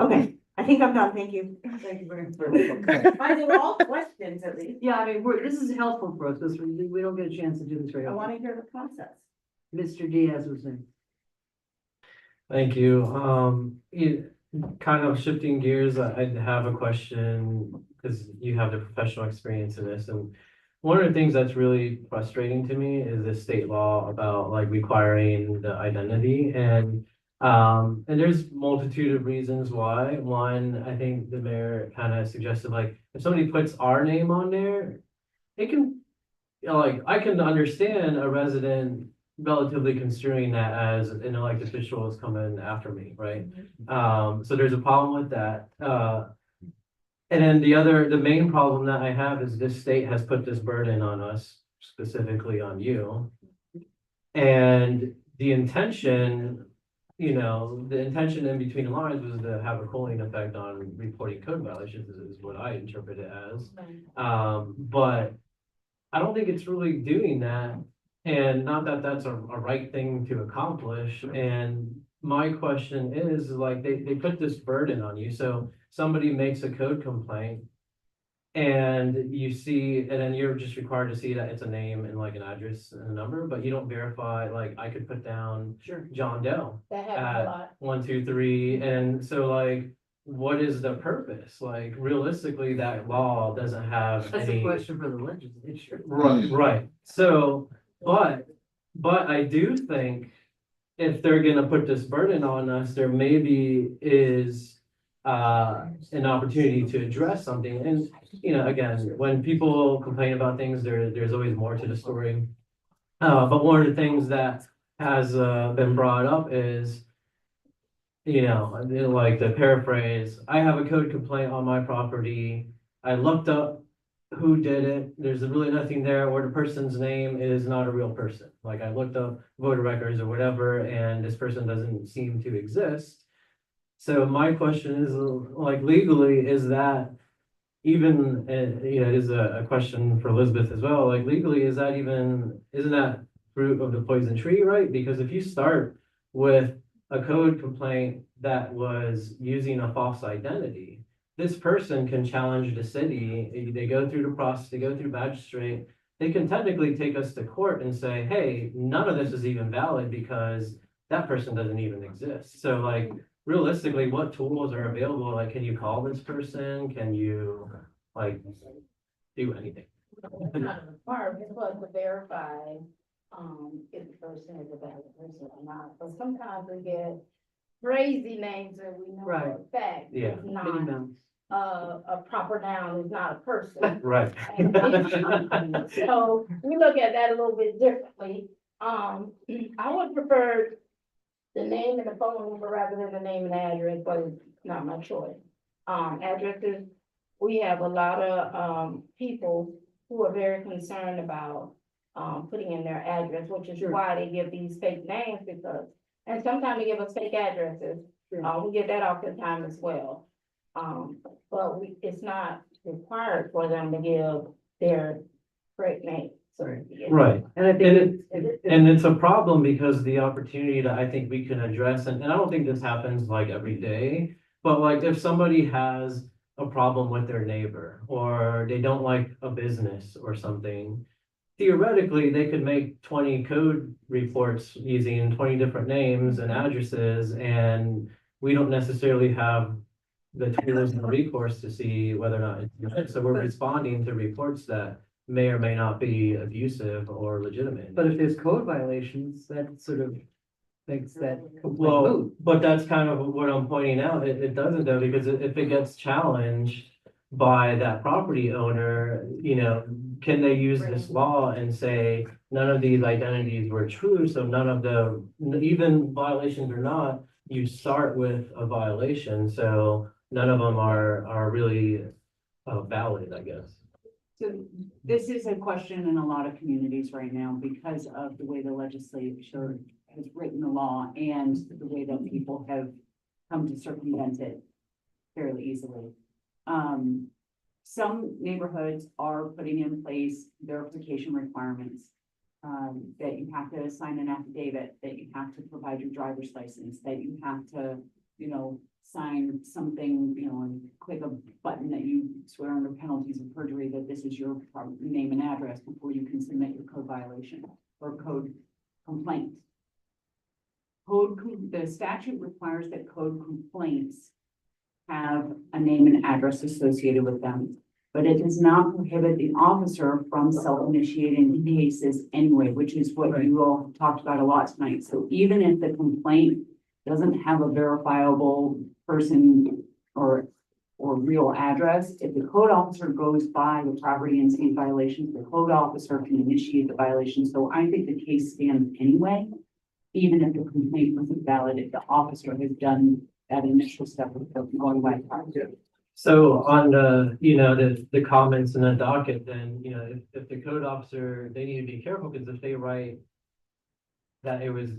Okay, I think I'm done, thank you. Thank you very much. I do all questions at least. Yeah, I mean, this is helpful for us, because we don't get a chance to do this very I often. want to hear the process. Mr. Diaz was saying. Thank you. Kind of shifting gears, I have a question, because you have the professional experience in this, and one of the things that's really frustrating to me is the state law about like requiring the identity, and there's multitude of reasons why. One, I think the mayor kind of suggested, like, if somebody puts our name on there, it can, like, I can understand a resident relatively construing that as an elected official is coming after me, right? So there's a problem with that. And then the main problem that I have is this state has put this burden on us, specifically on you. And the intention, the intention in between the lines was to have a cooling effect on reporting code violations, is what I interpret it as. But I don't think it's really doing that. And not that that's a right thing to accomplish. And my question is, like, they put this burden on you. So somebody makes a code complaint and you see, and then you're just required to see that it's a name and like an address and a number, but you don't verify, like, I could put down John Doe That happens a at lot. 1, 2, 3. And so, like, what is the purpose? Like, realistically, that law doesn't have That's a any. question for the legislature. Right. So, but I do think if they're gonna put this burden on us, there maybe is an opportunity to address something. And, you know, again, when people complain about things, there's always more to the story. But one of the things that has been brought up is, you know, like the paraphrase, I have a code complaint on my property. I looked up who did it. There's really nothing there, or the person's name is not a real person. Like I looked up voter records or whatever, and this person doesn't seem to exist. So my question is, like legally, is that even, you know, it is a question for Elizabeth as well, like legally, is that even, isn't that fruit of the poison tree, right? Because if you start with a code complaint that was using a false identity, this person can challenge the city. They go through the process, they go through magistrate. They can technically take us to court and say, hey, none of this is even valid because that person doesn't even exist. So like realistically, what tools are available? Like, can you call this person? Can you like do anything? Not a requirement, but to verify, if the person is a valid person or not. But sometimes we get crazy names that we know Right. for a fact. Yeah. It's Minnie not, Mouse. a proper noun is not a person. Right. So we look at that a little bit differently. I would prefer the name and the phone number rather than the name and address, but it's not my choice. Addresses, we have a lot of, people who are very concerned about, putting in their address, which is Sure. why they give these fake names because, and sometimes they give us fake addresses. Sure. We get that off the time as well. But it's not required for them to give their correct name. So, yeah. Right. And I And think it's, And it's a problem because the opportunity that I think we can address, and I don't think this happens like every day, but like if somebody has a problem with their neighbor or they don't like a business or something, theoretically, they could make 20 code reports using 20 different names and addresses, and we don't necessarily have the tools and recourse to see whether or not it's legit. So we're responding to reports that may or may not be abusive or legitimate. but if there's code violations, that sort of makes that complaint Well, moot. but that's kind of what I'm pointing out. It doesn't though, because if it gets challenged by that property owner, you know, can they use this law and say none of these identities were true, so none of the, even violations or not, you start with a violation, so none of them are really valid, I guess. So this is a question in a lot of communities right now because of the way the legislature has written the law and the way that people have come to circumvent it fairly easily. Some neighborhoods are putting in place verification requirements. That you have to sign an affidavit, that you have to provide your driver's license, that you have to, you know, sign something, you know, and click a button that you swear under penalties of perjury that this is your name and address before you can submit your code violation or code complaint. The statute requires that code complaints have a name and address associated with them, but it does not prohibit the officer from self-initiating cases anyway, which is what you all talked about a lot tonight. So even if the complaint doesn't have a verifiable person or real address, if the code officer goes by the property and sees violations, the code officer can initiate the violation. So I think the case stands anyway, even if the complaint wasn't valid, if the officer has done that initial step of going by the property. So on the, you know, the comments in the docket, then, you know, if the code officer, they need to be careful, because if they write that it was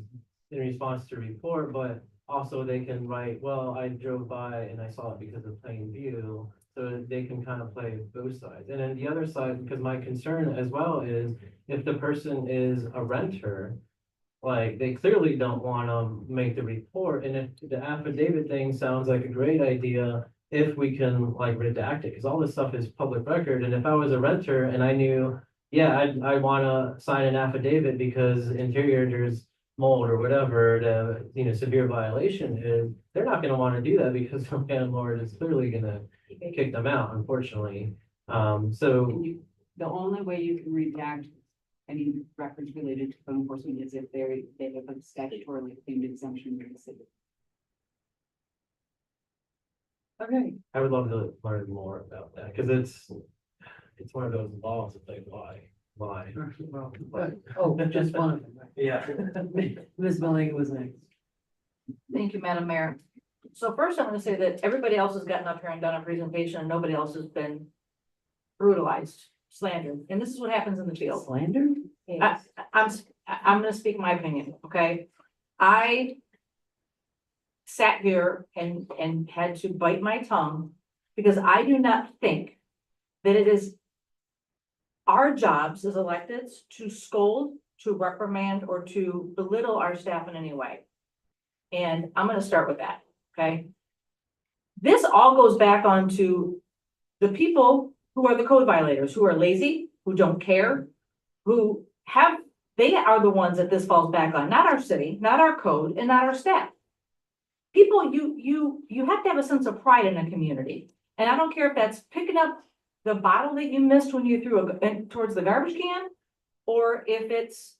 in response to report, but also they can write, well, I drove by and I saw it because of plain view. So they can kind of play both sides. And then the other side, because my concern as well is if the person is a renter, like they clearly don't want to make the report. And if the affidavit thing sounds like a great idea, if we can like redact it, because all this stuff is public record. And if I was a renter and I knew, yeah, I want to sign an affidavit because interior there's mold or whatever the, you know, severe violation is, they're not going to want to do that because the landlord is clearly going to kick them out, unfortunately. So The only way you can redact any records related to code enforcement as if they have a statutorily claimed exemption in the city. Okay. I would love to learn more about that, because it's one of those laws, it's like, why? Oh, just one of them. Yeah. Ms. Malinga was next. Thank you, Madam Mayor. So first, I'm gonna say that everybody else has gotten up here and done a presentation and nobody else has been brutalized, slandered, and this is what happens in the field. Slander? I'm gonna speak my opinion, okay? I sat here and had to bite my tongue because I do not think that it is our jobs as electeds to scold, to reprimand, or to belittle our staff in any way. And I'm gonna start with that, okay? This all goes back onto the people who are the code violators, who are lazy, who don't care, they are the ones that this falls back on, not our city, not our code, and not our staff. People, you have to have a sense of pride in a community. And I don't care if that's picking up the bottle that you missed when you threw it towards the garbage can, or if it's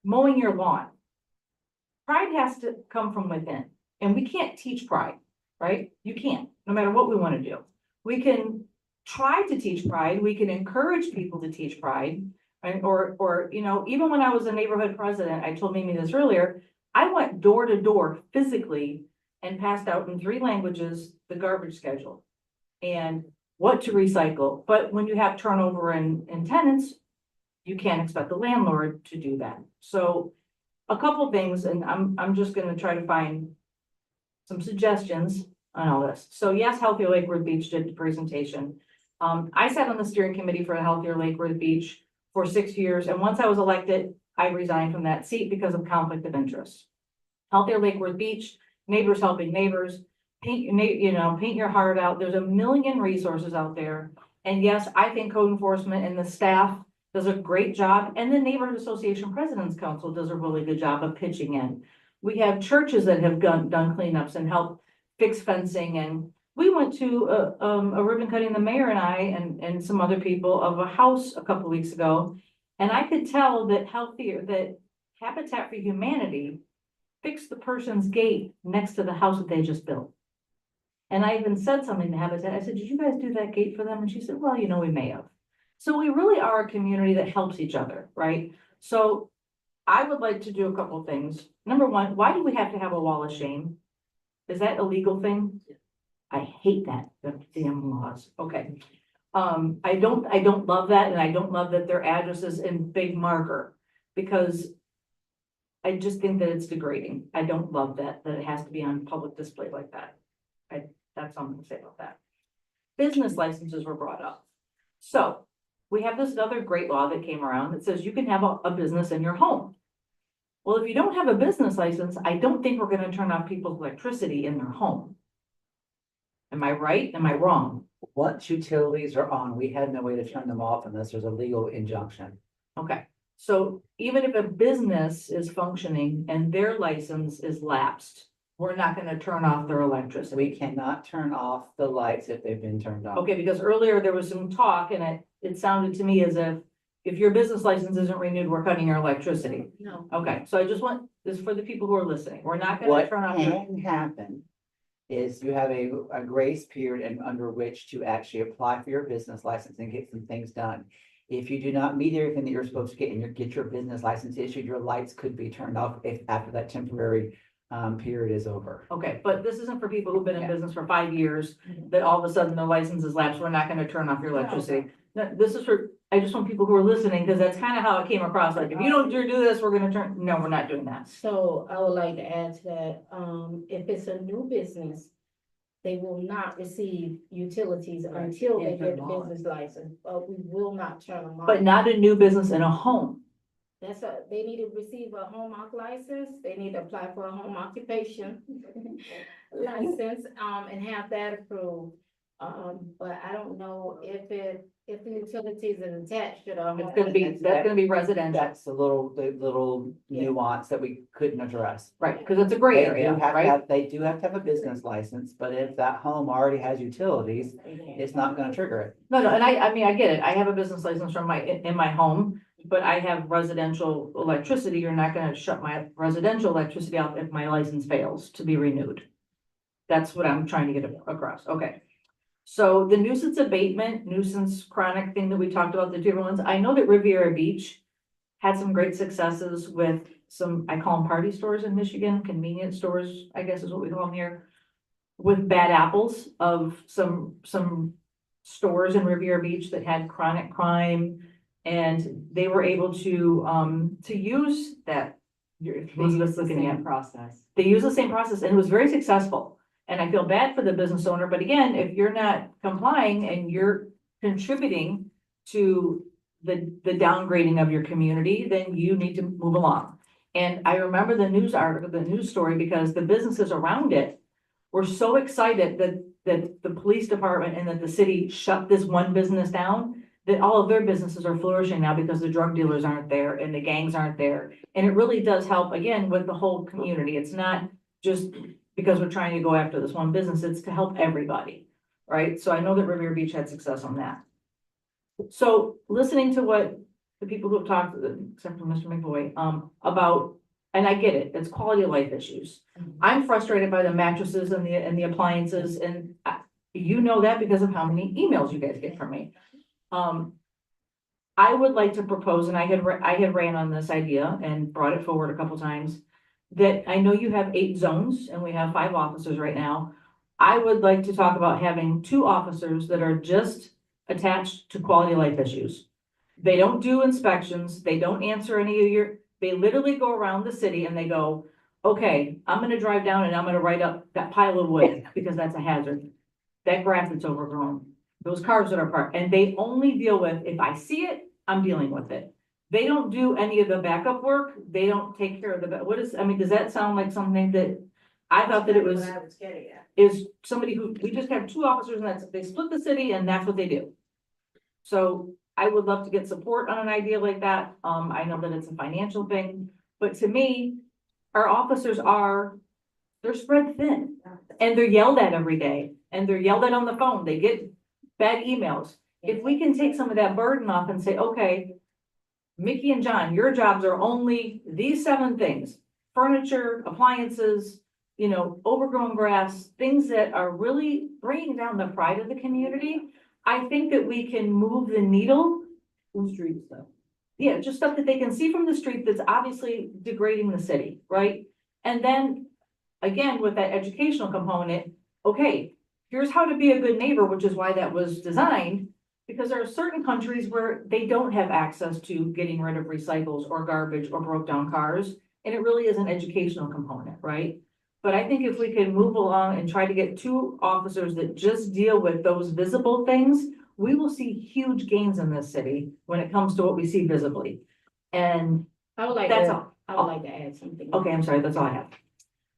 mowing your lawn. Pride has to come from within, and we can't teach pride, right? You can't, no matter what we want to do. We can try to teach pride, we can encourage people to teach pride, and or you know, even when I was a neighborhood president, I told Mimi this earlier, I went door to door physically and passed out in 3 languages the garbage schedule and what to recycle. But when you have turnover in tenants, you can't expect the landlord to do that. So a couple things, and I'm just gonna try to find some suggestions on all this. So yes, Healthier Lake Worth Beach did the presentation. I sat on the steering committee for Healthier Lake Worth Beach for 6 years, and once I was elected, I resigned from that seat because of conflict of interest. Healthier Lake Worth Beach, neighbors helping neighbors, paint your heart out. There's a million resources out there. And yes, I think code enforcement and the staff does a great job, and the Neighborhood Association President's Council does a really good job of pitching in. We have churches that have done cleanups and helped fix fencing, and we went to a ribbon cutting, the mayor and I and some other people, of a house a couple weeks ago. And I could tell that Habitat for Humanity fixed the person's gate next to the house that they just built. And I even said something to Habitat. I said, did you guys do that gate for them? And she said, well, you know, we may have. So we really are a community that helps each other, right? So I would like to do a couple things. Number one, why do we have to have a wall of shame? Is that a legal thing? I hate that, the damn laws. Okay. I don't love that, and I don't love that their address is in big marker, because I just think that it's degrading. I don't love that it has to be on public display like that. That's all I'm gonna say about that. Business licenses were brought up. So we have this other great law that came around that says you can have a business in your home. Well, if you don't have a business license, I don't think we're gonna turn off people's electricity in their home. Am I right? Am I wrong? Once utilities are on, we had no way to turn them off unless there's a legal injunction. Okay, so even if a business is functioning and their license is lapsed, we're not gonna turn off their electricity. We cannot turn off the lights if they've been turned off. Okay, because earlier there was some talk and it sounded to me as if your business license isn't renewed, we're cutting your electricity. No. Okay, so I just want this for the people who are listening. We're not gonna What turn off. your- can happen is you have a grace period and under which to actually apply for your business license and get some things done. If you do not meet everything that you're supposed to get and get your business license issued, your lights could be turned off if after that temporary period is over. Okay, but this isn't for people who've been in business for 5 years, that all of a sudden their license is lapsed. We're not gonna turn off your electricity. No, this is for, I just want people who are listening, because that's kind of how it came across. Like, if you don't do this, we're gonna turn, no, we're not doing that. So I would like to add to that, if it's a new business, they will not receive utilities until they get the business license, but we will not turn them on. But not a new business in a home. They need to receive a home license, they need to apply for a home occupation license, and have that approved. But I don't know if the utilities is attached to the home. It's gonna be, that's gonna be residential, That's the little Yeah. nuance that we couldn't address. right, because it's a gray They do area, have to right? have, they do have to have a business license, but if that home already has utilities, it's not gonna trigger it. No, and I mean, I get it. I have a business license from in my home, but I have residential electricity. You're not gonna shut my residential electricity off if my license fails to be renewed. That's what I'm trying to get across. Okay. So the nuisance abatement, nuisance chronic thing that we talked about, the different ones, I know that Riviera Beach had some great successes with some, I call them party stores in Michigan, convenience stores, I guess is what we call them here. With bad apples of some stores in Riviera Beach that had chronic crime. And they were able to use that. Elizabeth's looking at. Process. They use the same process and it was very successful. And I feel bad for the business owner, but again, if you're not complying and you're contributing to the downgrading of your community, then you need to move along. And I remember the news article, the news story, because the businesses around it were so excited that the police department and that the city shut this one business down, that all of their businesses are flourishing now because the drug dealers aren't there and the gangs aren't there. And it really does help, again, with the whole community. It's not just because we're trying to go after this one business, it's to help everybody, right? So I know that Riviera Beach had success on that. So listening to what the people who have talked, except for Mr. McVoy, about, and I get it, it's quality of life issues. I'm frustrated by the mattresses and the appliances, and you know that because of how many emails you guys get from me. I would like to propose, and I had ran on this idea and brought it forward a couple times, that I know you have 8 zones and we have 5 officers right now. I would like to talk about having 2 officers that are just attached to quality of life issues. They don't do inspections, they don't answer any of they literally go around the city and they go, okay, I'm gonna drive down and I'm gonna write up that pile of wood because that's a hazard. That grass that's overgrown, those cars that are parked, and they only deal with, if I see it, I'm dealing with it. They don't do any of the backup work. They don't take care of I mean, does that sound like something that, I thought that it was, What I was getting at. is somebody who, we just have 2 officers and they split the city and that's what they do. So I would love to get support on an idea like that. I know that it's a financial thing, but to me, our officers they're spread thin. And they're yelled at every day and they're yelled at on the phone. They get bad emails. If we can take some of that burden off and say, okay, Mickey and John, your jobs are only these 7 things: furniture, appliances, overgrown grass, things that are really bringing down the pride of the community. I think that we can move the needle. Street stuff. Yeah, just stuff that they can see from the street that's obviously degrading the city, right? And then, again, with that educational component, okay, here's how to be a good neighbor, which is why that was designed. Because there are certain countries where they don't have access to getting rid of recycles or garbage or broke down cars. And it really is an educational component, right? But I think if we can move along and try to get 2 officers that just deal with those visible things, we will see huge gains in this city when it comes to what we see visibly. And I would like that's to, all. I would like to add something. Okay, I'm sorry, that's all I have.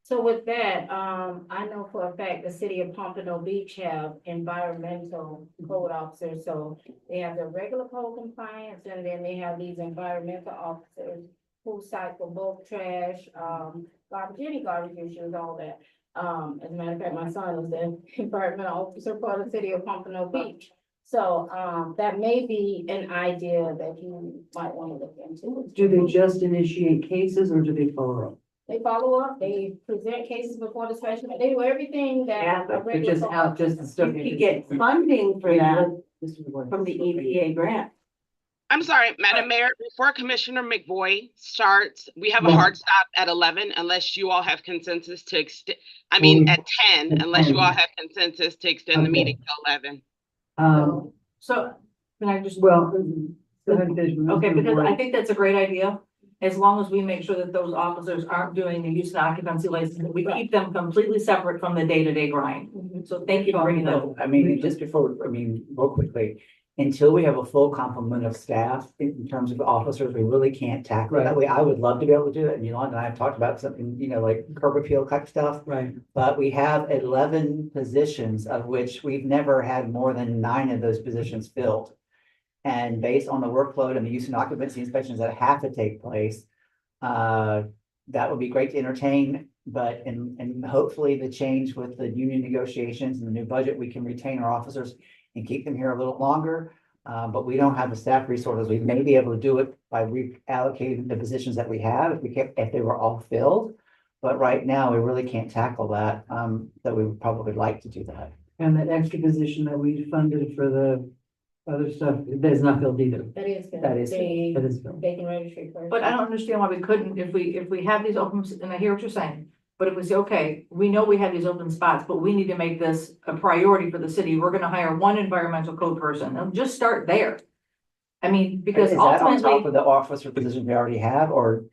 So with that, I know for a fact the city of Pompano Beach have environmental code officers. So they have the regular code compliance and then they have these environmental officers who cycle both trash, garbage, any garbage issues, all that. As a matter of fact, my son is the environmental officer for the city of Pompano Beach. So, that may be an idea that you might want to look into. Do they just initiate cases or do they follow up? They follow up, they present cases before the special, they do everything that. Yeah, a but they regular just code out just officer- stuff. You get funding for that from the EPA grant. I'm sorry, Madam Mayor, before Commissioner McVoy starts, we have a Yeah. hard stop at 11 unless you all have consensus to extend, I mean, at 10, unless you all have consensus to extend the Okay. meeting to 11. So, can I just? Well, Okay, because I think that's a great idea, as long as we make sure that those officers aren't doing the use and occupancy license, that we keep them completely separate from the day-to-day grind. So thank you for bringing that up. I mean, just before, real quickly, until we have a full complement of staff in terms of officers, we really can't tackle it that way. I would love to be able to do it, and Yolanda and I have talked about something, like curb appeal type stuff. Right. But we have 11 positions, of which we've never had more than 9 of those positions filled. And based on the workload and the use and occupancy inspections that have to take place, that would be great to entertain, but and hopefully the change with the union negotiations and the new budget, we can retain our officers and keep them here a little longer. But we don't have the staff resources. We may be able to do it by reallocating the positions that we have if they were all filled. But right now, we really can't tackle that, that we would probably like to do that. And that extra position that we funded for the other stuff, that is not filled either. That is. That is- The That is filled. vacant registry clerk. But I don't understand why we couldn't, if we have these open, and I hear what you're saying. But if we say, okay, we know we have these open spots, but we need to make this a priority for the city, we're gonna hire one environmental code person, and just start there. I mean, because Is that on top ultimately, of the officer position we already have, or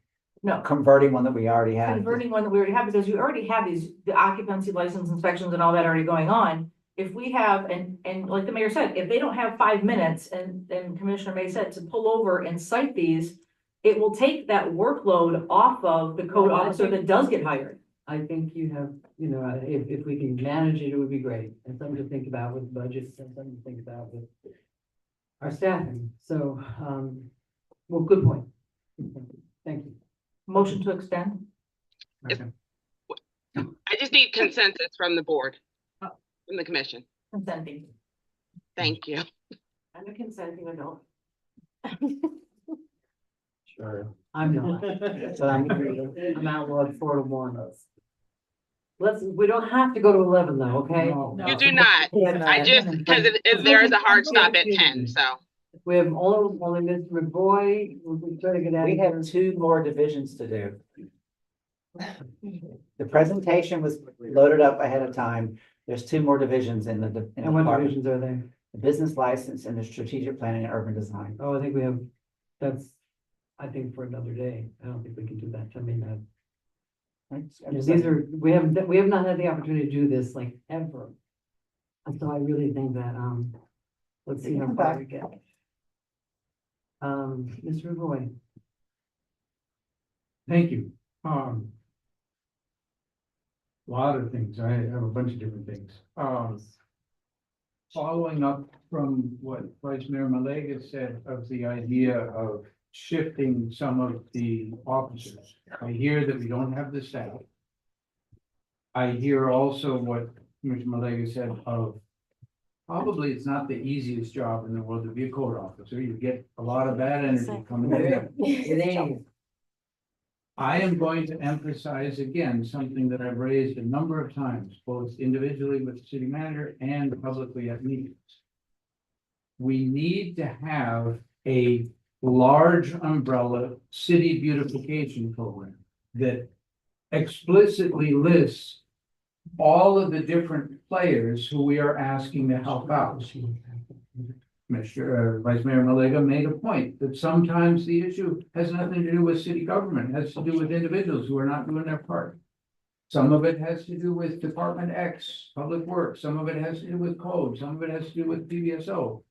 no, converting one that we already have? converting one that we already have, because you already have the occupancy license inspections and all that already going on. If we have, and like the mayor said, if they don't have 5 minutes, and Commissioner May said, to pull over and cite these, it will take that workload off of the code Well, I officer that does get hired. I think you have, if we can manage it, it would be great. And something to think about with budgets and something to think about with our staffing. So, well, good point. Thank you. Motion to extend? I just need consensus from the board, from the commission. Consenting. Thank you. I'm a consenting adult. Sure. I'm not. So I'm outlawed 4-1. We don't have to go to 11 though, okay? You do not. I just, because there is a hard stop at 10, so. We have only Mr. McBoy, we're trying to get out of We here. have 2 more divisions to do. The presentation was loaded up ahead of time. There's 2 more divisions in the And what department. divisions are they? The business license and the strategic planning and urban design. Oh, I think we have, I think for another day. I don't think we can do that. I mean, we have not had the opportunity to do this like ever. And so I really think that, let's see how far we get. Mr. Roy. Thank you. Lot of things. I have a bunch of different things. Following up from what Vice Mayor Malega said of the idea of shifting some of the officers. I hear that we don't have the staff. I hear also what Commissioner Malega said of probably it's not the easiest job in the world to be a code officer. You get a lot of bad energy coming in. It ain't. I am going to emphasize again, something that I've raised a number of times, both individually with the city manager and publicly at meetings. We need to have a large umbrella city beautification program that explicitly lists all of the different players who we are asking to help out. Vice Mayor Malega made a point that sometimes the issue has nothing to do with city government, it has to do with individuals who are not doing their part. Some of it has to do with Department X, Public Works, some of it has to do with code, some of it has to do with PBSO.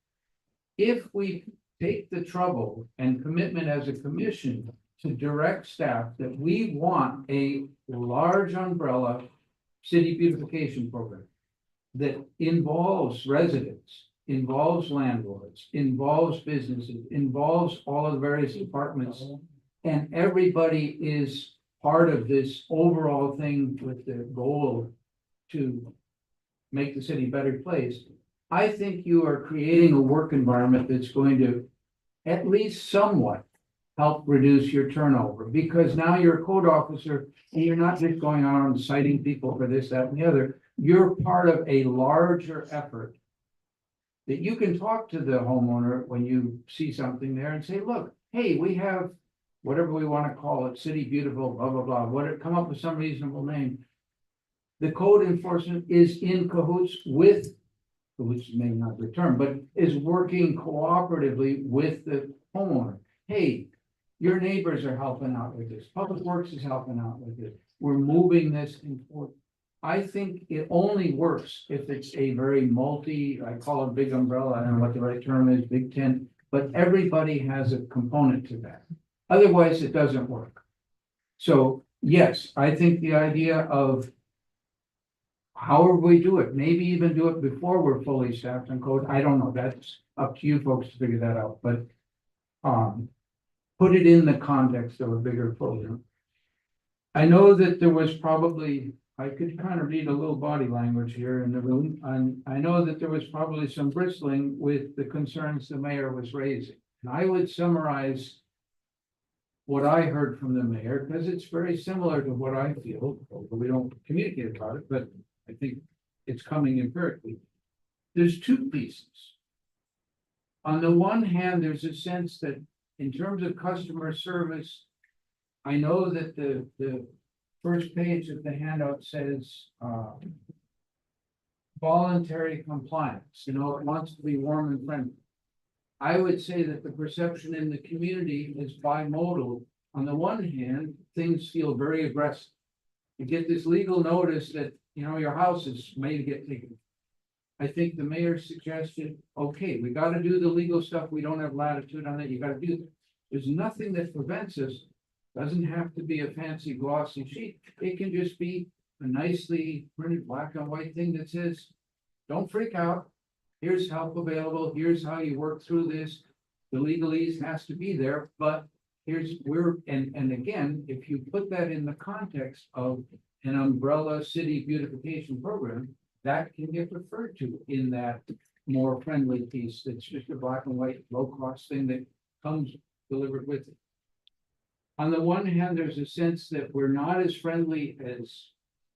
If we take the trouble and commitment as a commission to direct staff that we want a large umbrella city beautification program that involves residents, involves landlords, involves businesses, involves all of the various departments. And everybody is part of this overall thing with the goal to make the city a better place. I think you are creating a work environment that's going to at least somewhat help reduce your turnover, because now you're a code officer and you're not just going around citing people for this, that, and the other. You're part of a larger effort that you can talk to the homeowner when you see something there and say, look, hey, we have whatever we want to call it, city beautiful, blah, blah, blah, come up with some reasonable name. The code enforcement is in cahoots with, which may not be the term, but is working cooperatively with the homeowner. Hey, your neighbors are helping out with this. Public Works is helping out with this. We're moving this and forth. I think it only works if it's a very I call it big umbrella, I don't know what the right term is, big tent, but everybody has a component to that. Otherwise, it doesn't work. So, yes, I think the idea of however we do it, maybe even do it before we're fully staffed on code, I don't know, that's up to you folks to figure that out, but put it in the context of a bigger program. I know that there was probably, I could kind of read a little body language here in the room, and I know that there was probably some bristling with the concerns the mayor was raising. And I would summarize what I heard from the mayor, because it's very similar to what I feel, although we don't communicate about it, but I think it's coming empirically. There's two pieces. On the one hand, there's a sense that in terms of customer service, I know that the first page of the handout says, voluntary compliance, it wants to be warm and friendly. I would say that the perception in the community is bimodal. On the one hand, things feel very aggressive. You get this legal notice that, your house is made to get taken. I think the mayor suggested, okay, we gotta do the legal stuff. We don't have latitude on it. You gotta do that. There's nothing that prevents us. Doesn't have to be a fancy glossy sheet. It can just be a nicely printed black and white thing that says, don't freak out. Here's help available. Here's how you work through this. The legalese has to be there, but and again, if you put that in the context of an umbrella city beautification program, that can get referred to in that more friendly piece. That's just a black and white, low cost thing that comes delivered with it. On the one hand, there's a sense that we're not as friendly as,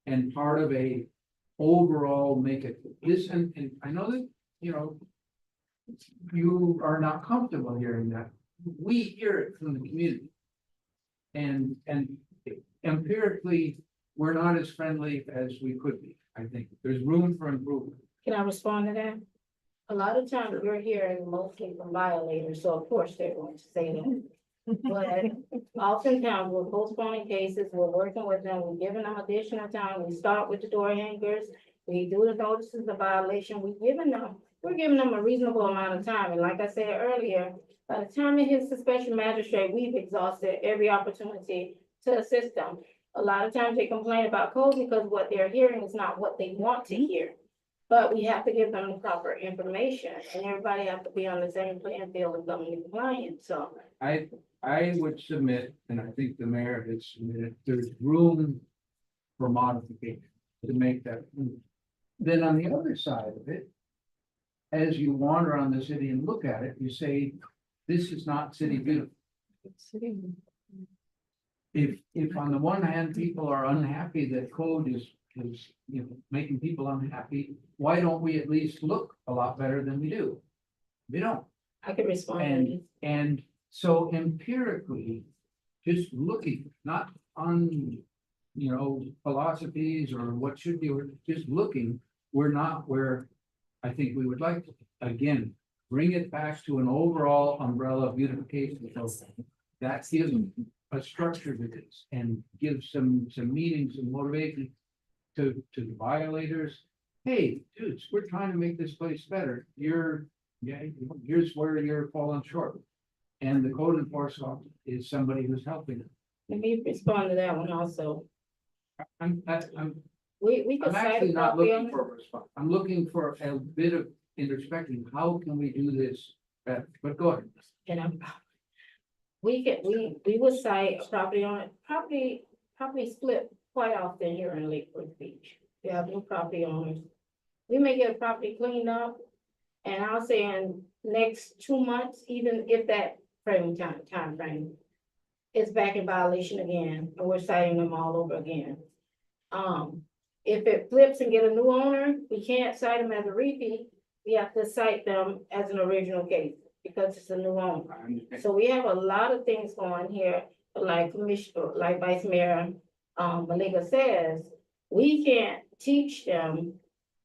and part of a overall make it this, and I know that, you are not comfortable hearing that. We hear it from the community. And empirically, we're not as friendly as we could be. I think there's room for improvement. Can I respond to that? A lot of times we're hearing mostly from violators, so of course they're going to say that. But oftentimes we're postponing cases, we're working with them, we're giving them additional time, we start with the door hangers, we do the notices of violation, we're giving them a reasonable amount of time, and like I said earlier, by the time it hits the special magistrate, we've exhausted every opportunity to assist them. A lot of times they complain about code because what they're hearing is not what they want to hear. But we have to give them the proper information, and everybody has to be on the same playing field of government compliance, so. I would submit, and I think the mayor has submitted, there's room for modification to make that move. Then on the other side of it, as you wander around the city and look at it, you say, this is not city beautiful. If on the one hand, people are unhappy that code is making people unhappy, why don't we at least look a lot better than we do? We don't. I can respond. And so empirically, just looking, not on, philosophies or what should be, we're just looking, we're not where I think we would like to. Again, bring it back to an overall umbrella beautification. So that gives a structure to this and gives some meaning, some motivation to the violators. Hey, dudes, we're trying to make this place better. Here's where you're falling short. And the code enforcement is somebody who's helping them. Let me respond to that one also. I'm We could cite actually a not property looking owner. for a response. I'm looking for a bit of introspection. How can we do this better? But go ahead. And we would cite a property owner, property split quite often here in Lake Worth Beach. We have new property owners. We may get a property cleaned up, and I'll say in next 2 months, even if that time frame, it's back in violation again, and we're citing them all over again. If it flips and get a new owner, we can't cite them as a repeat. We have to cite them as an original case because it's a new owner. I understand. So we have a lot of things going here, like Vice Mayor Maliga says, we can't teach them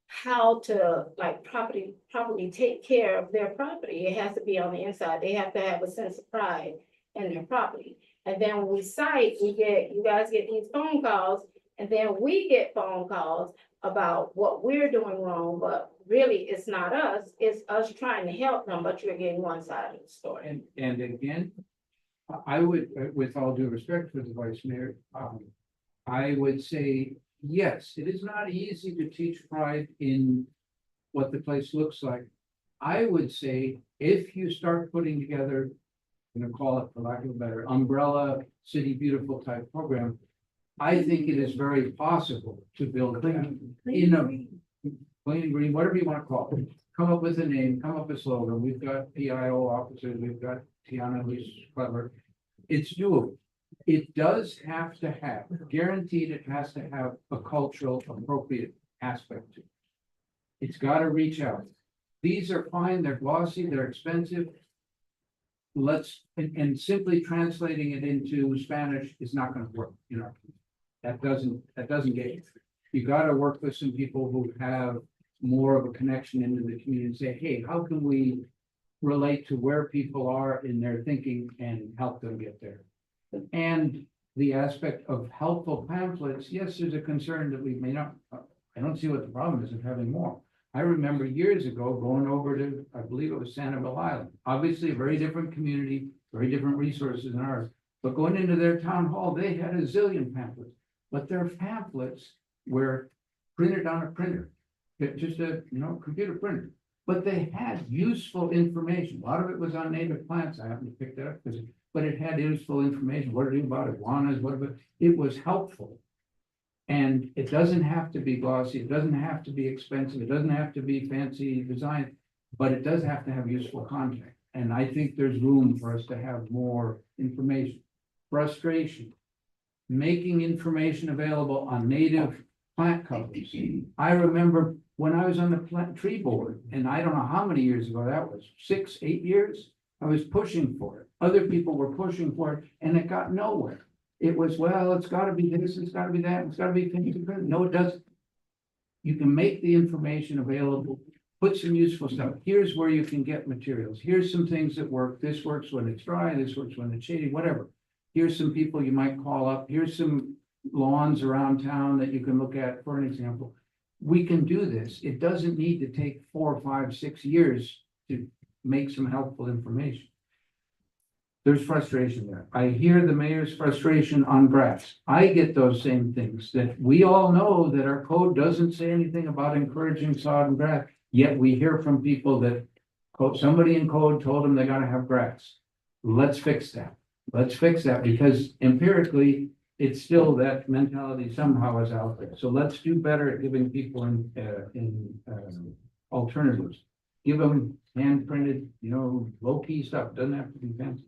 how to properly take care of their property. It has to be on the inside. They have to have a sense of pride in their property. And then when we cite, you guys get these phone calls. And then we get phone calls about what we're doing wrong, but really it's not us, it's us trying to help them, but you're getting one side of the story. And again, I would, with all due respect for the vice mayor, I would say, yes, it is not easy to teach pride in what the place looks like. I would say, if you start putting together, I'm gonna call it, for lack of a better, umbrella, city beautiful type program, I think it is very possible to build that in a plain and green, whatever you want to call it. Come up with a name, come up with a slogan. We've got PIO officers, we've got Tiana, who's clever. It's doable. It does have to have, guaranteed it has to have a cultural appropriate aspect to it. It's got to reach out. These are fine, they're glossy, they're expensive. And simply translating it into Spanish is not going to work, you know. That doesn't get it. You got to work with some people who have more of a connection into the community and say, hey, how can we relate to where people are in their thinking and help them get there? And the aspect of helpful pamphlets, yes, there's a concern that we may not, I don't see what the problem is of having more. I remember years ago going over to, I believe it was Sanibel Island, obviously a very different community, very different resources than ours. But going into their town hall, they had a zillion pamphlets, but their pamphlets were printed on a printer, just a, computer printer. But they had useful information. A lot of it was on native plants. I happened to pick that up but it had useful information. What to do about iguanas, it was helpful. And it doesn't have to be glossy, it doesn't have to be expensive, it doesn't have to be fancy design, but it does have to have useful content. And I think there's room for us to have more information. Frustration, making information available on native plant covers. I remember when I was on the plant tree board, and I don't know how many years ago that was, 6, 8 years, I was pushing for it. Other people were pushing for it, and it got nowhere. It was, well, it's gotta be this, it's gotta be that, it's gotta be fancy print. No, it doesn't. You can make the information available, put some useful stuff. Here's where you can get materials. Here's some things that work. This works when it's dry, this works when it's shady, whatever. Here's some people you might call up. Here's some lawns around town that you can look at for an example. We can do this. It doesn't need to take 4, 5, 6 years to make some helpful information. There's frustration there. I hear the mayor's frustration on grass. I get those same things that we all know that our code doesn't say anything about encouraging sod and grass. Yet we hear from people that somebody in code told them they gotta have grass. Let's fix that. Let's fix that because empirically, it's still that mentality somehow is out there. So let's do better at giving people alternatives. Give them hand printed, low key stuff. Doesn't have to be fancy.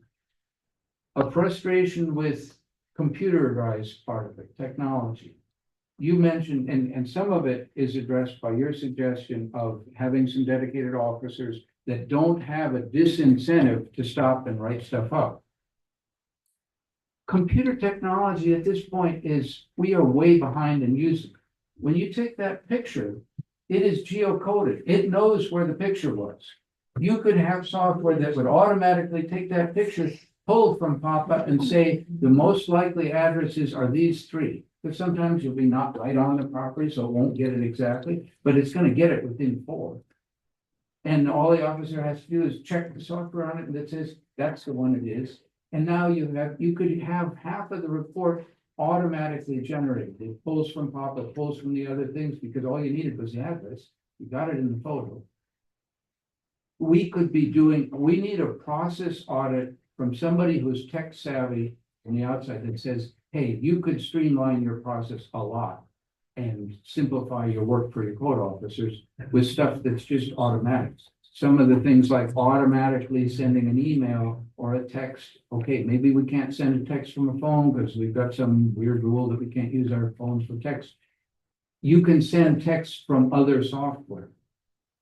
A frustration with computerized part of it, technology. You mentioned, and some of it is addressed by your suggestion of having some dedicated officers that don't have a disincentive to stop and write stuff up. Computer technology at this point we are way behind in using. When you take that picture, it is geocoded. It knows where the picture was. You could have software that would automatically take that picture, pull from Papa and say, the most likely addresses are these 3. Because sometimes you'll be not right on the property, so it won't get it exactly, but it's going to get it within 4. And all the officer has to do is check the software on it that says that's the one it is. And now you could have half of the report automatically generated. It pulls from Papa, it pulls from the other things because all you needed was the address. You got it in the photo. We need a process audit from somebody who's tech savvy from the outside that says, hey, you could streamline your process a lot and simplify your work for your code officers with stuff that's just automatic. Some of the things like automatically sending an email or a text. Okay, maybe we can't send a text from a phone because we've got some weird rule that we can't use our phones for text. You can send text from other software.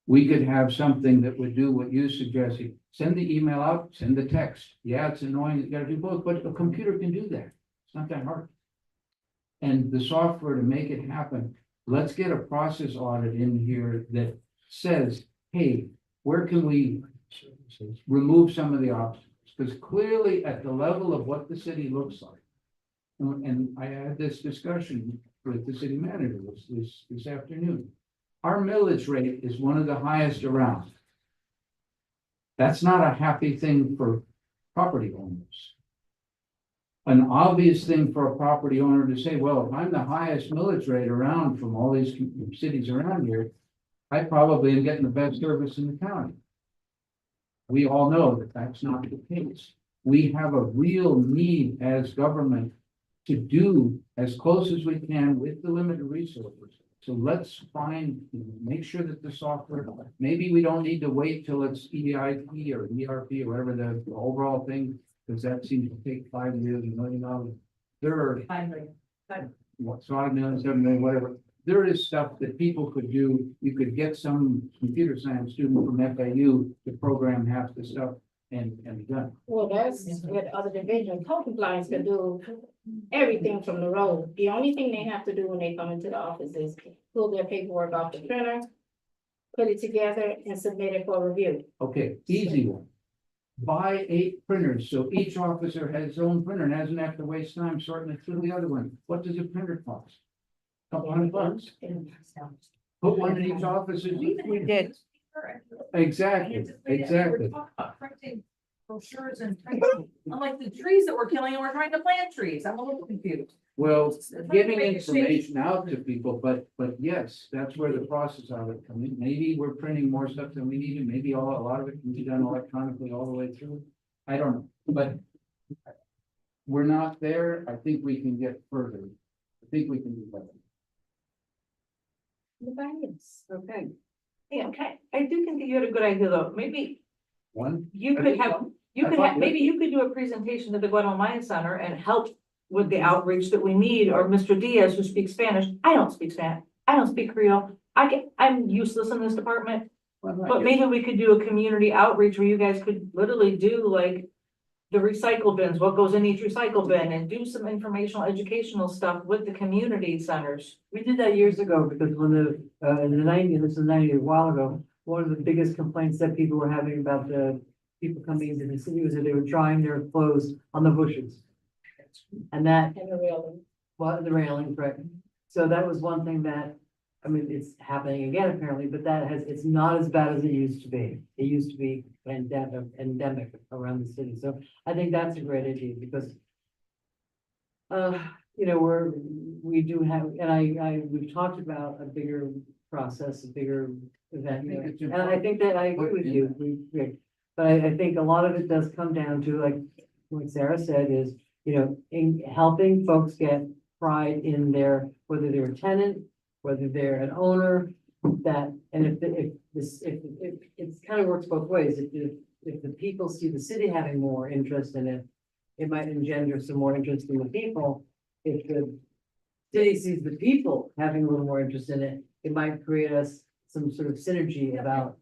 We could have something that would do what you suggested. Send the email out, send the text. Yeah, it's annoying, you gotta do both, but a computer can do that. It's not that hard. And the software to make it happen, let's get a process audit in here that says, hey, where can we remove some of the obstacles? Because clearly at the level of what the city looks like, and I had this discussion with the city manager this afternoon. Our millage rate is one of the highest around. That's not a happy thing for property owners. An obvious thing for a property owner to say, well, if I'm the highest millage rate around from all these cities around here, I probably am getting the best service in the county. We all know that that's not the case. We have a real need as government to do as close as we can with the limited resources. So let's make sure that the software, maybe we don't need to wait till it's EIP or ERP or whatever the overall thing, because that seems to take 5 years, $1 million. There are, what, 5 million, 7 million, whatever. There is stuff that people could do. You could get some computer science student from FAU to program half the stuff and be done. Well, that's what other division, code compliance can do everything from the road. The only thing they have to do when they come into the office is pull their paperwork off the printer, put it together and submit it for review. Okay, easy one. Buy 8 printers, so each officer has his own printer and doesn't have to waste time sorting it through the other one. What does a printer cost? Couple $100. Put one in each office. We did. Exactly. Printing brochures and printing. I'm like, the trees that we're killing, and we're trying to plant trees. I'm a little confused. Well, giving information out to people, but yes, that's where the process of it comes in. Maybe we're printing more stuff than we need, and maybe a lot of it can be done electronically all the way through. I don't know, but we're not there. I think we can get further. I think we can do better. Okay. Yeah, okay. I do think that you had a good idea, though. Maybe One, you could have, maybe you could do a presentation to the Glen Online Center and help with the outreach that we need, or Mr. Diaz, who speaks Spanish. I don't speak Spanish. I don't speak Creole. I'm useless in this department. But maybe we could do a community outreach where you guys could literally do like the recycle bins, what goes in each recycle bin, and do some informational, educational stuff with the community centers. We did that years ago because when in the 90s, this is 90 a while ago, one of the biggest complaints that people were having about the people coming into the city was that they were drying their clothes on the bushes. And that, And the railing. well, the railing, correct. So that was one thing that, I mean, it's happening again apparently, but it's not as bad as it used to be. It used to be endemic around the city. So I think that's a great idea because you know, we do have, and we've talked about a bigger process, a bigger event. And I think that I agree with you. But I think a lot of it does come down to, like what Sarah said, is, you know, in helping folks get pride in their, whether they're a tenant, whether they're an owner, that, and if it kind of works both ways. If the people see the city having more interest in it, it might engender some more interest in the people. If the city sees the people having a little more interest in it, it might create us some sort of synergy about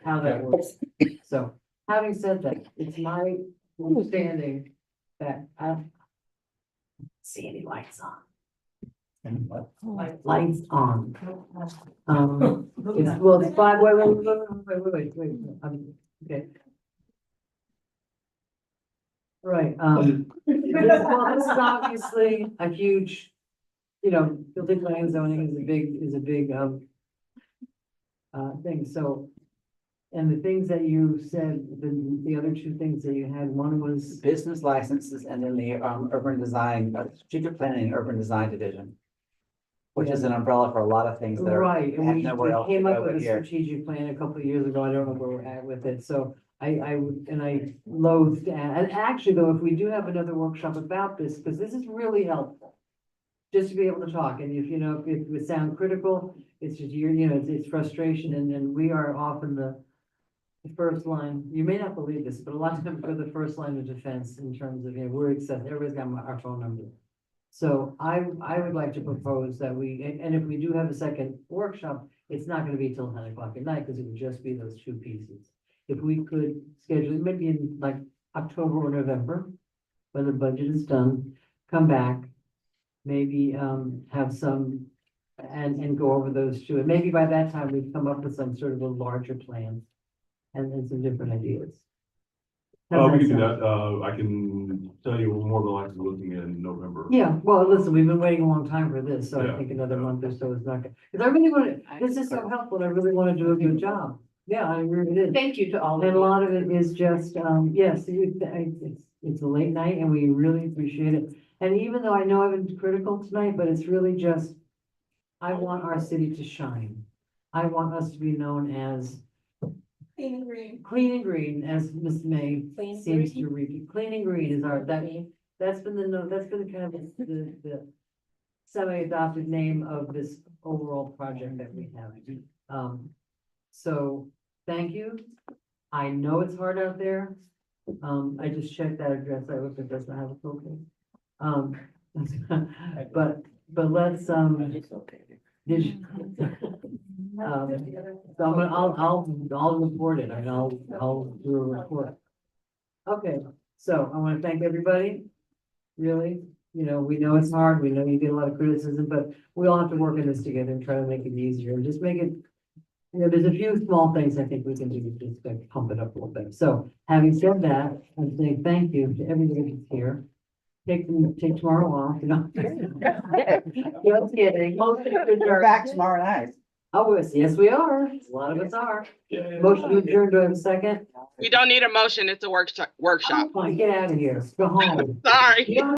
how that works. So having said that, it's my understanding that I don't see any lights on. And what? Lights on. It's 5, wait. Okay. Right, well, this is obviously a huge, you know, building plan zoning is a big thing, so. And the things that you said, the other 2 things that you had, one was. Business licenses and then the urban design, strategic planning and urban design division. Which is an umbrella for a lot of things that are. Right, and have we nowhere else to came go up but with a here. strategic plan a couple of years ago, I don't know where we're at with it, so I loathed, and actually though, if we do have another workshop about this, because this is really helpful. Just to be able to talk, and if, you know, if we sound critical, it's just, you know, it's frustration, and then we are often the first line, you may not believe this, but a lot of times we're the first line of defense in terms of, you know, we're accessible, everybody's got our phone number. So I would like to propose that and if we do have a second workshop, it's not gonna be till 10 o'clock at night, because it would just be those 2 pieces. If we could schedule, maybe in like October or November, when the budget is done, come back, maybe have some, and go over those 2, and maybe by that time we've come up with some sort of a larger plan and some different ideas. We can do that. I can tell you we're more than likely looking in November. Yeah, well, listen, we've been waiting a long time for this, so I Yeah. think another month or so is not good. Because I really want to, this is so helpful. I really want to do a good job. Yeah, I really did. Thank you to all of And a you. lot of it is just, yes, it's a late night and we really appreciate it. And even though I know I've been critical tonight, but it's really just, I want our city to shine. I want us to be known as Clean and green. clean and green, as Ms. May Clean and seems green. to repeat. Clean and green is our, that's been the, that's been kind of the semi-adopted name of this overall project that we have. So, thank you. I know it's hard out there. I just checked that address. I hope it doesn't have a phone. But let's, did you? So I'll report it, and I'll do a report. Okay, so I want to thank everybody. Really, we know it's hard, we know you get a lot of criticism, but we all have to work in this together and try to make it easier, and just make it. There's a few small things I think we can do just to pump it up a little bit. So having said that, I'm saying thank you to everybody that's here. Take tomorrow off, Just kidding. We're back tomorrow night. Oh, yes, we are. A lot of us are. Motion to adjourn, do I have a second? We don't need a motion. It's a workshop. Fine, get out of here. Go home. Sorry. You don't